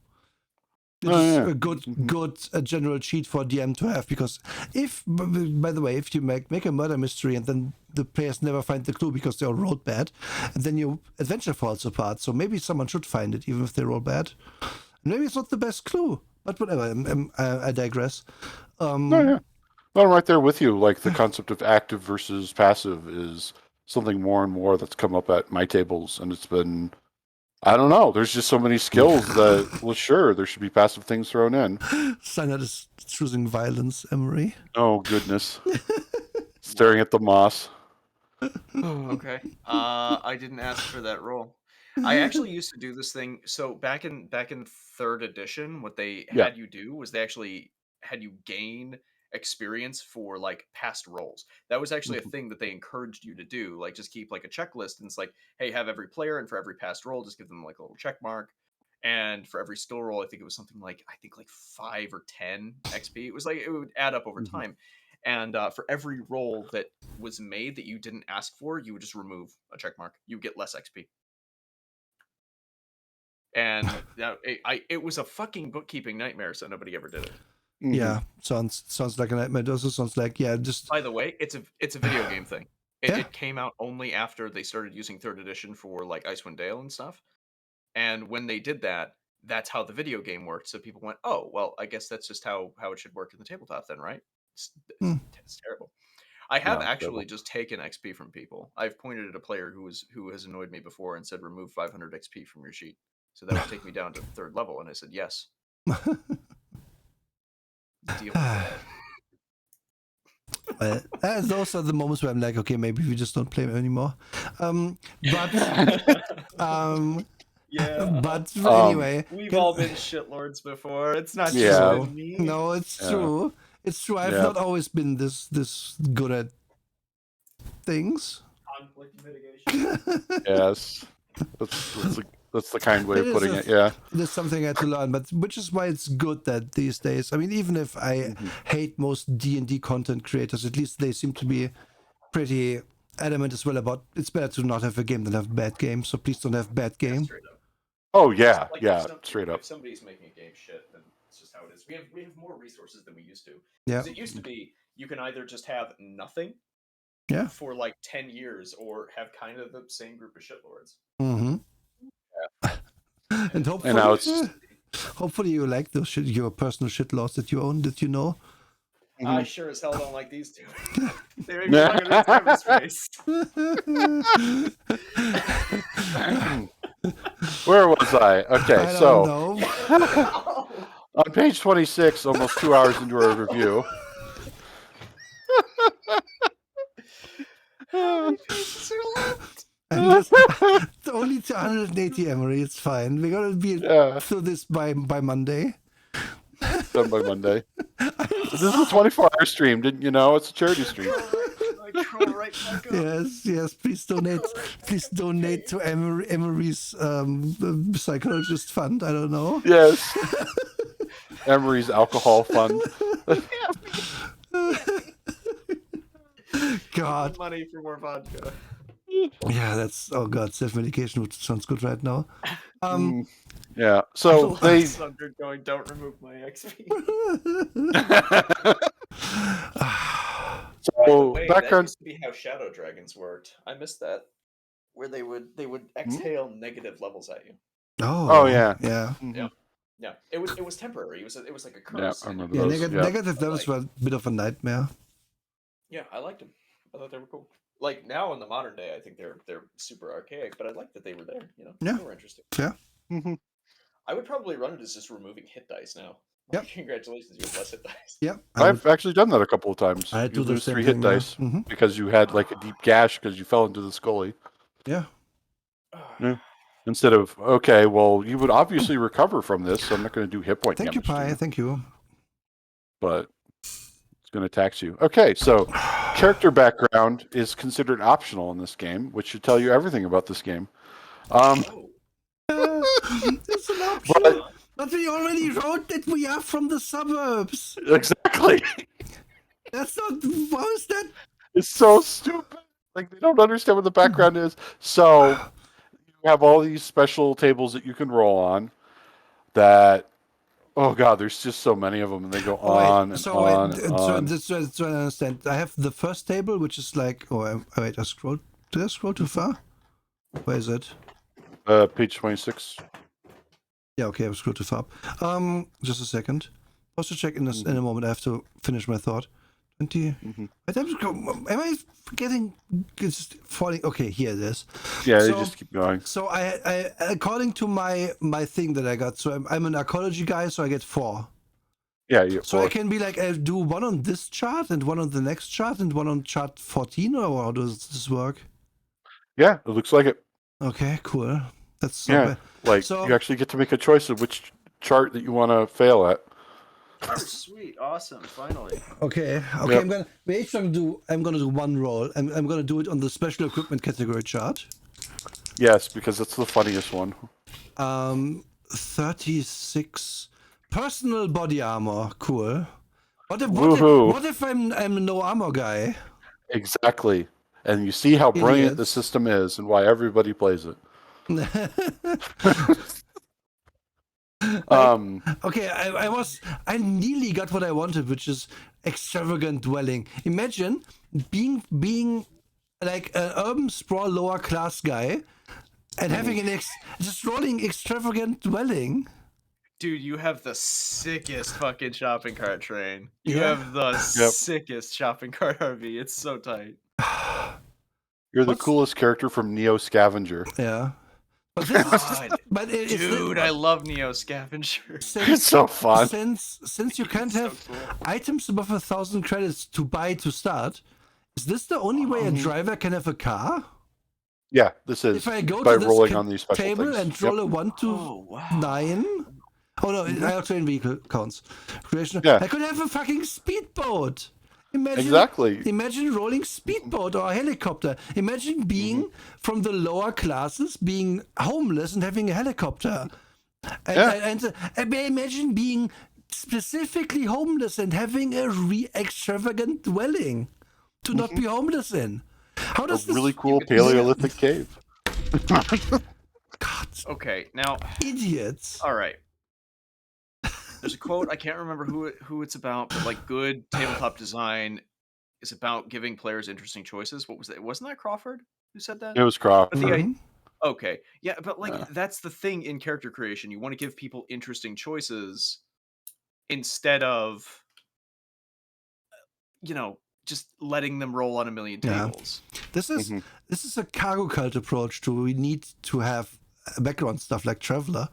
It's a good general cheat for DM to have, because if, by the way, if you make a murder mystery and then the players never find the clue because they all rolled bad, and then your adventure falls apart. So maybe someone should find it even if they roll bad. Maybe it's not the best clue, but whatever. I digress. No, I'm right there with you. Like the concept of active versus passive is something more and more that's come up at my tables, and it's been. I don't know. There's just so many skills that, well, sure, there should be passive things thrown in. Sinat is choosing violence, Emery. Oh, goodness. Staring at the moss. Okay. I didn't ask for that roll. I actually used to do this thing. So back in 3rd edition, what they had you do was they actually had you gain experience for like past rolls. That was actually a thing that they encouraged you to do. Like just keep like a checklist, and it's like, hey, have every player, and for every past roll, just give them like a little check mark. And for every skill roll, I think it was something like 5 or 10 XP. It was like it would add up over time. And for every roll that was made that you didn't ask for, you would just remove a check mark. You would get less XP. And it was a fucking bookkeeping nightmare, so nobody ever did it. Yeah, sounds like a nightmare. It also sounds like, yeah, just. By the way, it's a video game thing. It came out only after they started using 3rd edition for like Icewind Dale and stuff. And when they did that, that's how the video game worked. So people went, oh, well, I guess that's just how it should work in the tabletop then, right? It's terrible. I have actually just taken XP from people. I've pointed at a player who has annoyed me before and said, remove 500 XP from your sheet. So that would take me down to 3rd level. And I said, yes. Deal with Well, those are the moments where I'm like, okay, maybe we just don't play anymore. But yeah. But anyway, we've all been shitlords before. It's not Yeah. just me. No, it's true. It's true. I've not always been this good at things. Conflict mitigation. Yes. That's the kind way of putting it, yeah. There's something I had to learn, but which is why it's good that these days, I mean, even if I hate most D&D content creators, at least they seem to be pretty adamant as well about it's better to not have a game than have a bad game, so please don't have bad game. Straight up. Oh, yeah, Like, straight up. If somebody's making a game shit, then it's just how it is. We have more resources than we used to. Yeah. 'Cause it used to be you can either just have nothing for like 10 years or have kind of the same group of shitlords. Mm-hmm. Yeah. And hopefully, and now it's hopefully you like those your personal shitlaws that you own, that you know. I sure as hell don't like these two. They make me fucking lose cyberspace. Where was I? Okay, I so don't know. on page 26, almost 2 hours into our review. It's only 280, Emery. It's fine. We're gonna be through this by Monday. Done by Monday. This is a 24-hour stream, didn't you know? It's a charity stream. Yes. Please donate. Please donate to Emery's psychologist fund. I don't know. Yes. Emery's alcohol fund. God. Money for more vodka. Yeah, that's self-medication, which sounds good right now. Yeah. So they going, don't remove my XP. So that used to be how Shadow Dragons worked. I missed that. Where they would exhale negative levels at you. Oh yeah. Yeah. Yeah. It was temporary. It was like a curse. Yeah, I remember those. Negative levels were a bit of a nightmare. Yeah, I liked them. I thought they were cool. Like now in the modern day, I think they're super archaic, but I like that they were there. You know, they were interesting. Yeah. I would probably run it as just removing hit dice now. Yep. Congratulations, you have less hit dice. Yep. I've actually done that a couple of times. I You do the lose same 3 hit thing, yeah. dice Mhm. because you had like a deep gash because you fell into the scully. Yeah. Yeah. Instead of, okay, well, you would obviously recover from this, so I'm not going to do hit point Thank you, damage to Pi. you. Thank you. But it's going to tax you. Okay, so character background is considered optional in this game, which should tell you everything about this game. It's an option. But we already wrote that we are from the suburbs. Exactly. That's not. How is that? It's so stupid. Like, they don't understand what the background is. So you have all these special tables that you can roll on that, oh god, there's just so many of them, and they go on and on and on. So I understand. I have the first table, which is like. Wait, I scrolled. Did I scroll too far? Where is it? Page 26. Yeah, okay, I scrolled too far. Just a second. Also check in this in a moment. I have to finish my thought. 20. Am I forgetting? It's falling. Okay, here it is. Yeah, they just keep going. So I according to my thing that I got, so I'm an archaeology guy, so I get 4. Yeah, you So I can be like, I do one on this chart and one on the next chart and one on chart 14, or how does this work? Yeah, it looks like it. Okay, cool. That's so Yeah, bad. like So- you actually get to make a choice of which chart that you want to fail at. Oh, sweet, awesome, finally. Okay. Yep. I'm gonna do one roll. I'm gonna do it on the special equipment category chart. Yes, because that's the funniest one. 36 personal body armor. Cool. Woohoo. What if I'm a no armor guy? Exactly. And you see how brilliant the Idiots. system is and why everybody plays it. Okay, I nearly got what I wanted, which is extravagant dwelling. Imagine being like an urban sprawl lower class guy and having just rolling extravagant dwelling. Dude, you have the sickest fucking shopping cart train. You Yeah. have the sickest shopping cart RV. It's so tight. You're the coolest character from Neo Scavenger. Yeah. But this God, it's dude, I love Neo Scavenger. It's so fun. Since you can't have so cool. items above 1,000 credits to buy to start, is this the only way a driver can have a car? Yeah, this is If I go by to this rolling on these special table things. and roll a 1 to 9. Oh no, our train vehicle counts. Creation. Yeah. I could have a fucking speedboat. Exactly. Imagine rolling speedboat or a helicopter. Imagine being from the lower classes, being homeless and having a helicopter. And imagine being specifically homeless and having a extravagant dwelling to not be homeless in. How does A really this cool Paleolithic cave. God, Okay, now, idiots. all right. There's a quote, I can't remember who it's about, but like good tabletop design is about giving players interesting choices. What was that? Wasn't that Crawford who said that? It was Crawford. But the Mhm. Okay. Yeah, but like that's the thing in character creation. You want to give people interesting choices instead of just letting them roll on a million Yeah. tables. This is a cargo cult approach to we need to have background stuff like Traveler.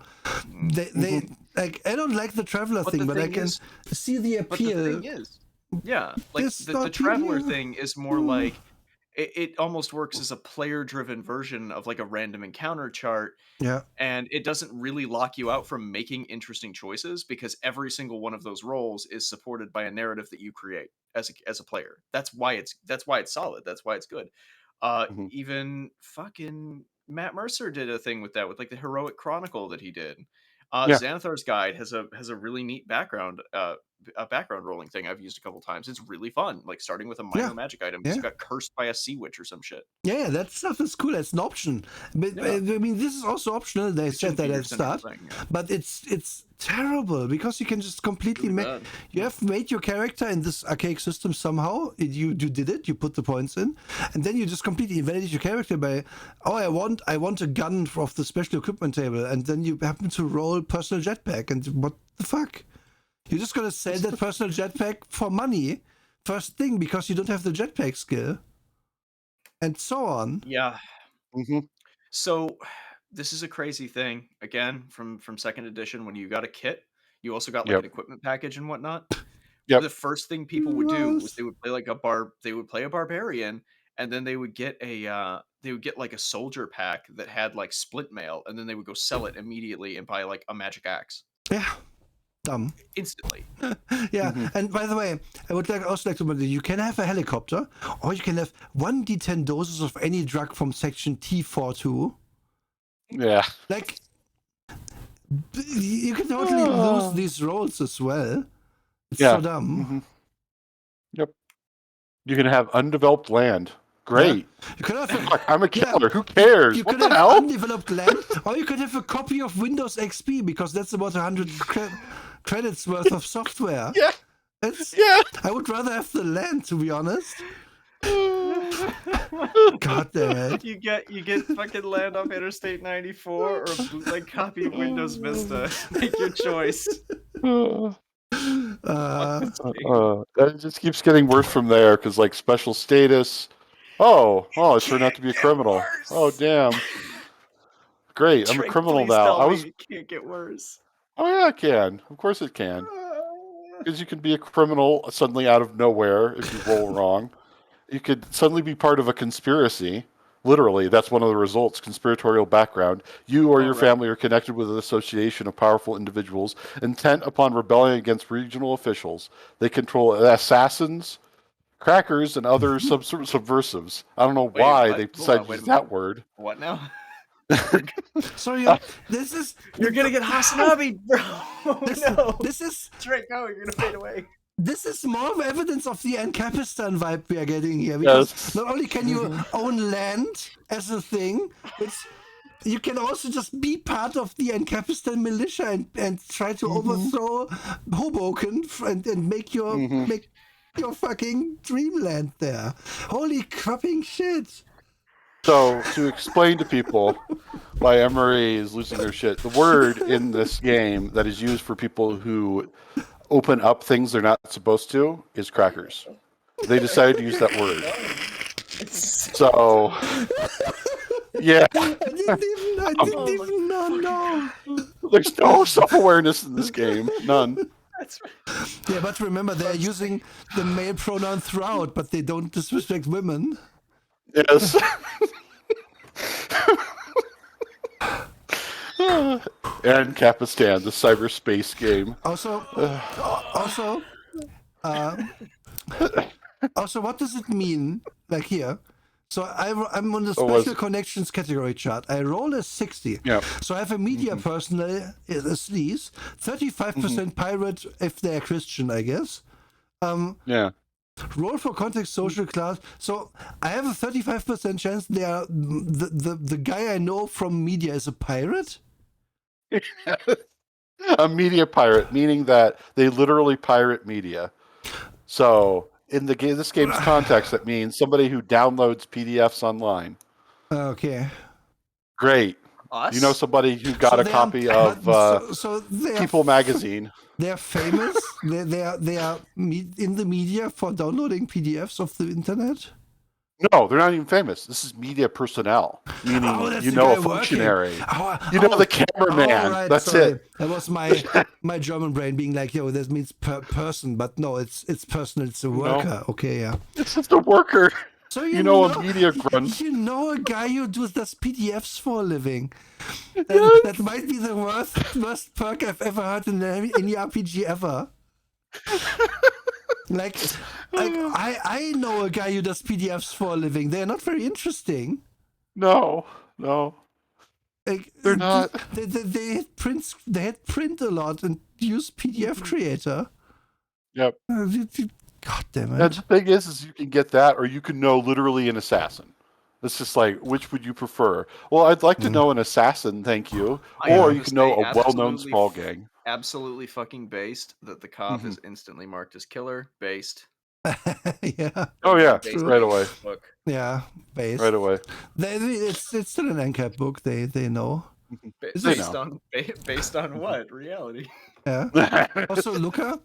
They like I don't like the Traveler But thing, the but I thing can is- see the But the appeal. thing is, yeah, like This the not traveler appealing. thing is more like it almost works as a player-driven version of like a random encounter chart, Yeah. and it doesn't really lock you out from making interesting choices because every single one of those roles is supported by a narrative that you create as a player. That's why it's solid. That's why it's good. Even fucking Matt Mercer did a thing with that with like the heroic chronicle that he did. Yeah. Xanathar's guide has a really neat background a background rolling thing I've used a couple times. It's really fun, like starting with a minor magic item because you got cursed by a sea witch or some shit. Yeah, that stuff is cool. It's an option. But I mean, this is also optional. They said that at the start. But it's terrible because you can just completely Really you have made your character in this archaic system somehow. You did it. You put the points in, and then you just completely invalidate your character by, I want a gun off the special equipment table, and then you happen to roll personal jetpack, and what the fuck? You're just gonna sell that personal jetpack for money, first thing, because you don't have the jetpack skill, and so on. Yeah. So this is a crazy thing again from second edition when you got a kit. You also got like Yep. an equipment package and whatnot. Yep. The first thing people would do was Yes. they would play like they would play a barbarian, and then they would get like a soldier pack that had like splint mail, and then they would go sell it immediately and buy like a magic axe Yeah. Dumb. instantly. Yeah. Mhm. And by the way, I would also like to mention you can have a helicopter, or you can have 1d10 doses of any drug from section T42. Yeah. Like, you can totally lose these roles as well. It's so dumb. Mhm. Yep. You can have undeveloped land. Great. You could have Fuck, I'm a Yeah. killer. Who cares? You What could the have hell? undeveloped land, or you could have a copy of Windows XP because that's about 100 credits worth of software. Yeah. It's, Yeah. I would rather have the land, to be honest. God damn it. You get fucking land off Interstate 94 or a bootleg copy of Windows Vista. Make your choice. It just keeps getting worse from there because, like, special status. Oh, I turned out to be a criminal. Worse. Oh, damn. Great, I'm a Drake, criminal please now. tell me it can't get worse. Oh yeah, it can. Of course it can. Because you can be a criminal suddenly out of nowhere if you roll wrong. You could suddenly be part of a conspiracy. Literally, that's one of the results, conspiratorial background. You or your family are connected with an association of powerful individuals intent upon rebelling against regional officials. They control assassins, crackers, and other subversives. I don't know why they decided to use that word. What now? So this is You're gonna get Hasanabi, bro. this is Drake, no, you're gonna fade away. This is more of evidence of the Ancapistan vibe we are getting here. Because not only can you own land as a thing, you can also just be part of the Ancapistan militia and try to overthrow Hoboken and make your fucking dreamland there. Holy crapping shit. So, to explain to people why Emery is losing their shit, the word in this game that is used for people who open up things they're not supposed to is crackers. They decided to use that word. So, yeah. I didn't even know. There's no self-awareness in this game. None. That's right. Yeah, but remember, they're using the male pronoun throughout, but they don't disrespect women. Yes. And Capistan, the cyberspace game. Also, what does it mean? Like here, so I'm on the special connections category chart. I roll a 60. Yeah. So I have a media personnel, a sleaze, 35% pirate if they're Christian, I guess. Yeah. Roll for context, social class. So I have a 35% chance they are the guy I know from media is a pirate. A media pirate, meaning that they literally pirate media. So, in this game's context, that means somebody who downloads PDFs online. Okay. Great. Us? You know somebody who got a copy of People magazine. They're famous. they are in the media for downloading PDFs of the internet. No, they're not even famous. This is media personnel, meaning that's a functionary. The cameraman. Right, that's sorry. it. That was my German brain being like, yo, that means person, but no, it's personal. It's a worker. No. Okay, yeah. It's just a worker. So you know a media grunt. You know a guy who does PDFs for a living. That might be the worst perk I've ever heard in any RPG ever. I know a guy who does PDFs for a living. They're not very interesting. No. They're not. They had print a lot and use PDF Creator. Yep. God damn it. And the thing is you can get that, or you can know literally an assassin. It's just like, which would you prefer? Well, I'd like to know an assassin, thank you. Or you can know a well-known small gang. Absolutely fucking based that the cop is instantly marked as killer. Based. Yeah. Oh yeah, Based right away. Book. Yeah, based. Right away. It's still an NCAP book. They know. Based on what? Reality. Yeah. Also, Luca,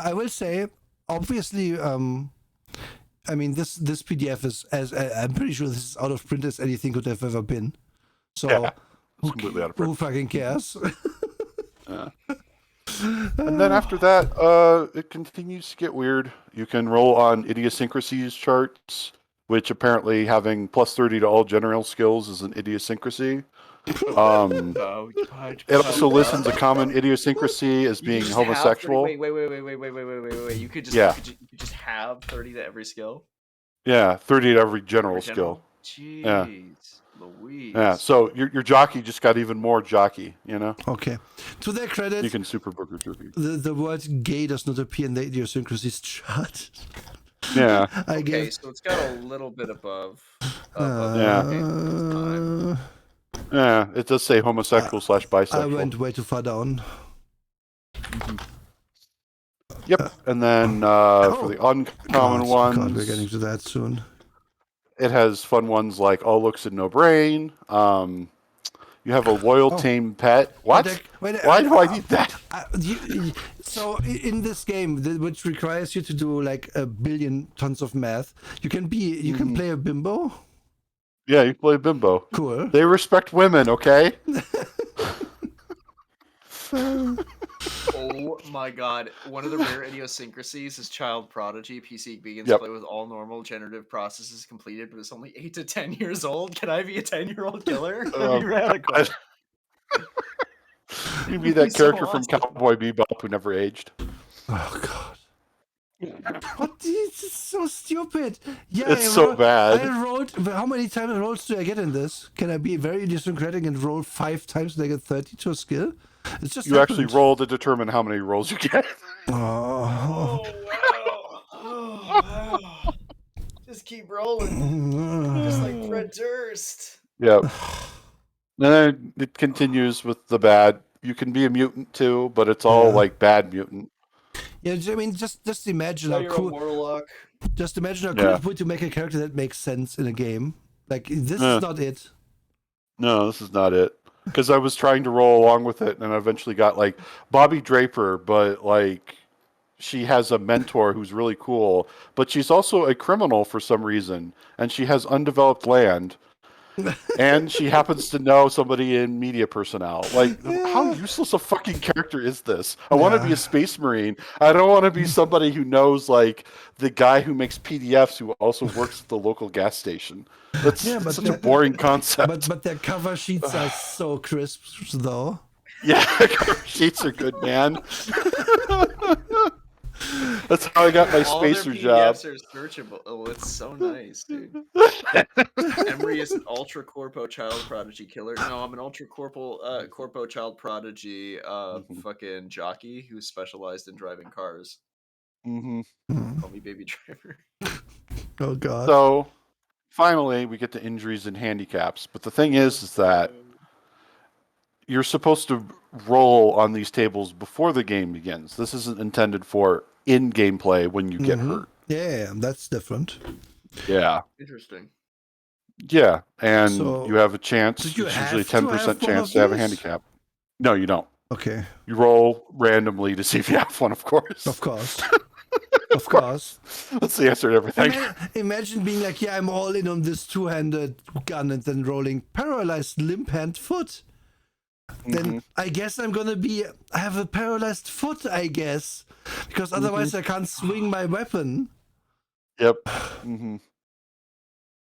I will say, obviously, I mean, this PDF is I'm pretty sure this is out of print as anything could have ever been. So yeah, it's completely out of print. Who fucking cares? And then after that, it continues to get weird. You can roll on idiosyncrasies charts, which apparently having plus 30 to all general skills is an idiosyncrasy. Oh, God. It also listens a common idiosyncrasy as being homosexual. Wait. You could just Yeah. you could just have 30 to every skill. Yeah, 30 to every general Every skill. Jeez, Yeah. Louise. Yeah, so your jockey just got even more jockey, you know? Okay. To their credit, You can super book your jockey. the word gay does not appear in the idiosyncrasies chart. Yeah. I Okay, guess. so it's got a little bit above. Yeah. Uh, Yeah, it does say homosexual / I bisexual. went way too far down. Yep, and then for the uncommon ones, God, we're getting to that soon. it has fun ones like all looks and no brain. You have a loyal, tame pet. What? Why do I need that? So in this game, which requires you to do like a billion tons of math, you can play a bimbo. Yeah, you play bimbo. Cool. They respect women, okay? Oh my God! One of the rare idiosyncrasies is child prodigy. PC begins Yep. play with all normal generative processes completed, but it's only 8 to 10 years old. Can I be a 10-year-old killer? That'd be radical. You'd be that so character from awesome. Cowboy Bebop who never aged. Oh God. What? This is so stupid. Yeah, It's so bad. I rolled. How many times rolls do I get in this? Can I be very idiosyncratic and roll 5 times and I get 30 to a skill? It's just You actually happened. roll to determine how many rolls you get. Oh. wow! Oh wow! Just keep rolling, just like Fred Durst. Yep. And then it continues with the bad. You can be a mutant too, but it's all like bad mutant. Yeah, I mean, just imagine Now how you're a cool. Morlock. Just imagine how cool it would to make a character that makes sense in a game. Like this is not it. No, this is not it. Because I was trying to roll along with it, and I eventually got like Bobby Draper, but like she has a mentor who's really cool, but she's also a criminal for some reason, and she has undeveloped land. And she happens to know somebody in media personnel. Like, how useless a fucking character is this? I want to be a space marine. I don't want to be somebody who knows, like, the guy who makes PDFs who also works at the local gas station. That's such a boring concept. But their cover sheets are so crisp, though. Yeah, cover sheets are good, man. That's how I got my spacer job. PDFs are searchable. Oh, it's so nice, dude. Emery is an ultra corpo child prodigy killer. No, I'm an ultra corpo child prodigy fucking jockey who's specialized in driving cars. Call me baby driver. Oh God. So finally we get to injuries and handicaps. But the thing is that you're supposed to roll on these tables before the game begins. This isn't intended for in-game play when you get hurt. Yeah, that's different. Yeah. Interesting. Yeah, and So, you have a chance. you It's have usually to 10% have one chance of to have a these? handicap. No, you don't. Okay. You roll randomly to see if you have one, of course. Of course. Of course. That's the answer to everything. Imagine being like, yeah, I'm all in on this two-handed gun and then rolling paralyzed limb, hand, foot. Then I guess I have a paralyzed foot, I guess. Because otherwise I can't swing my weapon. Yep.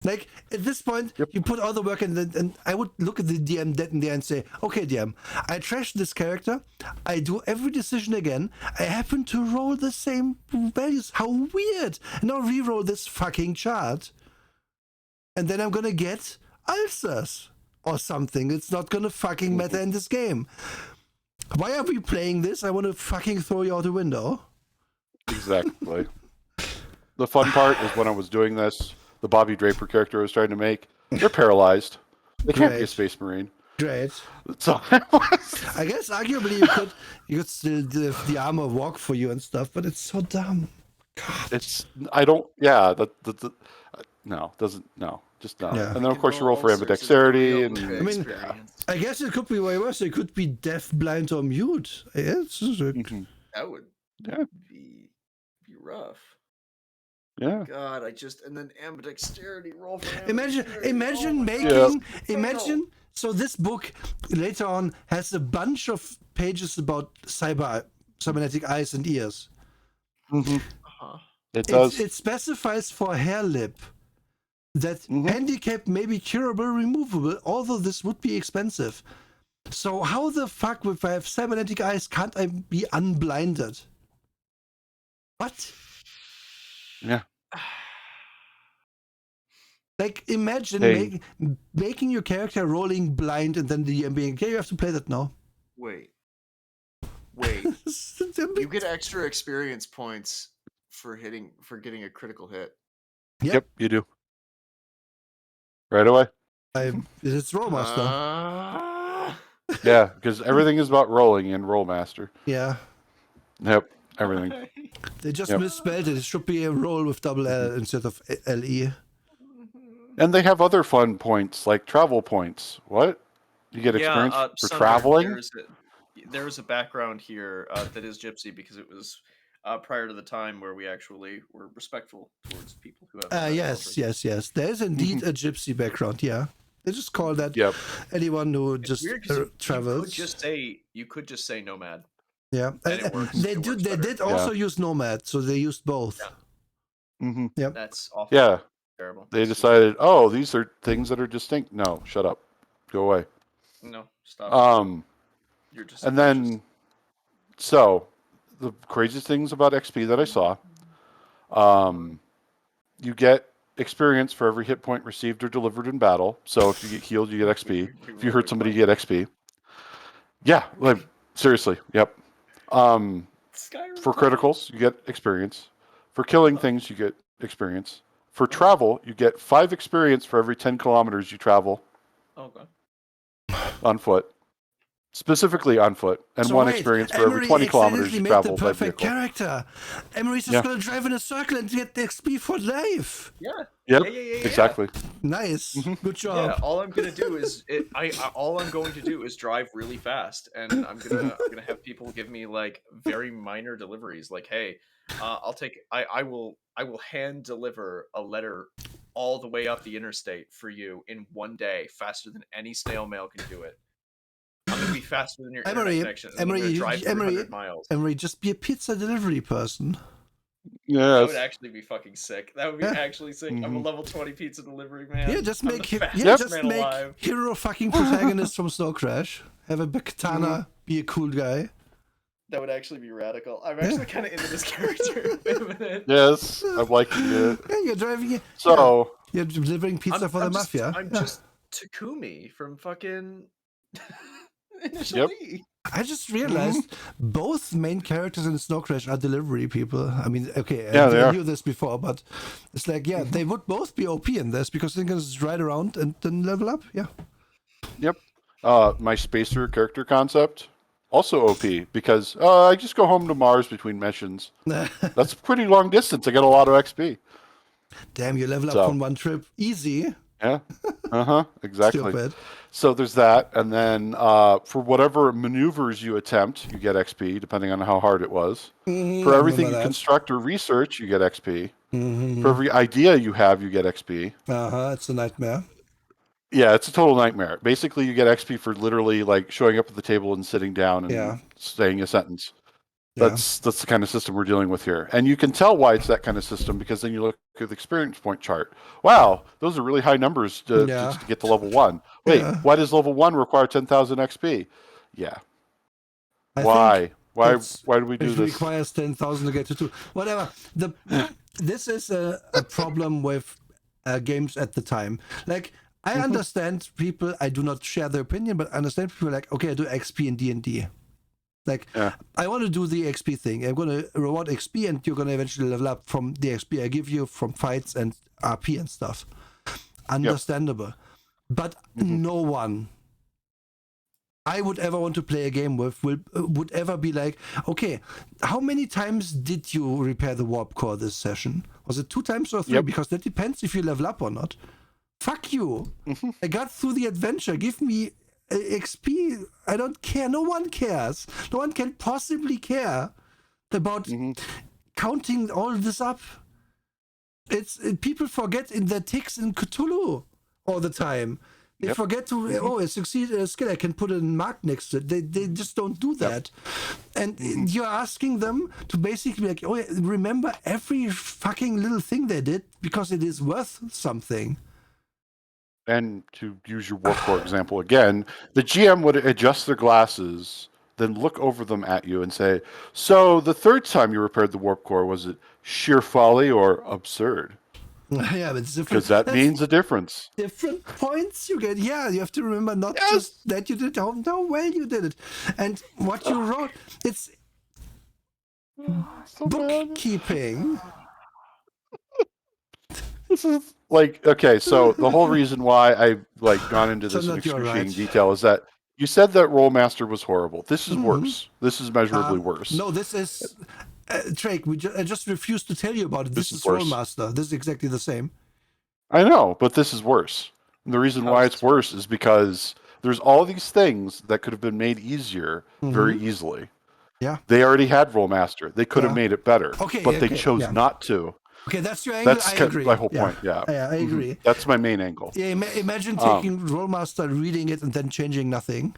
Like, at this point, you put all the work in, and I would look at the DM dead in there and say, okay, DM, I trashed this character, I do every decision again, I happen to roll the same values, how weird! And I'll re-roll this fucking chart. And then I'm gonna get ulcers or something. It's not gonna fucking matter in this game. Why are we playing this? I want to fucking throw you out the window. Exactly. The fun part is when I was doing this, the Bobby Draper character I was trying to make, they're paralyzed. They can't be a space marine. Great. So I guess arguably you could still do the armor walk for you and stuff, but it's so dumb. it's I don't no, doesn't no. Just no. Yeah. And then of course you roll for ambidexterity and I mean, I guess it could be way worse. It could be deaf, blind, or mute. Yes. That would be rough. Yeah. God, and then ambidexterity roll for Imagine. So this book later on has a bunch of pages about cyber cybernetic eyes and ears. Uh-huh. It does. It specifies for hair lip that Mhm. handicap may be curable, removable, although this would be expensive. So how the fuck, if I have cybernetic eyes, can't I be unblinded? What? Yeah. Like, imagine Hey. making your character rolling blind and then the DM being, okay, you have to play that now. Wait. You get extra experience points for getting a critical hit. Yep, you do. Right away. It's Rollmaster. Yeah, because everything is about rolling in Rollmaster. Yeah. Yep, everything. They just Yep. misspelled it. It should be a roll with double L instead of LE. And they have other fun points, like travel points. What? You get experience for Sunder, traveling? There's a background here that is gypsy because it was prior to the time where we actually were respectful towards people who have. Yes. There is indeed a gypsy background. Yeah, they just call that Yep. anyone who just Weird 'cause travels. You could just say nomad. Yeah, and it works. They It did. works They better. did also use nomad, so they used both. Yeah. Mm-hmm. Yep. That's awful. Yeah. Terrible. They decided, oh, these are things that are distinct. No, shut up. Go away. No, stop. You're just. And then, so the craziest things about XP that I saw, you get experience for every hit point received or delivered in battle. So if you get healed, you get XP. If you hurt somebody, you get XP. Yeah, like seriously, yep. For criticals, you get experience. For killing things, you get experience. For travel, you get 5 experience for every 10 kilometers you travel. Okay. On foot. Specifically on foot, and So 1 wait, experience for Emery every 20 kilometers you made travel the by perfect vehicle. character. Emery's just gonna drive in a circle and get the XP for life. Yeah. Yep. Yeah. Exactly. Nice. Good job. Yeah. All I'm gonna do is all I'm going to do is drive really fast, and I'm gonna have people give me like very minor deliveries. Like, hey, I will hand deliver a letter all the way up the interstate for you in 1 day, faster than any snail mail can do it. I'm gonna be faster than your internet connection. And I'm gonna drive 300 miles. Emery, just be a pizza delivery person. That would Yes. actually be fucking sick. That would be actually sick. I'm a level 20 pizza delivery man. Yeah, just make alive. hero fucking protagonist from Snow Crash. Have a katana, be a cool guy. That would actually be radical. I'm actually kind of into this character. Wait a minute. Yes, I'm liking it. Yeah, you're driving it. So You're delivering pizza for the mafia. I'm just Takumi from fucking Initial D. I just realized both main characters in Snow Crash are delivery people. I mean, okay, Yeah, I knew this before, but it's like, yeah, they would both be OP in this because they can just ride around and then level up. Yeah. Yep. My spacer character concept, also OP, because I just go home to Mars between missions. That's a pretty long distance. I get a lot of XP. Damn, you level up from one trip. Easy. Yeah. Exactly. Stupid. So there's that, and then for whatever maneuvers you attempt, you get XP, depending on how hard it was. For everything you construct or research, you get XP. For every idea you have, you get XP. It's a nightmare. Yeah, it's a total nightmare. Basically, you get XP for literally like showing up at the table and sitting down and saying a sentence. That's the kind of system we're dealing with here. And you can tell why it's that kind of system because then you look at the experience point chart. Wow, those are really high numbers to get to level 1. Wait, why does level 1 require 10,000 XP? Yeah. Why do we do this? It requires 10,000 to get to 2. Whatever. This is a problem with games at the time. Like, I understand people, I do not share their opinion, but I understand people like, okay, I do XP in D&D. Like, I want to do the XP thing. I'm going to reward XP and you're going to eventually level up from the XP I give you from fights and RP and stuff. Understandable. But no one I would ever want to play a game with would ever be like, okay, how many times did you repair the warp core this session? Was it 2 times or 3? Because that depends if you level up or not. Fuck you. I got through the adventure. Give me XP. I don't care. No one cares. No one can possibly care about counting all this up. It's people forget in their ticks in Cthulhu all the time. They forget to, it succeeded a skill, I can put a mark next to it. They just don't do that. And you're asking them to basically be like, oh, yeah, remember every fucking little thing they did because it is worth something. And to use your Warp Core example again, the GM would adjust their glasses, then look over them at you and say, so the third time you repaired the Warp Core, was it sheer folly or absurd? Yeah, but it's different. Because that means a difference. Different points you get. Yeah, you have to remember not just that you did, how well you did it. And what you wrote, it's So bookkeeping. This is like, okay, so the whole reason why I've gone into So this in not you're excruciating right. detail is that you said that Rollmaster was horrible. This is worse. This is measurably worse. No, this is Drake. I just refused to tell you about it. This is worse. Rollmaster. This is exactly the same. I know, but this is worse. And the reason why it's worse is because there's all these things that could have been made easier very easily. Yeah. They already had Rollmaster. They could have made it better, but they chose not to. Okay, that's your angle. That's I agree. my whole point. Yeah, I agree. That's my main angle. Yeah, imagine taking Rollmaster, reading it, and then changing nothing.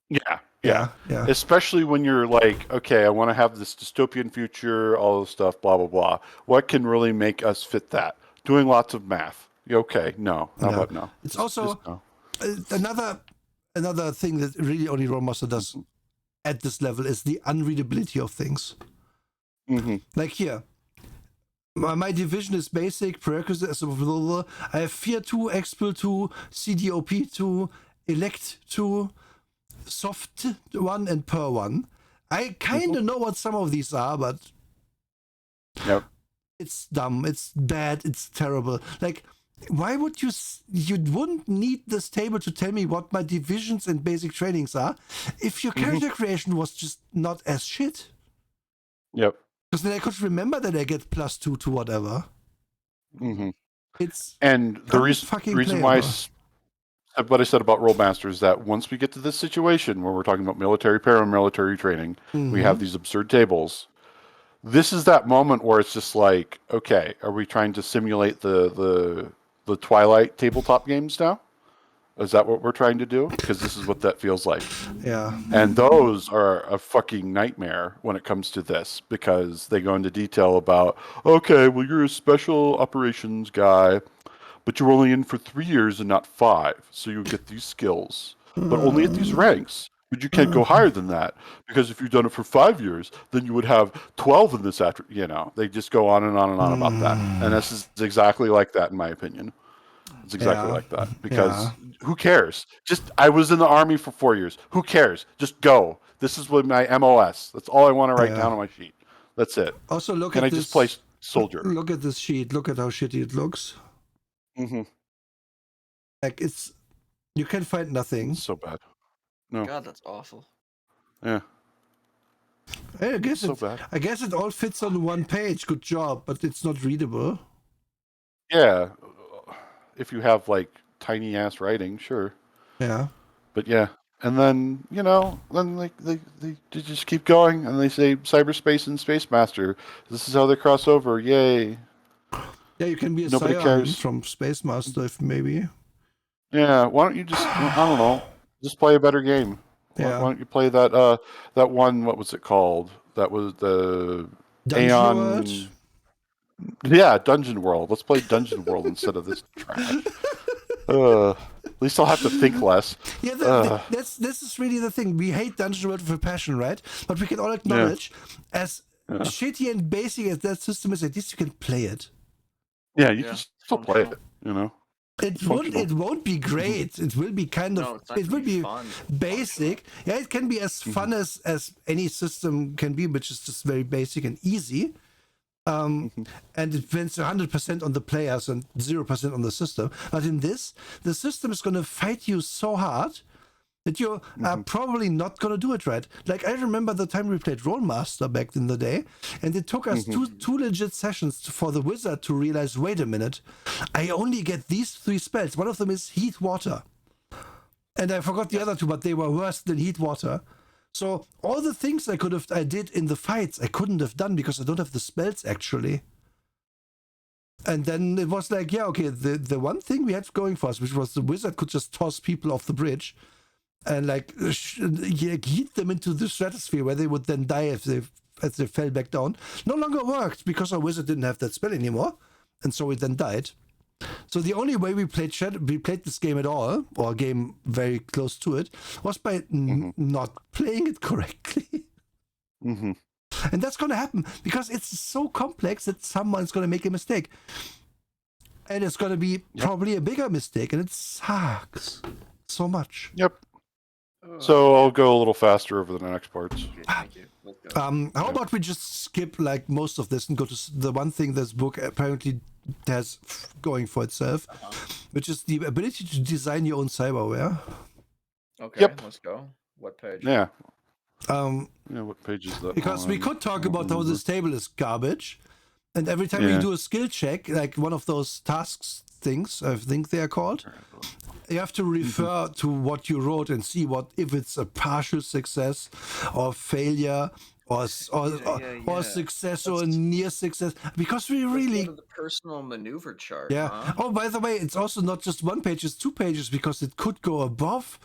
Yeah. Especially when you're like, okay, I want to have this dystopian future, all this stuff, blah, blah, blah. What can really make us fit that? Doing lots of math. Okay, no. How about no? It's also no. Another thing that really only Rollmaster does at this level is the unreadability of things. Like here. My division is basic, prerequisite, I have Fear 2, Expel 2, CDOP 2, Elect 2, Soft 1, and Per 1. I kind of know what some of these are, but it's dumb, it's bad, it's terrible. Like, why would you wouldn't need this table to tell me what my divisions and basic trainings are if your character creation was just not as shit. Yep. Because then I could remember that I get +2 to whatever. It's and the reason why what I said about Rollmaster is that once we get to this situation where we're talking about military paramilitary training, we have these absurd tables. This is that moment where it's just like, okay, are we trying to simulate the Twilight tabletop games now? Is that what we're trying to do? Because this is what that feels like. Yeah. And those are a fucking nightmare when it comes to this, because they go into detail about, okay, well, you're a special operations guy, but you're only in for 3 years and not 5, so you get these skills, but only at these ranks. But you can't go higher than that, because if you've done it for 5 years, then you would have 12 in this after, they just go on and on and on about that. And this is exactly like that, in my opinion. It's exactly like that, because who cares? I was in the army for 4 years. Who cares? Just go. This is what my MOS. That's all I want to write down on my sheet. That's it. Also, look Can at I this. just play soldier? Look at this sheet. Look at how shitty it looks. Like, you can find nothing. It's so bad. No. God, that's awful. Yeah. I guess so bad. I guess it all fits on one page. Good job, but it's not readable. Yeah. If you have tiny ass writing, sure. Yeah. But yeah. And then, then they just keep going, and they say Cyberspace and Space Master. This is how they cross over. Yay. Yeah, you can be a Nobody Scion cares. from Space Master, if maybe. Yeah, why don't you just, I don't know, just play a better game. Yeah. Why don't you play that one, what was it called? That was the Dungeon Aeon... World? Yeah, Dungeon World. Let's play Dungeon World instead of this trash. At least I'll have to think less. Yeah, this is really the thing. We hate Dungeon World with a passion, right? But we can all acknowledge, as shitty and basic as that system is, at least you can play it. Yeah, you can still play it, It won't be great. It will be it will be fun. basic. Yeah, it can be as fun as any system can be, which is just very basic and easy. And it depends 100% on the players and 0% on the system. But in this, the system is going to fight you so hard that you are probably not going to do it right. Like, I remember the time we played Rollmaster back in the day, and it took us two legit sessions for the wizard to realize, wait a minute, I only get these 3 spells. One of them is Heat Water. And I forgot the other 2, but they were worse than Heat Water. So all the things I did in the fights, I couldn't have done because I don't have the spells, actually. And then it was like, yeah, okay, the one thing we had going for us, which was the wizard could just toss people off the bridge and like yeet them into the stratosphere where they would then die as they fell back down, no longer worked because our wizard didn't have that spell anymore, and so it then died. So the only way we played this game at all, or a game very close to it, was by not playing it correctly. Mm-hmm. And that's going to happen because it's so complex that someone's going to make a mistake. And it's going to be probably a bigger mistake, and it sucks so much. Yep. So I'll go a little faster over the next parts. Okay, thank you. Let's go. How about we just skip like most of this and go to the one thing this book apparently has going for itself, which is the ability to design your own cyberware. Okay, Yep. let's go. What page? Yeah. Yeah, what page is that? because we could talk about how this table is garbage, and every time you do a skill check, like one of those tasks things, I think they are called, you have to refer to what you wrote and see if it's a partial success or failure or success or near success, because we really the personal maneuver chart. yeah. Huh? Oh, by the way, it's also not just one page; it's 2 pages because it could go above.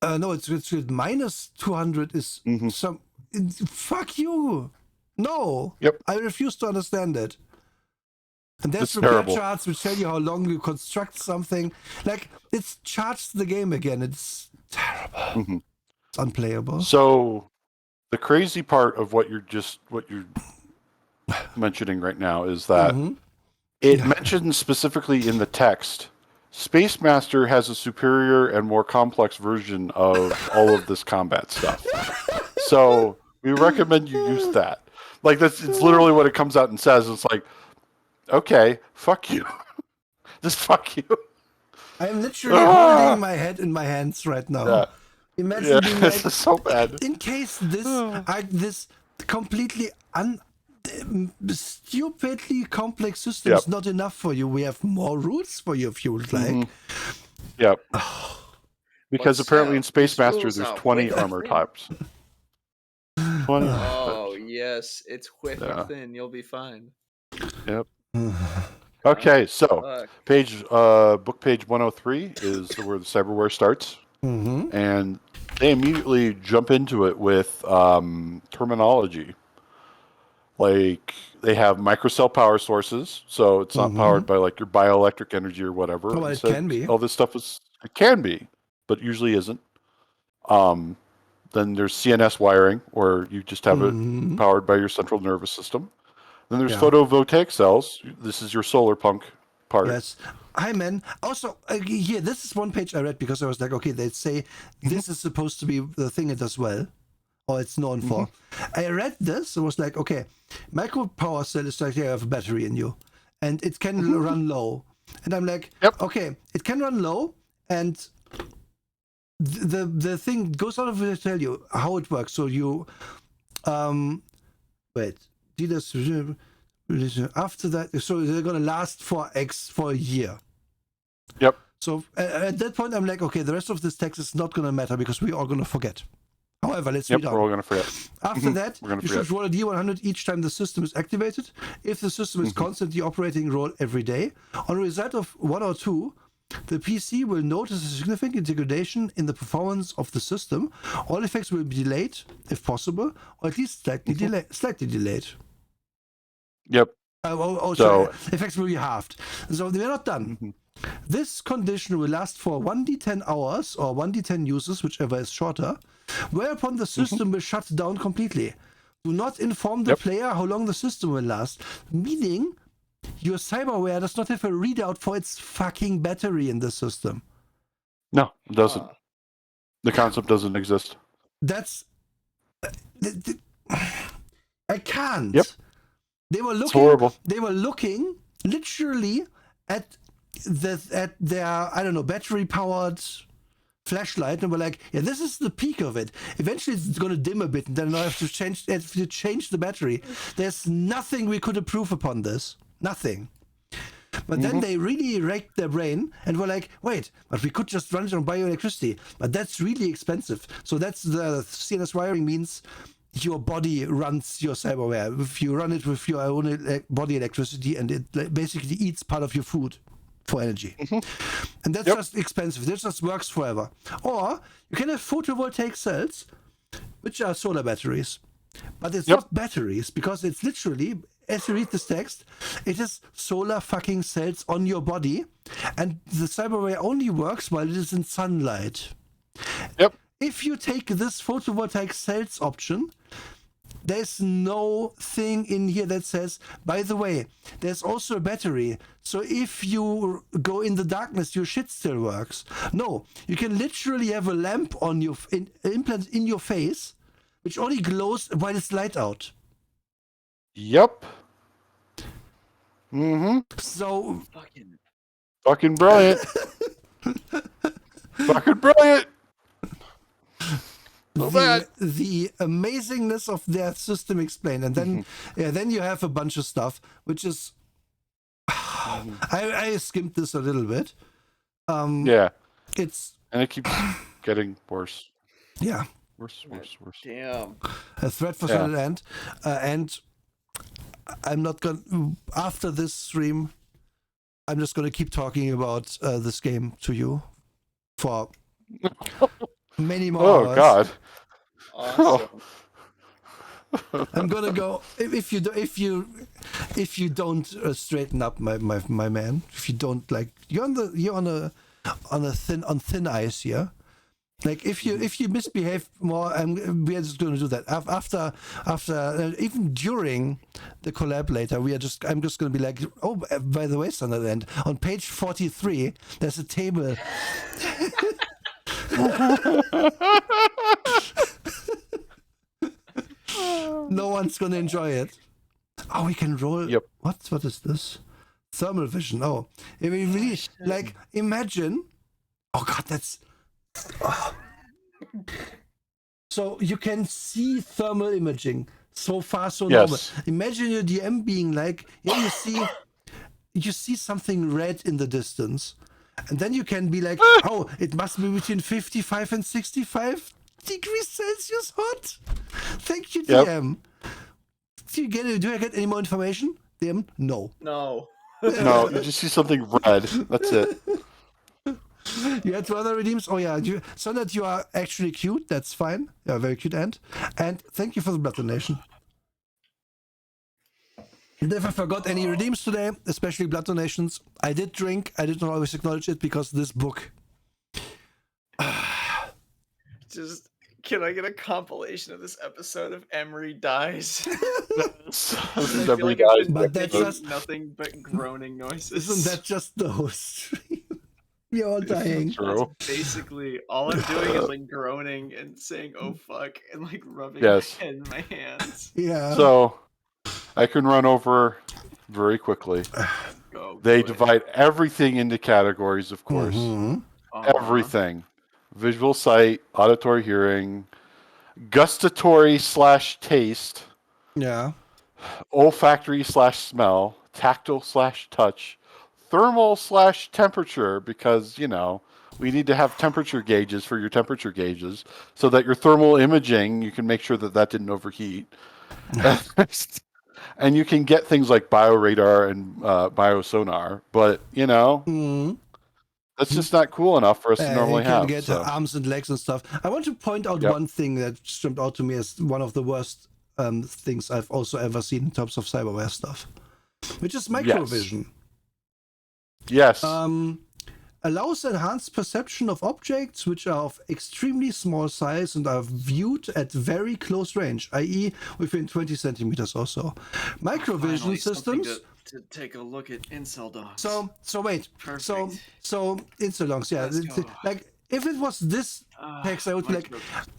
No, it's minus 200 is some. Fuck you! No. Yep. I refuse to understand it. And there's It's repair terrible. charts which tell you how long you construct something. Like, it's charts the game again. It's terrible. It's unplayable. So the crazy part of what you're mentioning right now is that it mentions specifically in the text, Space Master has a superior and more complex version of all of this combat stuff. So we recommend you use that. Like it's literally what it comes out and says. It's like, okay, fuck you. Just fuck you. I'm literally holding my head in my hands right now. Yeah. Imagine being like, This is so bad. in case this completely stupidly complex system is not enough for you, we have more rules for you if you would like. Yep. Because But apparently in still, Space these Master rules there's outweigh 20 the armor thing. types. 20. Oh yes, it's wicked Yeah. thin. You'll be fine. Yep. Okay, so Fuck. book page 103 is where the cyberware starts, and they immediately jump into it with terminology. Like they have microcell power sources, so it's not powered by like your bioelectric energy or whatever. Oh, it Instead, can be. all this stuff it can be, but usually isn't. Then there's CNS wiring, or you just have it powered by your central nervous system. Then there's photovoltaic cells. This is your solar punk part. Yes. Hi, man. Also, here, this is one page I read because I was like, okay, they say this is supposed to be the thing it does well, or it's known for. I read this and was like, okay, micro power cell is like you have a battery in you, and it can run low. And I'm like, okay, it can run low, and the thing goes out of it to tell you how it works. So you, wait, after that, so they're gonna last for a year. Yep. So at that point, I'm like, okay, the rest of this text is not gonna matter because we're all gonna forget. However, let's read on. We're all gonna forget. After that, We're gonna you forget. should roll a D100 each time the system is activated. If the system is constantly operating, roll every day. On a result of 1 or 2, the PC will notice a significant degradation in the performance of the system. All effects will be delayed, if possible, or at least slightly delayed. Yep. Sorry. Effects will be halved. So they're not done. This condition will last for 1d10 hours or 1d10 uses, whichever is shorter, whereupon the system will shut down completely. Do not inform the player how long the system will last, meaning your cyberware does not have a readout for its fucking battery in the system. No, it doesn't. The concept doesn't exist. That's... I can't. Yep. They were looking. It's horrible. They were looking literally at their I don't know battery powered flashlight and were like, yeah, this is the peak of it. Eventually, it's going to dim a bit, and then I have to change the battery. There's nothing we could improve upon this. Nothing. But then they really racked their brain and were like, wait, but we could just run it on bioelectricity. But that's really expensive. So that's the CNS wiring means your body runs your cyberware. If you run it with your own body electricity, and it basically eats part of your food for energy. And that's just expensive. This just works forever. Or you can have photovoltaic cells, which are solar batteries. But it's not batteries, because it's literally, as you read this text, it is solar fucking cells on your body, and the cyberware only works while it is in sunlight. Yep. If you take this photovoltaic cells option, there's no thing in here that says, by the way, there's also a battery. So if you go in the darkness, your shit still works. No, you can literally have a lamp on your implant in your face, which only glows while it's light out. Yep. Mm-hmm. So Fucking brilliant. Fucking brilliant. So bad. The amazingness of their system explained, and then then you have a bunch of stuff which is I skimmed this a little bit. It's and it keeps getting worse. Yeah. Worse. Damn. A threat for Solid End, and I'm not gonna. After this stream, I'm just gonna keep talking about this game to you for many more hours. Oh God. Awesome. I'm gonna go if you don't straighten up, my man. If you don't, like, you're on thin ice here. Like, if you misbehave more, we are just going to do that after even during the collab later. I'm just going to be like, oh, by the way, Standard End, on page 43, there's a table. No one's going to enjoy it. Oh, we can roll. Yep. What is this? Thermal vision. Oh, I mean, really, like, imagine. Oh God, that's. Oh. So you can see thermal imaging so far, so normal. Imagine your DM being like, yeah, you see something red in the distance, and then you can be like, oh, it must be between 55 and 65 degrees Celsius hot. Thank you, DM. Do I get any more information? DM? No. No. No, you just see something red. That's it. You had two other redeems? Oh yeah, so that you are actually cute, that's fine. You're a very cute ant. And thank you for the blood donation. If I forgot any redeems today, especially blood donations, I did drink. I did not always acknowledge it because this book. Just, can I get a compilation of this episode of Emery Dies? Emery Dies. But that's just nothing but groaning noises. Isn't that just the host? We're all dying. True. Basically, all I'm doing is like groaning and saying "oh fuck" and like rubbing my head in my hands. Yeah. So I can run over very quickly. They divide everything into categories, of course. Everything: visual sight, auditory hearing, gustatory / taste. Yeah. Olfactory / smell, tactile / touch. Thermal / temperature, because, we need to have temperature gauges for your temperature gauges so that your thermal imaging, you can make sure that didn't overheat. And you can get things like bioradar and biosonar, but, that's just not cool enough for us to normally have. You can get arms and legs and stuff. I want to point out one thing that jumped out to me as one of the worst things I've also ever seen in terms of cyberware stuff, which is microvision. Yes. Allows enhanced perception of objects which are of extremely small size and are viewed at very close range, i.e. within 20 centimeters or so. Microvision systems... To take a look at incel dogs. So wait. Perfect. So incel dogs, yeah. Like, if it was this text, I would be like...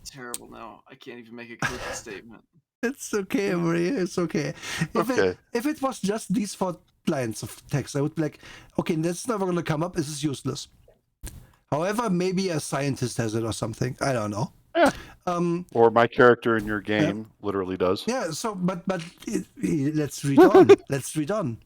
Terrible now. I can't even make a clear statement. It's okay, Marie. It's okay. If it was just these 4 lines of text, I would be like, okay, that's never going to come up. This is useless. However, maybe a scientist has it or something. I don't know. Yeah. Or my character in your game literally does. Yeah. So, but let's read on. Let's read on.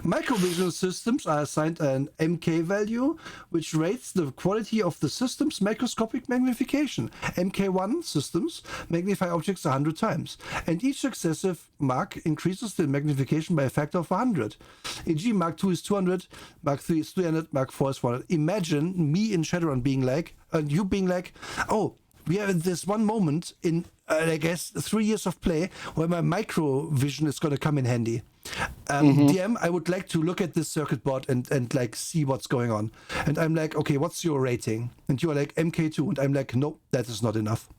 Microvisual systems are assigned an MK value, which rates the quality of the system's microscopic magnification. MK1 systems magnify objects 100 times, and each successive mark increases the magnification by a factor of 100. E.g., Mark 2 is 200, Mark 3 is 300, Mark 4 is 400. Imagine me in Shadowrun being like, you being like, oh, we have this one moment in, I guess, 3 years of play where my micro vision is going to come in handy. DM, I would like to look at this circuit board and like see what's going on. And I'm like, okay, what's your rating? And you are like, MK2. And I'm like, nope, that is not enough.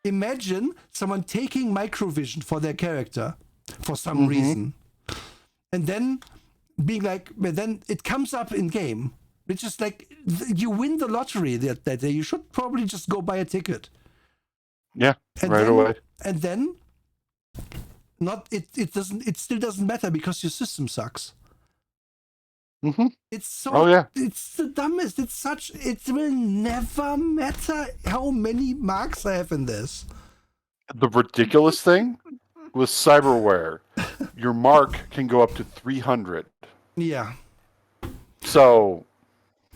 Imagine someone taking microvision for their character for some reason. And then being like, but then it comes up in game. It's just like, you win the lottery that day. You should probably just go buy a ticket. Yeah, And right then, away. And then, it still doesn't matter because your system sucks. It's so, it's the dumbest. It will never matter how many marks I have in this. The ridiculous thing with cyberware, your mark can go up to 300. Yeah. So,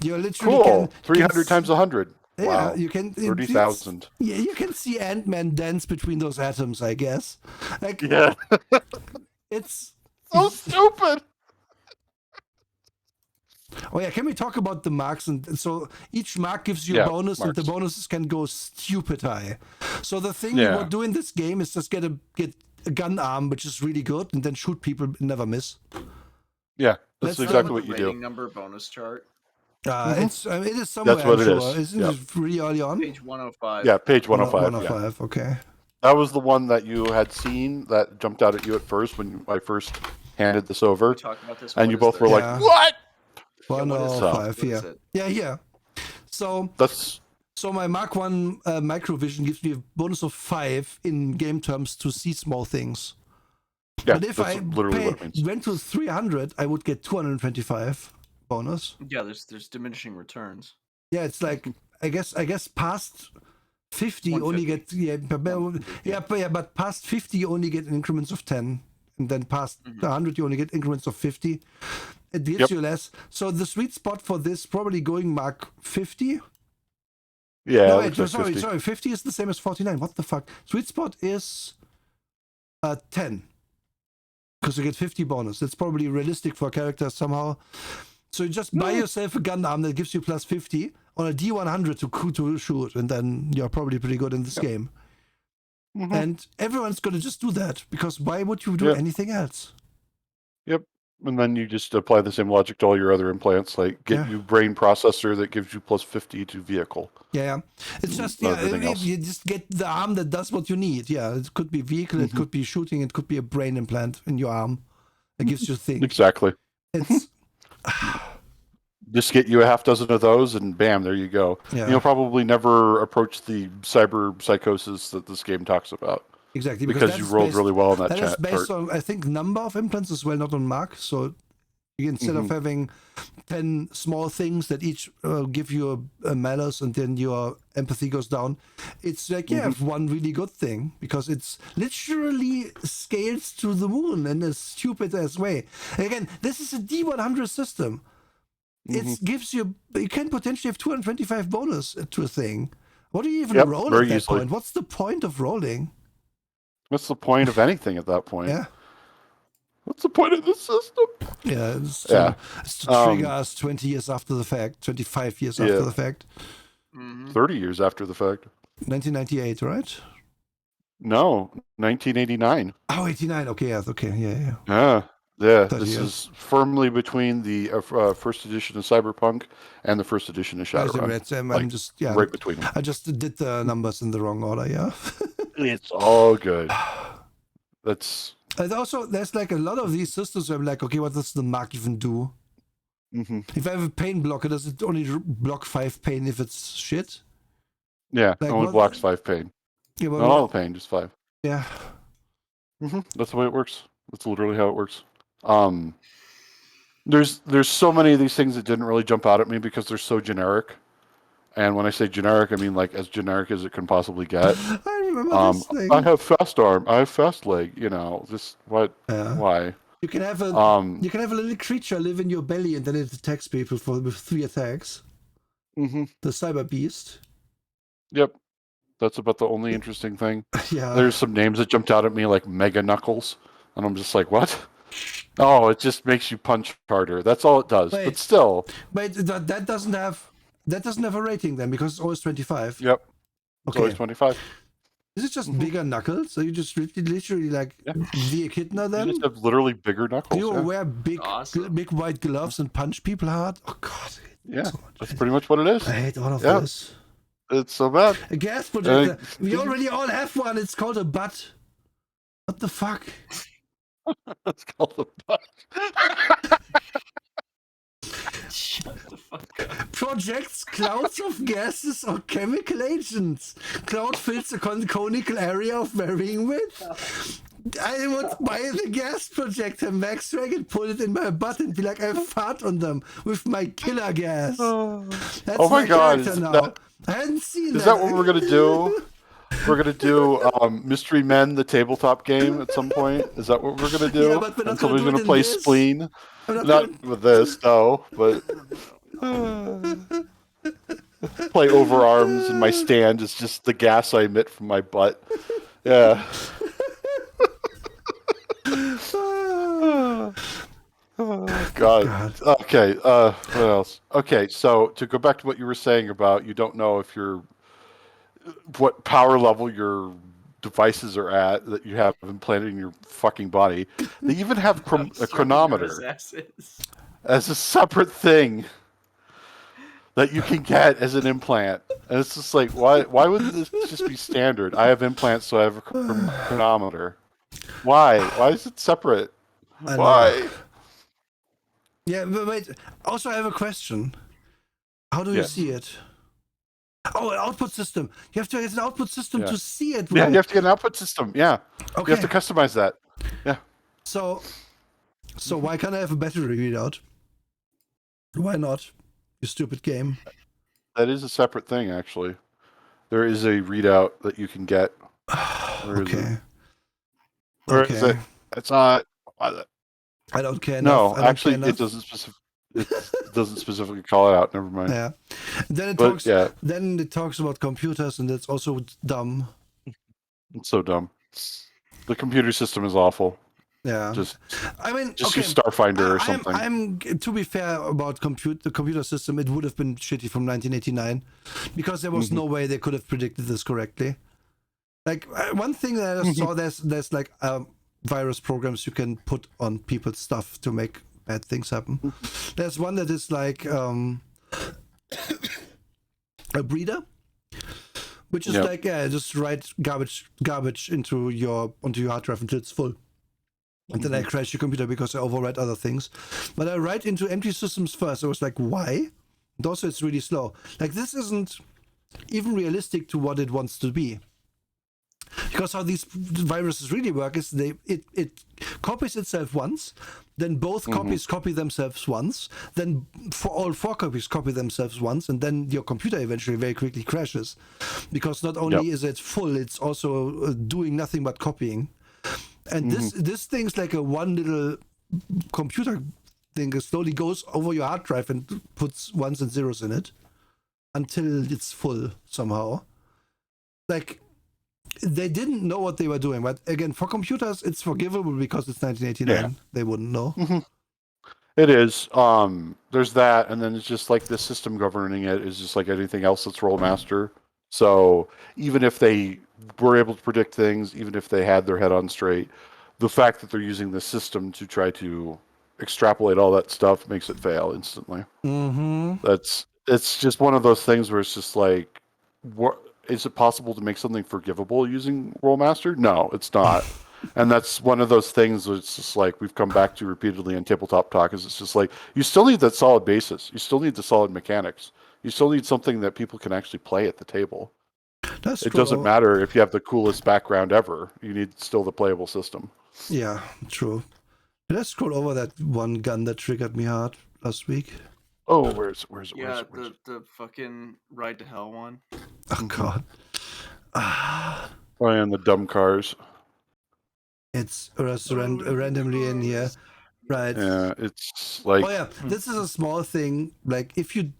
you literally cool. can 300 times 100. Yeah, wow. you can 30,000. Yeah, you can see Ant-Man dance between those atoms, I guess. Like, yeah. It's so stupid. Oh yeah, can we talk about the marks? And so each mark gives you a bonus, and the bonuses can go stupid high. So the thing you would do in this game is just get a gun arm, which is really good, and then shoot people and never miss. Yeah, that's exactly what you do. Number bonus chart. It is somewhere. That's what it is. Isn't it really early on? Page 105. Yeah, page 105. 105. Yeah. Okay. That was the one that you had seen that jumped out at you at first when I first handed this over. We talked about this. And you both were like, "What?" 105. Yeah. So my Mark 1 microvision gives me a bonus of 5 in game terms to see small things. Yeah, but if I went to 300, I would get 225 bonus. Yeah, there's diminishing returns. Yeah, it's like I guess past 50 you only get but past 50 you only get increments of 10, and then past 100 you only get increments of 50. It gives you less. So the sweet spot for this probably going Mark 50. Yeah. No, wait, sorry. 50 is the same as 49. What the fuck? Sweet spot is 10. Because you get 50 bonus. That's probably realistic for a character somehow. So you just buy yourself a gun arm that gives you plus 50 on a D100 to shoot, and then you're probably pretty good in this game. And everyone's going to just do that, because why would you do anything else? Yep. And then you just apply the same logic to all your other implants, like get you brain processor that gives you plus 50 to vehicle. Yeah. It's just, you just get the arm that does what you need. Yeah, it could be vehicle, it could be shooting, it could be a brain implant in your arm that gives you things. Exactly. It's... Just get you a half dozen of those, and bam, there you go. Yeah. You'll probably never approach the cyber psychosis that this game talks about. Exactly, because you rolled really well in that chat. That is based on, I think, number of implants as well, not on mark. So instead of having 10 small things that each give you a malus and then your empathy goes down, it's like, you have one really good thing, because it's literally scales to the moon in a stupid ass way. Again, this is a D100 system. It gives you can potentially have 225 bonus to a thing. What do you even roll at that point? What's the point of rolling? What's the point of anything at that point? Yeah. What's the point of this system? Yeah, it's to trigger us 20 years after the fact, 25 years after the fact. 30 years after the fact. 1998, right? No, 1989. Oh, 89. Okay, yeah. Yeah, this is firmly between the first edition of Cyberpunk and the first edition of Shadowrun. I'm just right between them. I just did the numbers in the wrong order. Yeah, it's all good. And also, there's like a lot of these systems where I'm like, okay, what does the mark even do? If I have a pain blocker, does it only block 5 pain if it's shit? Yeah, like, only blocks 5 pain. Yeah, not all the pain, just 5. Yeah. That's the way it works. That's literally how it works. There's so many of these things that didn't really jump out at me because they're so generic. And when I say generic, I mean like as generic as it can possibly get. I remember this thing. I have fast arm. I have fast leg. Just what? Why? You can have a little creature live in your belly and then it attacks people with 3 attacks. The Cyber Beast. Yep. That's about the only interesting thing. Yeah. There's some names that jumped out at me like Mega Knuckles. And I'm just like, what? Oh, it just makes you punch harder. That's all it does. But still. But that doesn't have a rating then because it's always 25. Yep. It's always 25. Is it just bigger knuckles? So you just literally like the echidna then? You just have literally bigger knuckles. Do you wear big white gloves and punch people hard? Oh god. Yeah, that's pretty much what it is. I hate all of this. It's so bad. A gas projector. We already all have one. It's called a butt. What the fuck? It's called a butt. Shut the fuck up. Projects clouds of gases or chemical agents. Cloud fills a conical area of varying width. I would buy the gas projector, Max Drag, and put it in my butt and be like, I fart on them with my killer gas. That's my god. I hadn't seen that. Is that what we're going to do? We're going to do Mystery Men, the tabletop game at some point? Is that what we're going to do? Yeah, but we're not and somebody's going to play this. Spleen? Not with this, no, but... play Overarms, and my stand is just the gas I emit from my butt. Yeah. Oh, God. Okay, what else? Okay, so to go back to what you were saying about you don't know if what power level your devices are at that you have implanted in your fucking body. They even have a chronometer as a separate thing that you can get as an implant. And it's just like, why wouldn't this just be standard? I have implants, so I have a chronometer. Why? Why is it separate? Why? Yeah, but wait. Also, I have a question. How do you see it? Oh, an output system. You have to get an output system to see it. Bro. Yeah, you have to get an output system. Yeah. Okay. You have to customize that. Yeah. So why can't I have a battery readout? Why not? You stupid game. That is a separate thing, actually. There is a readout that you can get. Okay. Where is it? It's not. I don't care. No, actually, it doesn't specifically call it out. Never mind. Yeah. Then it talks about computers, and it's also dumb. It's so dumb. The computer system is awful. Yeah. Just use Starfinder or something. I'm to be fair about the computer system. It would have been shitty from 1989 because there was no way they could have predicted this correctly. Like one thing that I saw, there's like virus programs you can put on people's stuff to make bad things happen. There's one that is like a breeder, which is like just write garbage onto your hard drive until it's full. And then I crash your computer because I overwrite other things. But I write into empty systems first. I was like, why? And also it's really slow. Like this isn't even realistic to what it wants to be. Because how these viruses really work is it copies itself once, then both copies copy themselves once, then all 4 copies copy themselves once, and then your computer eventually very quickly crashes. Because not only is it full, it's also doing nothing but copying. And this thing's like a one little computer thing that slowly goes over your hard drive and puts ones and zeros in it until it's full somehow. Like, they didn't know what they were doing, but again, for computers, it's forgivable because it's 1989. Yeah. They wouldn't know. It is. There's that, and then it's just like the system governing it is just like anything else that's Rollmaster. So even if they were able to predict things, even if they had their head on straight, the fact that they're using the system to try to extrapolate all that stuff makes it fail instantly. It's just one of those things where it's just like, what? Is it possible to make something forgivable using Rollmaster? No, it's not. And that's one of those things where it's just like we've come back to repeatedly in Tabletop Talk is it's just like you still need that solid basis. You still need the solid mechanics. You still need something that people can actually play at the table. It doesn't matter if you have the coolest background ever. You need still the playable system. Yeah, true. Let's scroll over that one gun that triggered me hard last week. Oh, where's it? Yeah, the fucking Ride to Hell one. Oh god. Oh, and the dumb cars. It's randomly in here. Right. It's like, Oh yeah, this is a small thing. Like if you,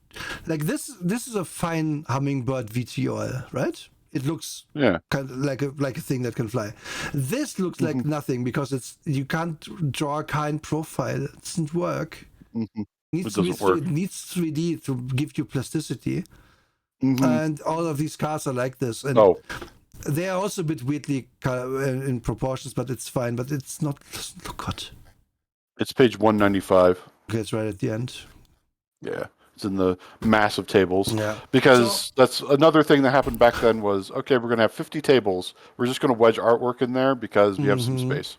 like this is a fine hummingbird VTOL, right? It looks yeah. kind of like a thing that can fly. This looks like nothing because you can't draw a kind profile. It doesn't work. It Needs to be doesn't work. It needs 3D to give you plasticity. Mhm. And all of these cars are like this. And Oh, they are also a bit weirdly in proportions, but it's fine. But it's not. Doesn't look good. it's page 195. Okay, it's right at the end. Yeah, it's in the massive tables. Yeah. Because that's another thing that happened back then was, okay, we're going to have 50 tables. We're just going to wedge artwork in there because we have some space.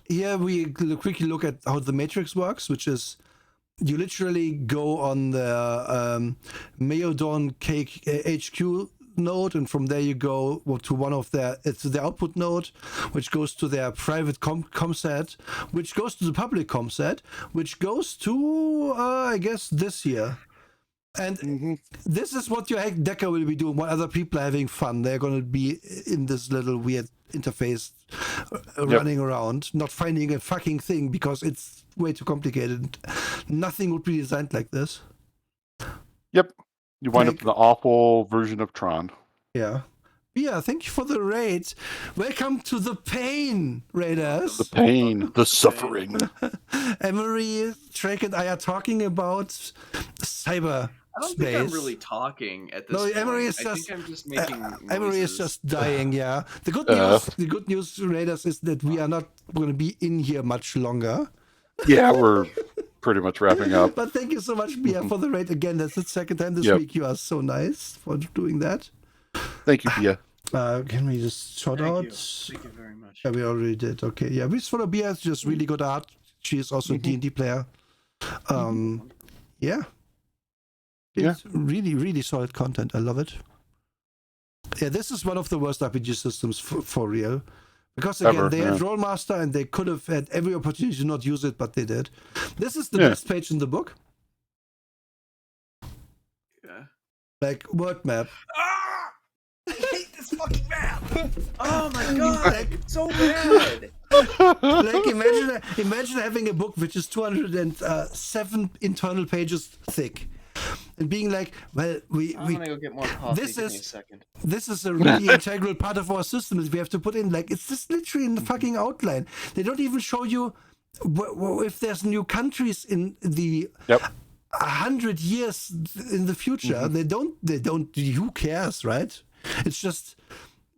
Here we quickly look at how the matrix works, which is you literally go on the Mayodon Cake HQ node, and from there you go to one of it's the output node, which goes to their private com set, which goes to the public com set, which goes to I guess this here. And this is what your decker will be doing while other people are having fun. They're going to be in this little weird interface running around, not finding a fucking thing because it's way too complicated. Nothing would be designed like this. Yep. You wind up in the awful version of Tron. Yeah. Yeah, thank you for the raid. Welcome to the pain, raiders. The pain, the suffering. Emery, Trek, and I are talking about cyber I don't space. think I'm really talking at this point. Emery is I just. think I'm just making Emery is noises. just dying. Yeah. The good news, raiders, is that we are not going to be in here much longer. Yeah, we're pretty much wrapping up. But thank you so much, Bia, for the raid again. That's the second time this week. You are so nice for doing that. Thank you, Bia. Can we just shout out? Thank you very much. Yeah, we already did. Okay, yeah, we just follow Bia. It's just really good art. She is also a D&D player. Yeah. It's really, really solid content. I love it. Yeah, this is one of the worst RPG systems for real. Because again, they had Rollmaster and they could have had every opportunity to not use it, but they did. This is the best page in the book. Yeah. Like, word map. Ah! I hate this fucking map! Oh my god, it's so bad! Like, imagine having a book which is 207 internal pages thick. And being like, well, I'm gonna go get more coffee. Give me a second. This is a really integral part of our system that we have to put in. Like, it's just literally in the fucking outline. They don't even show you if there's new countries in the 100 years in the future. They don't. Who cares, right? It's just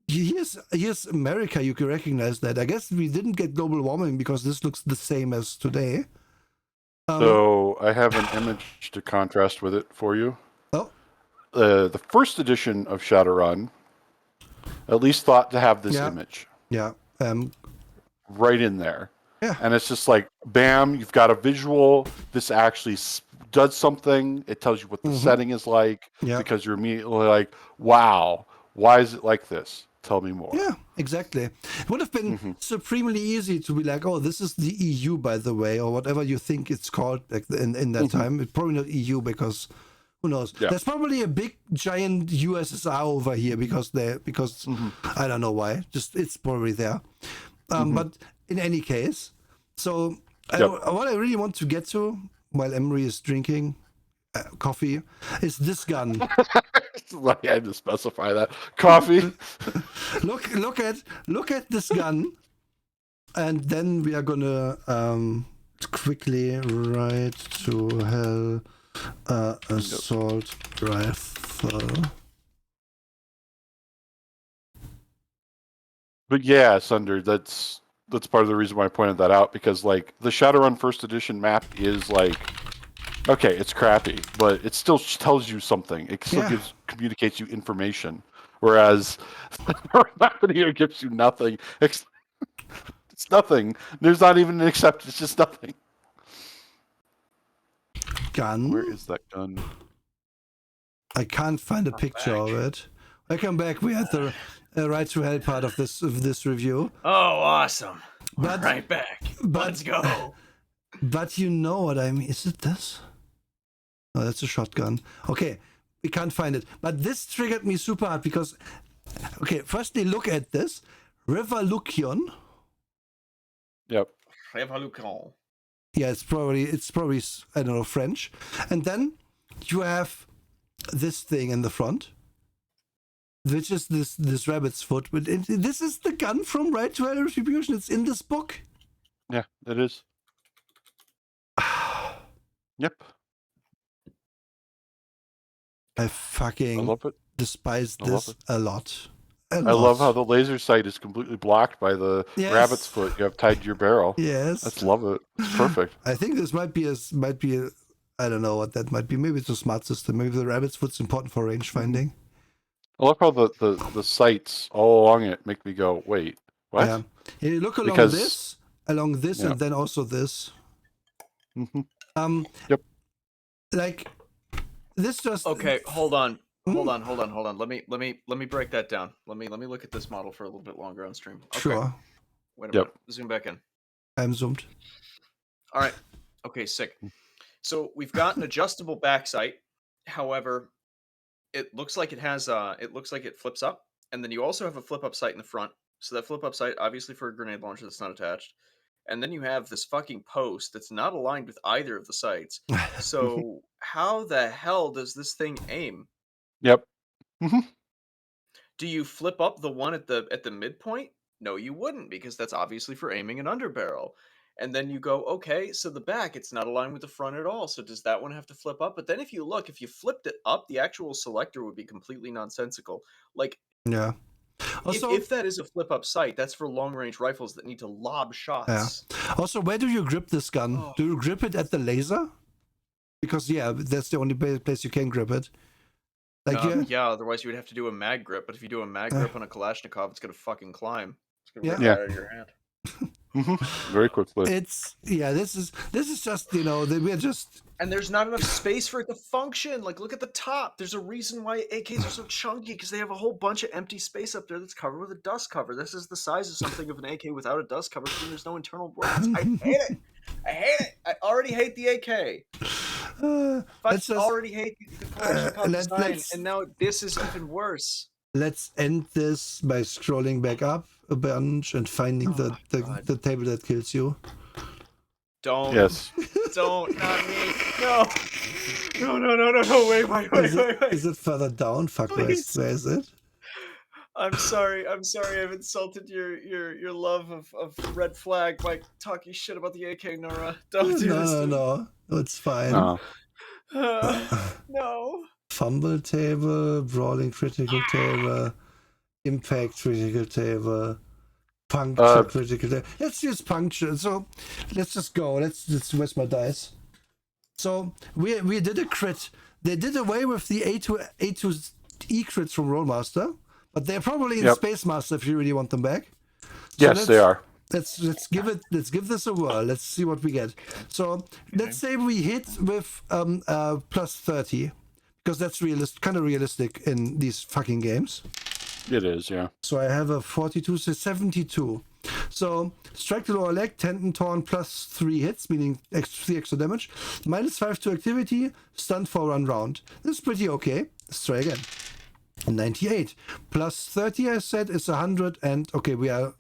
here's America. You can recognize that. I guess we didn't get global warming because this looks the same as today. So I have an image to contrast with it for you. Oh. The first edition of Shadowrun at least thought to have this image. Yeah. Right in there. Yeah. And it's just like, bam, you've got a visual. This actually does something. It tells you what the setting is like. Yeah. Because you're immediately like, wow, why is it like this? Tell me more. Yeah, exactly. It would have been supremely easy to be like, oh, this is the EU, by the way, or whatever you think it's called back in that time. It's probably not EU because who knows? Yeah. There's probably a big giant USSR over here because I don't know why. Just it's probably there. But in any case, so what I really want to get to while Emery is drinking coffee is this gun. I had to specify that. Coffee. look at this gun, and then we are gonna quickly ride to hell assault rifle. But yeah, Sunder, that's part of the reason why I pointed that out, because like the Shadowrun first edition map is like, okay, it's crappy, but it still tells you something. It still communicates you information. Whereas the map here gives you nothing. It's nothing. There's not even an except. It's just nothing. Gun? Where is that gun? I can't find a picture of it. Welcome back. We had the right to hell part of this review. Oh, awesome! But right back. Let's go. But you know what I mean? Is it this? Oh, that's a shotgun. Okay, we can't find it. But this triggered me super hard because, okay, firstly, look at this. Revolution. Yep. Révolution. Yeah, it's probably I don't know, French. And then you have this thing in the front, which is this rabbit's foot. But this is the gun from Right to Hell Retribution. It's in this book. Yeah, it is. Yep. I fucking love it. despise I love this it. a lot. I love how the laser sight is completely blocked by the rabbit's foot you have tied to your barrel. Yes. I just love it. It's perfect. I think this might be a I don't know what that might be. Maybe it's a smart system. Maybe the rabbit's foot's important for range finding. I love how the sights all along it make me go, wait, what? Yeah. You look along this, Yeah. and then also this. Mm-hmm. Yep. Like this just Okay, hold on. Let me break that down. Let me look at this model for a little bit longer on stream. Okay. Sure. Wait a minute. Zoom back in. I'm zoomed. All right. Okay, sick. So we've got an adjustable back sight. However, it looks like it has it looks like it flips up, and then you also have a flip up sight in the front. So that flip up sight, obviously for a grenade launcher that's not attached. And then you have this fucking post that's not aligned with either of the sights. So how the hell does this thing aim? Yep. Mm-hmm. Do you flip up the one at the midpoint? No, you wouldn't, because that's obviously for aiming an underbarrel. And then you go, okay, so the back, it's not aligned with the front at all. So does that one have to flip up? But then if you look, if you flipped it up, the actual selector would be completely nonsensical. Like, yeah. Also, if that is a flip up sight, that's for long range rifles that need to lob shots. Yeah. Also, where do you grip this gun? Oh. Do you grip it at the laser? Because that's the only place you can grip it. Like yeah, otherwise you would have to do a mag grip. But if you do a mag grip on a Kalashnikov, it's gonna fucking climb. It's gonna rip right out of your hand. Mm-hmm. Very quickly. This is just, we're just. And there's not enough space for it to function. Like, look at the top. There's a reason why AKs are so chunky, because they have a whole bunch of empty space up there that's covered with a dust cover. This is the size of something of an AK without a dust cover, and there's no internal workings. I hate it. I already hate the AK. I already hate the Kalashnikov design, and now this is even worse. Let's end this by scrolling back up a bunch and finding the table that kills you. Don't. Yes. Don't. Not me. No. Wait. Is it further down? Fuck, where is it? I'm sorry. I've insulted your love of Red Flag by talking shit about the AK, Nora. Don't do this. No. It's fine. No. Fumble table, brawling critical table, impact critical table, puncture critical table. Let's use puncture. So let's just go. Let's where's my dice? So we did a crit. They did away with the A to E crits from Rollmaster, but they're probably in Space Master if you really want them back. So yes, they are. Let's give this a whirl. Let's see what we get. So let's say we hit with plus 30. Because that's kind of realistic in these fucking games. It is, yeah. So I have a 42, so 72. So strike the lower leg, tendon torn, plus 3 hits, meaning 3 extra damage. Minus 5 to activity, stunned for 1 round. This is pretty okay. Let's try again. 98. Plus 30, I said, is 100. And okay, we are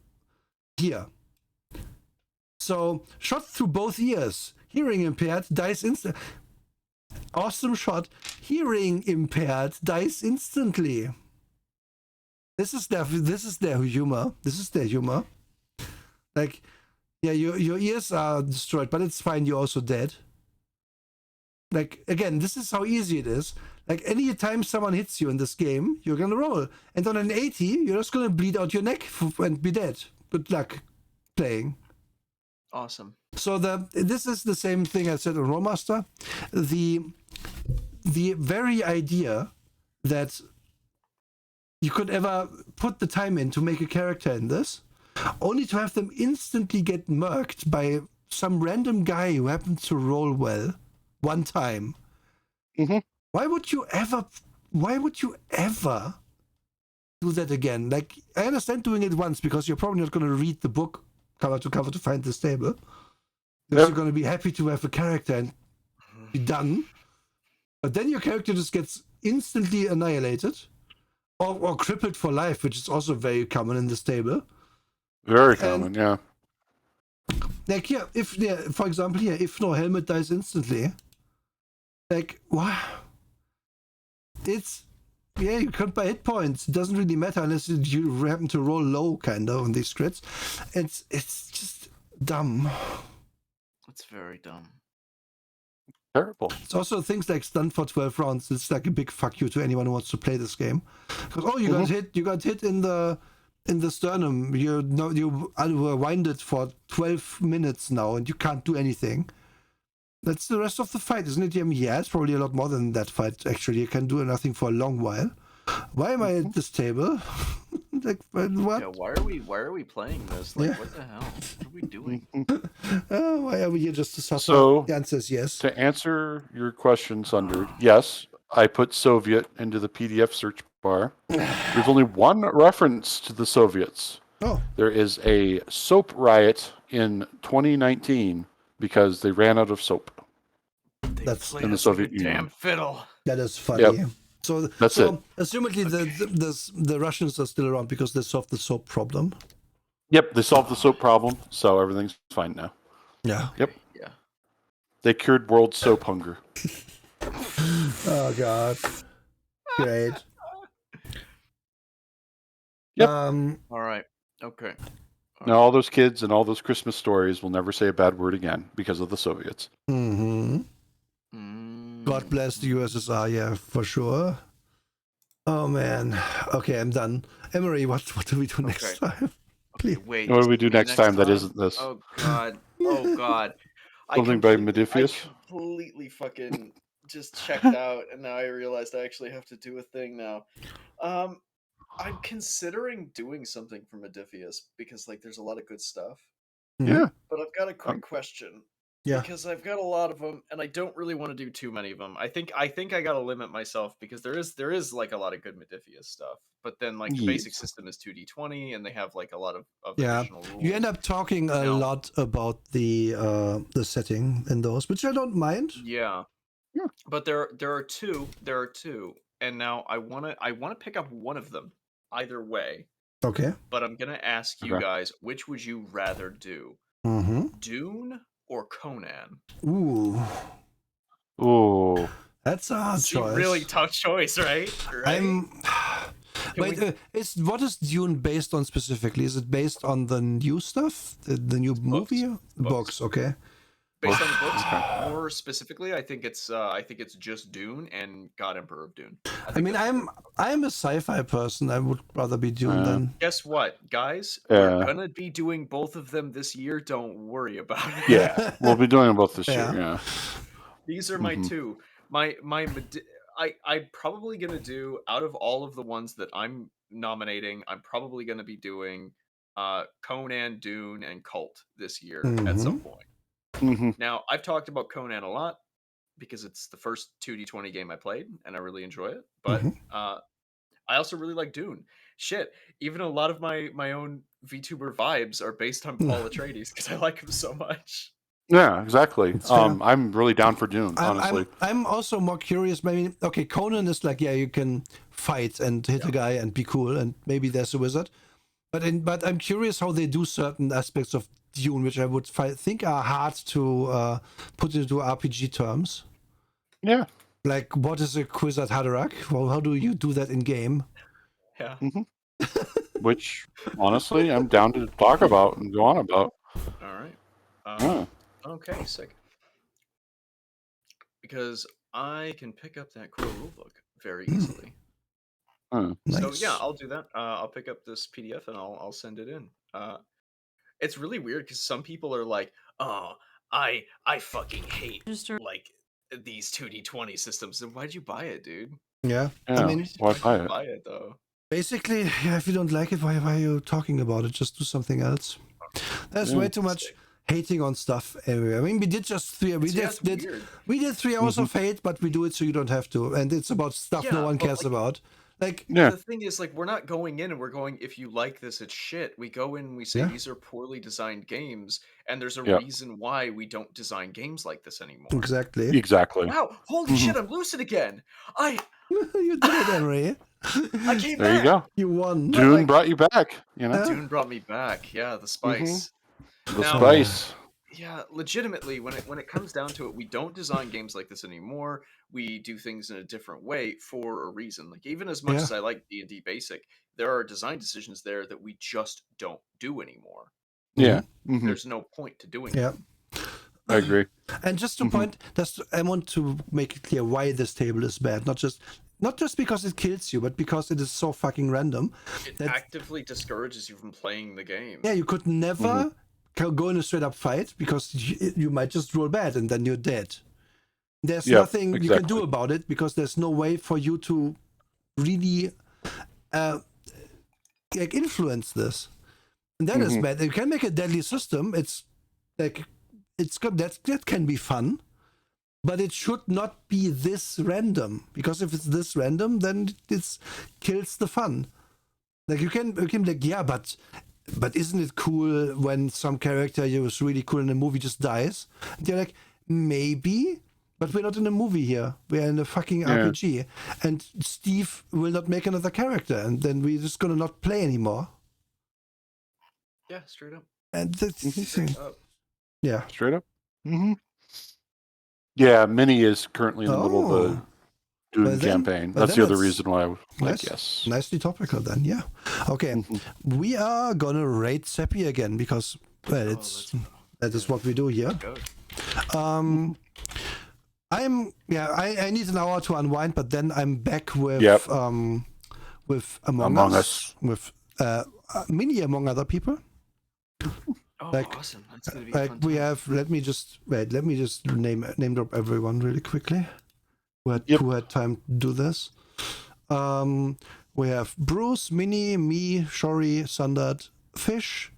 here. So shot through both ears. Hearing impaired, dies instant. Awesome shot. Hearing impaired, dies instantly. This is their humor. Like, yeah, your ears are destroyed, but it's fine. You're also dead. Like, again, this is how easy it is. Like, any time someone hits you in this game, you're gonna roll, and on an 80, you're just gonna bleed out your neck and be dead. Good luck playing. Awesome. So this is the same thing I said on Rollmaster. The very idea that you could ever put the time in to make a character in this, only to have them instantly get murked by some random guy who happens to roll well one time. Mm-hmm. Why would you ever do that again? Like, I understand doing it once because you're probably not going to read the book cover to cover to find this table. Because you're going to be happy to have a character and be done. But then your character just gets instantly annihilated or crippled for life, which is also very common in this table. Very common, yeah. Like, yeah, for example, here, if no helmet dies instantly, like, what? It's, yeah, you can't buy hit points. It doesn't really matter unless you happen to roll low, kind of, on these crits. It's just dumb. It's very dumb. Terrible. It's also things like stun for 12 rounds. It's like a big fuck you to anyone who wants to play this game. Because, you got hit in the sternum. You were winded for 12 minutes now, and you can't do anything. That's the rest of the fight, isn't it? Yeah, it's probably a lot more than that fight, actually. You can do nothing for a long while. Why am I at this table? Like, what? Yeah, why are we playing this? Like, what the hell? What are we doing? Why are we here just to suffer? So, the answer is yes. To answer your question, Sundered, yes, I put Soviet into the PDF search bar. There's only one reference to the Soviets. Oh. There is a soap riot in 2019 because they ran out of soap. That's in the Soviet Union. Damn fiddle. That is funny. Yep. So That's it. Assumedly, the Russians are still around because they solved the soap problem. Yep, they solved the soap problem, so everything's fine now. Yeah. Yep. Yeah. They cured world soap hunger. Oh God. Great. Yep. All right. Okay. Now all those kids and all those Christmas stories will never say a bad word again because of the Soviets. Mm-hmm. God bless the USSR, yeah, for sure. Oh man. Okay, I'm done. Emery, what do we do next time? Please. Wait. What do we do next time that isn't this? Oh God. Oh God. Something by Modifius? I completely fucking just checked out, and now I realized I actually have to do a thing now. I'm considering doing something for Modifius because like there's a lot of good stuff. Yeah. But I've got a quick question. Yeah. Because I've got a lot of them, and I don't really want to do too many of them. I think I gotta limit myself because there is like a lot of good Modifius stuff. But then like the basic system is 2d20, and they have like a lot of additional rules. You end up talking a lot about the setting in those, which I don't mind. Yeah. But there are two, and now I wanna pick up one of them either way. Okay. But I'm gonna ask you guys, which would you rather do? Dune or Conan? Ooh. That's a hard choice. Really tough choice, right? Wait, what is Dune based on specifically? Is it based on the new stuff, the new movie? Books, okay. Based on the books, more specifically, I think it's just Dune and God Emperor of Dune. I mean, I'm a sci-fi person. I would rather be Dune than. Guess what, guys? We're gonna be doing both of them this year. Don't worry about it. Yeah, we'll be doing them both this year. Yeah. These are my two. I'm probably gonna do, out of all of the ones that I'm nominating, I'm probably gonna be doing Conan, Dune, and Cult this year at some point. Now, I've talked about Conan a lot because it's the first 2d20 game I played, and I really enjoy it. But I also really like Dune. Shit, even a lot of my own VTuber vibes are based on Paul Atreides because I like him so much. Yeah, exactly. I'm really down for Dune, honestly. I'm also more curious. Maybe Conan is like, you can fight and hit a guy and be cool, and maybe there's a wizard. But I'm curious how they do certain aspects of Dune, which I would think are hard to put into RPG terms. Yeah. Like, what is a Kwisatz Haderach? Well, how do you do that in game? Yeah. Which, honestly, I'm down to talk about and go on about. All right. Okay, sick. Because I can pick up that core rulebook very easily. Nice. So yeah, I'll do that. I'll pick up this PDF and I'll send it in. It's really weird because some people are like, "Oh, I fucking hate like these 2d20 systems." And why'd you buy it, dude? Yeah. I mean, why buy it though? Basically, if you don't like it, why are you talking about it? Just do something else. There's way too much hating on stuff everywhere. I mean, we did just 3 hours of hate, but we do it so you don't have to, and it's about stuff no one cares about. Like, the thing is, like, we're not going in and we're going, if you like this, it's shit. We go in and we say these are poorly designed games, and there's a reason why we don't design games like this anymore. Exactly. Wow! Holy shit! I'm lucid again. You did it, Henry. I came back. There you go. You won. Dune brought you back. You know. Dune brought me back. Yeah, the spice. The spice. Yeah, legitimately, when it comes down to it, we don't design games like this anymore. We do things in a different way for a reason. Like even as much Yeah. as I like D&D Basic, there are design decisions there that we just don't do anymore. Yeah. There's no point to doing Yeah. them. I agree. And just to point, I want to make it clear why this table is bad. Not just because it kills you, but because it is so fucking random. It that actively discourages you from playing the game. Yeah, you could never go in a straight up fight because you might just roll bad and then you're dead. There's nothing you can do about it because there's no way for you to really influence this. And that is bad. You can make a deadly system. It's like that can be fun, but it should not be this random, because if it's this random, then it kills the fun. Like you can be like, yeah, but isn't it cool when some character who was really cool in a movie just dies? And you're like, maybe, but we're not in a movie here. We're in a fucking RPG. And Steve will not make another character, and then we're just gonna not play anymore. Yeah, straight up. And that's Straight up. yeah. Straight up. Yeah, Minnie is currently in the middle of a Dune campaign. That's the other reason why I was like, yes. Nicely topical then, yeah. Okay, we are gonna rate Seppi again because, well, that is what we do here. I need an hour to unwind, but then I'm back with Among Us. With Minnie among other people. Oh, like, awesome! That's gonna be like fun. We have. Let me just name drop everyone really quickly. Who had time to do this? We have Bruce, Minnie, me, Shori, Sundad, Fish,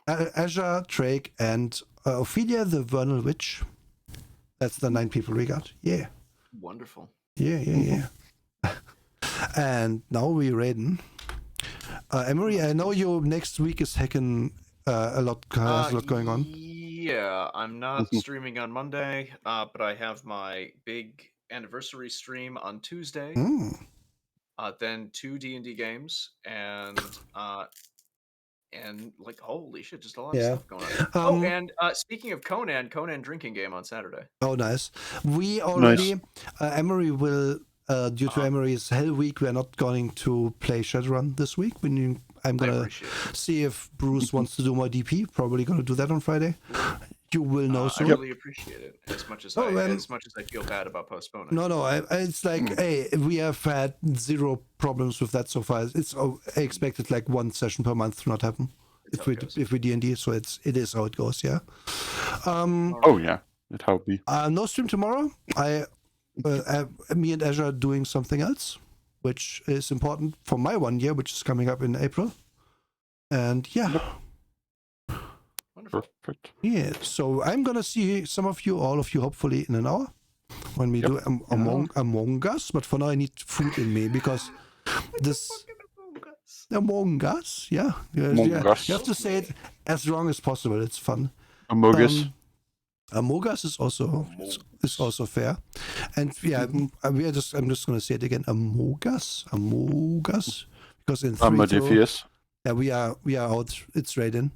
Azure, Drake, and Ophelia, the Vernal Witch. That's the 9 people we got. Yeah. Wonderful. Yeah. And now we Raiden. Emery, I know you next week is hacking a lot going on. Yeah, I'm not streaming on Monday, but I have my big anniversary stream on Tuesday. Then 2 D&D games, and like holy shit, just a lot of stuff going on. And speaking of Conan drinking game on Saturday. Oh, nice. We already Emery will due to Emery's Hell Week, we're not going to play Shadowrun this week. I'm gonna see if Bruce wants to do more DP. Probably gonna do that on Friday. You will know soon. I really appreciate it as much as I feel bad about postponing. No, it's like, hey, we have had 0 problems with that so far. I expected like 1 session per month to not happen if we D&D, so it is how it goes. Yeah. It how it be. No stream tomorrow. Me and Azure are doing something else, which is important for my 1 year, which is coming up in April. And yeah. Perfect. Yeah, so I'm gonna see some of you, all of you, hopefully in an hour when we do Among Us. But for now, I need food in me because this Among Us, You have to say it as wrong as possible. It's fun. Among Us. Among Us is also fair, and I'm just gonna say it again. Among Us, because in 3 Amadeus. we are out. It's Raiden.